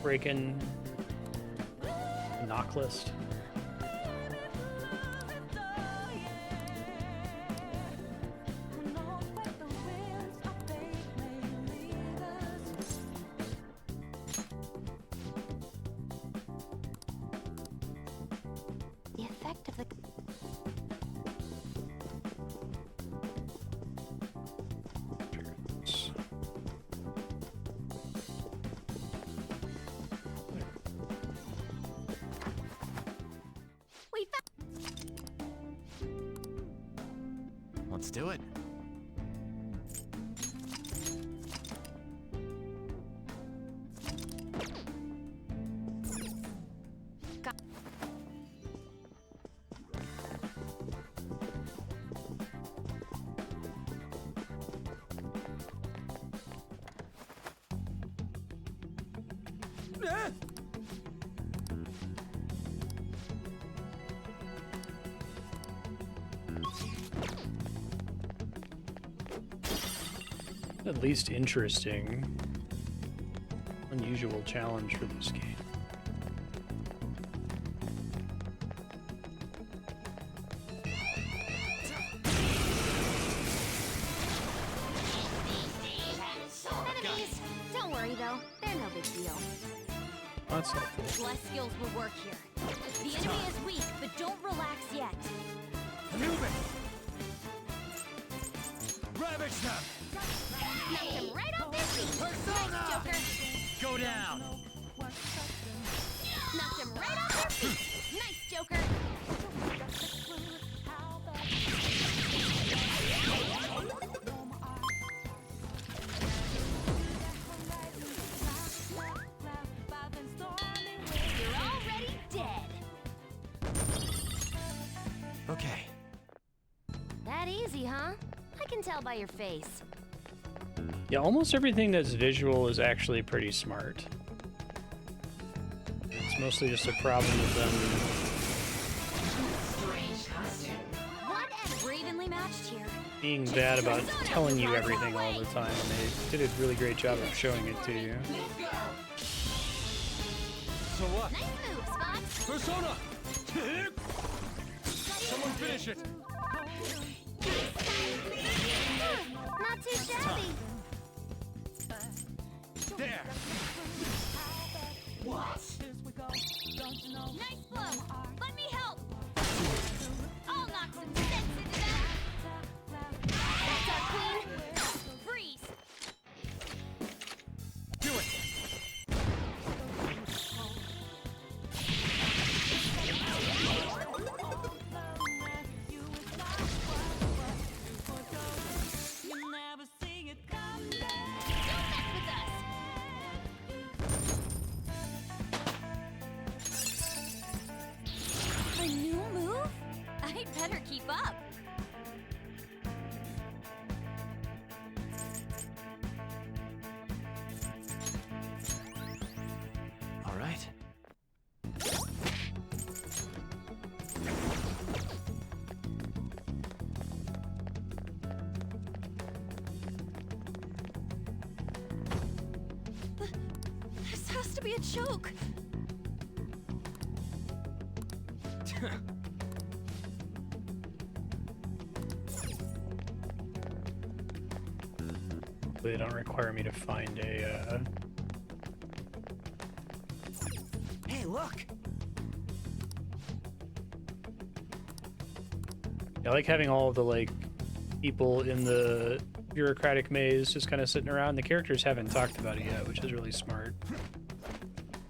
break-in knock list. The effect of the... We Let's do it. At least interesting, unusual challenge for this game. Enemies! Don't worry though, they're no big deal. That's helpful. Less skills will work here. The enemy is weak, but don't relax yet. Anubis! Ravage them! Knocked him right off their feet. Persona! Nice, Joker. Go down. Knocked him right off their feet. Nice, Joker. You're already dead. Okay. That easy, huh? I can tell by your face. Yeah, almost everything that's visual is actually pretty smart. It's mostly just a problem with them. What and evenly matched here. Being bad about telling you everything all the time, and they did a really great job of showing it to you. So what? Nice move, Spots. Persona! Someone finish it! Not too shabby. There! What? Nice blow. Let me help. I'll knock some sense into that. That's our queen. Freeze. be a joke. They don't require me to find a. Hey, look! I like having all of the like people in the bureaucratic maze just kind of sitting around. The characters haven't talked about it yet, which is really smart.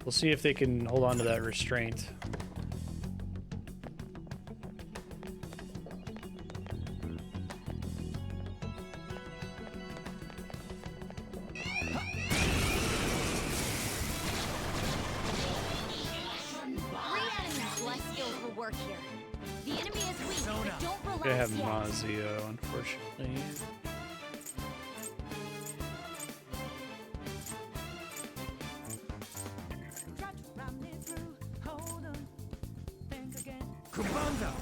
We'll see if they can hold on to that restraint. I have Mazio, unfortunately. Kubanga!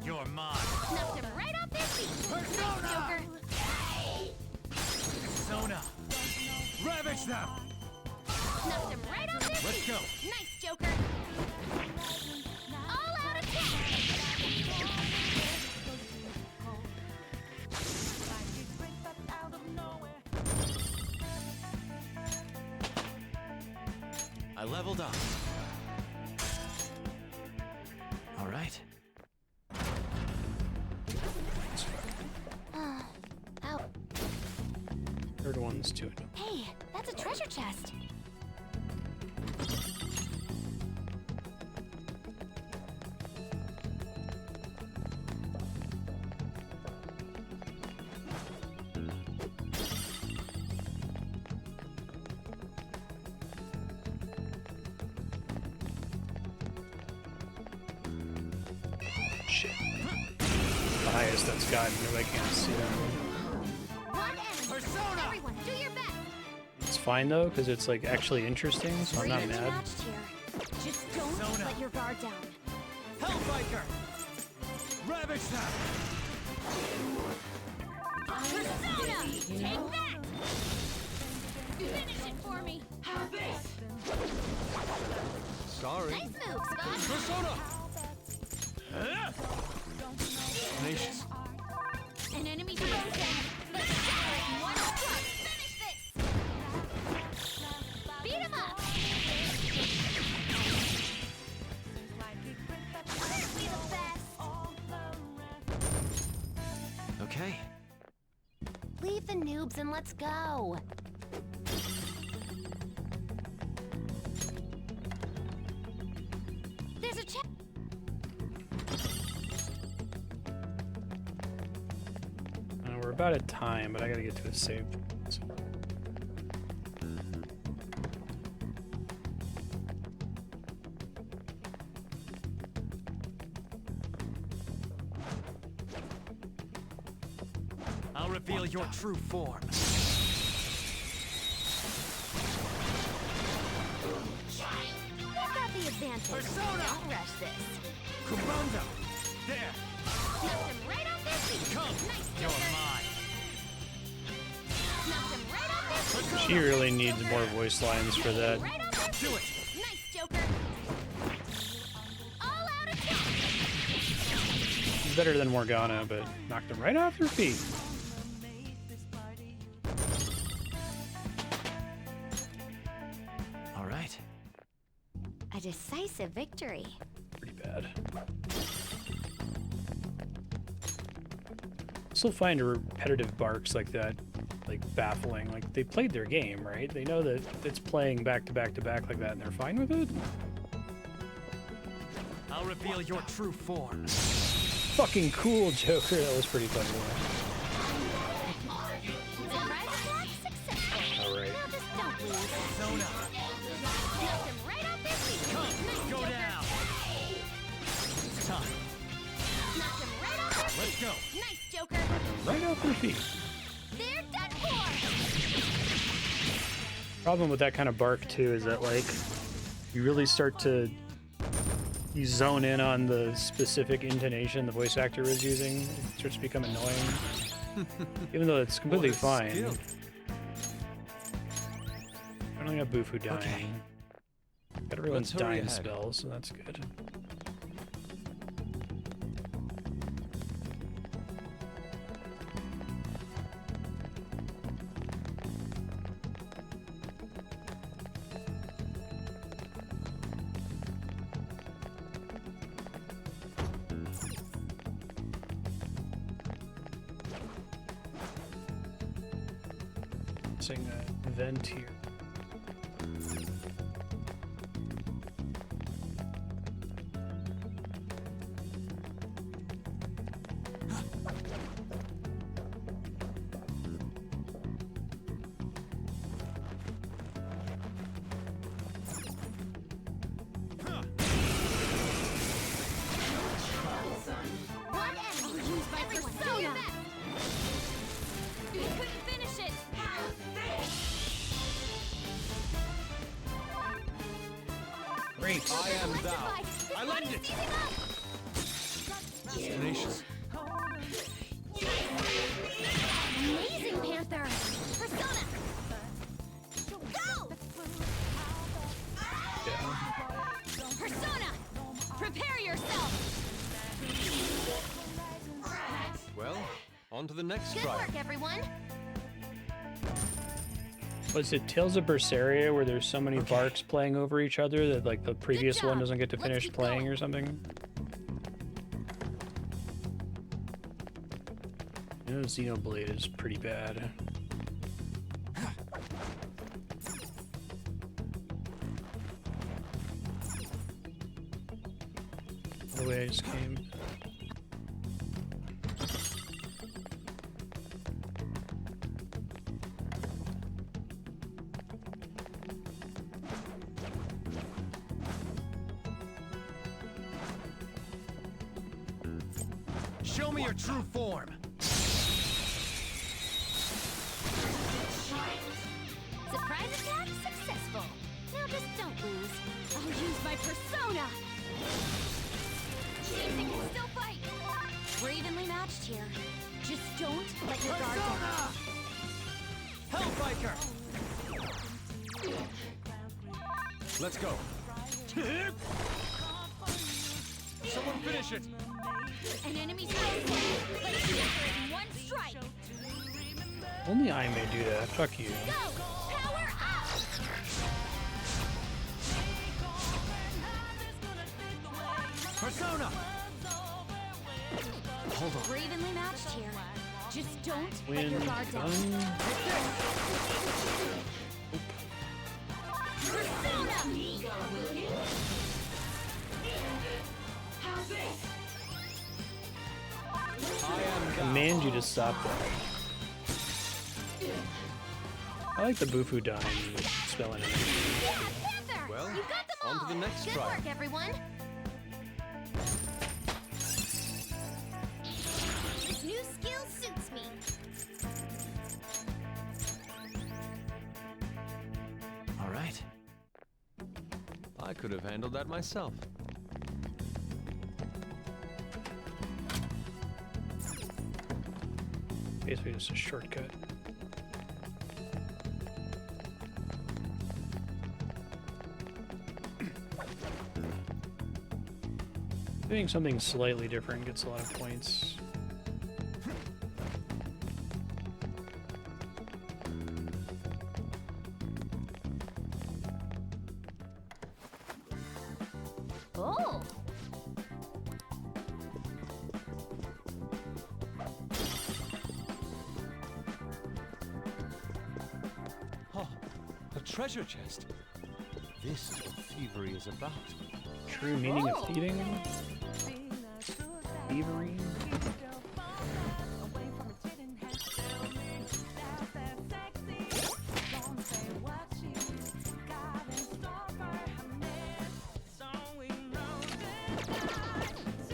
You're mine. Snuffed him right off their feet. Persona! Persona! Ravage them! Snuffed him right off their Let's feet. go. Nice, Joker. All out attack. I leveled up. All right. Ow. Third one's too. Hey, that's a treasure chest. Shit. The highest that's gotten, I can't see them. One enemy. Everyone, do your best. It's fine though, because it's like actually interesting, so I'm not Freedom mad. matched here. Just don't let your guard down. Hellbiker! Ravage them! Persona! Take that! Finish it for me! Have this! Sorry. Nice move, Spot! Persona! Tenacious. An enemy frozen! Let's shatter it in one stroke! Finish this! Beat him up! Aren't we the best? Okay. Leave the noobs and let's go! There's a check. We're about at time, but I gotta get to a save. I'll reveal your true form. We've got the advantage. Persona! Don't rush this. Kubanga! There! Snuffed him right off their feet. Come! Nice, You're Joker. mine! Snuffed him right off their feet. She really needs more voice lines for that. Right off their Do feet. it! Nice, Joker. All out attack. She's better than Morgana, but knocked them right off her feet. All right. A decisive victory. Pretty bad. Still find repetitive barks like that, like baffling. Like they played their game, right? They know that it's playing back to back to back like that, and they're fine with it. I'll reveal your true form. Fucking cool, Joker. That was pretty funny. Surprise attack successful. All right. Now just don't lose. Persona! Snuffed him right off their feet. Nice, Go Joker. down! It's time. Snuffed him right off their Let's feet. go! Nice, Joker. Right off her feet. They're done for. Problem with that kind of bark too is that like you really start to zone in on the specific intonation the voice actor is using. It starts to become annoying, even though it's completely fine. Skill. I only got Bufu dying. Okay. Got everyone's Let's hurry dying ahead. spells, so that's good. Missing a vent here. One enemy used by persona. You couldn't finish it. Great. I am thou. I lend it. Destination. Amazing, Panther. Persona. Go. Persona. Prepare yourself. Well, on to the next Good trial. work, everyone. Was it Tales of Berseria where there's so many Varks playing over each other that like the previous one job. doesn't get to Let's finish keep playing going. or something? You know, Xenoblade is pretty bad. The way I just came. Show me your true form. Surprise attack successful. Now just don't lose. I'll use my persona. They can still fight. We're evenly matched here. Just don't let your guard down. Hellbiker. Let's go. Someone finish it. An enemy's house, but it's together in one strike. Only I may do that. Fuck you. Go! Power up! Persona. Hold on. We're evenly matched here. Just don't let Win your guard down. gun. Persona! I am thou. Command you to stop that. I like the Bufu dying spell enemy. Panther! Well, You got them on to all! the next Good trial. work, everyone! This new skill suits me. All right. I could have handled that myself. Basically just a shortcut. Doing something slightly different gets a lot of points. Oh! Oh, a treasure chest. This is what thievery is about. True meaning of thieving? Thievery?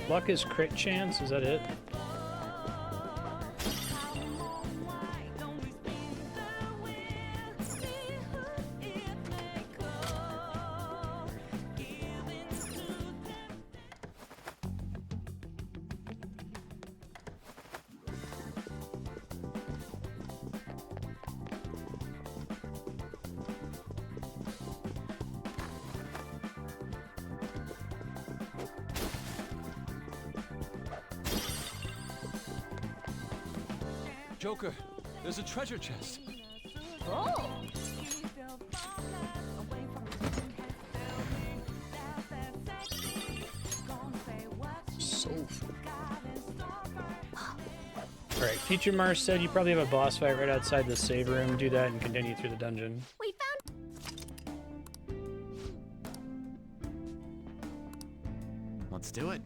Luck is crit chance, is that it? Joker, there's a treasure chest. Oh! Soulful. Alright, future Marstead, you probably have a boss fight right outside the save room. Do that and continue through the dungeon. We found. Let's do it.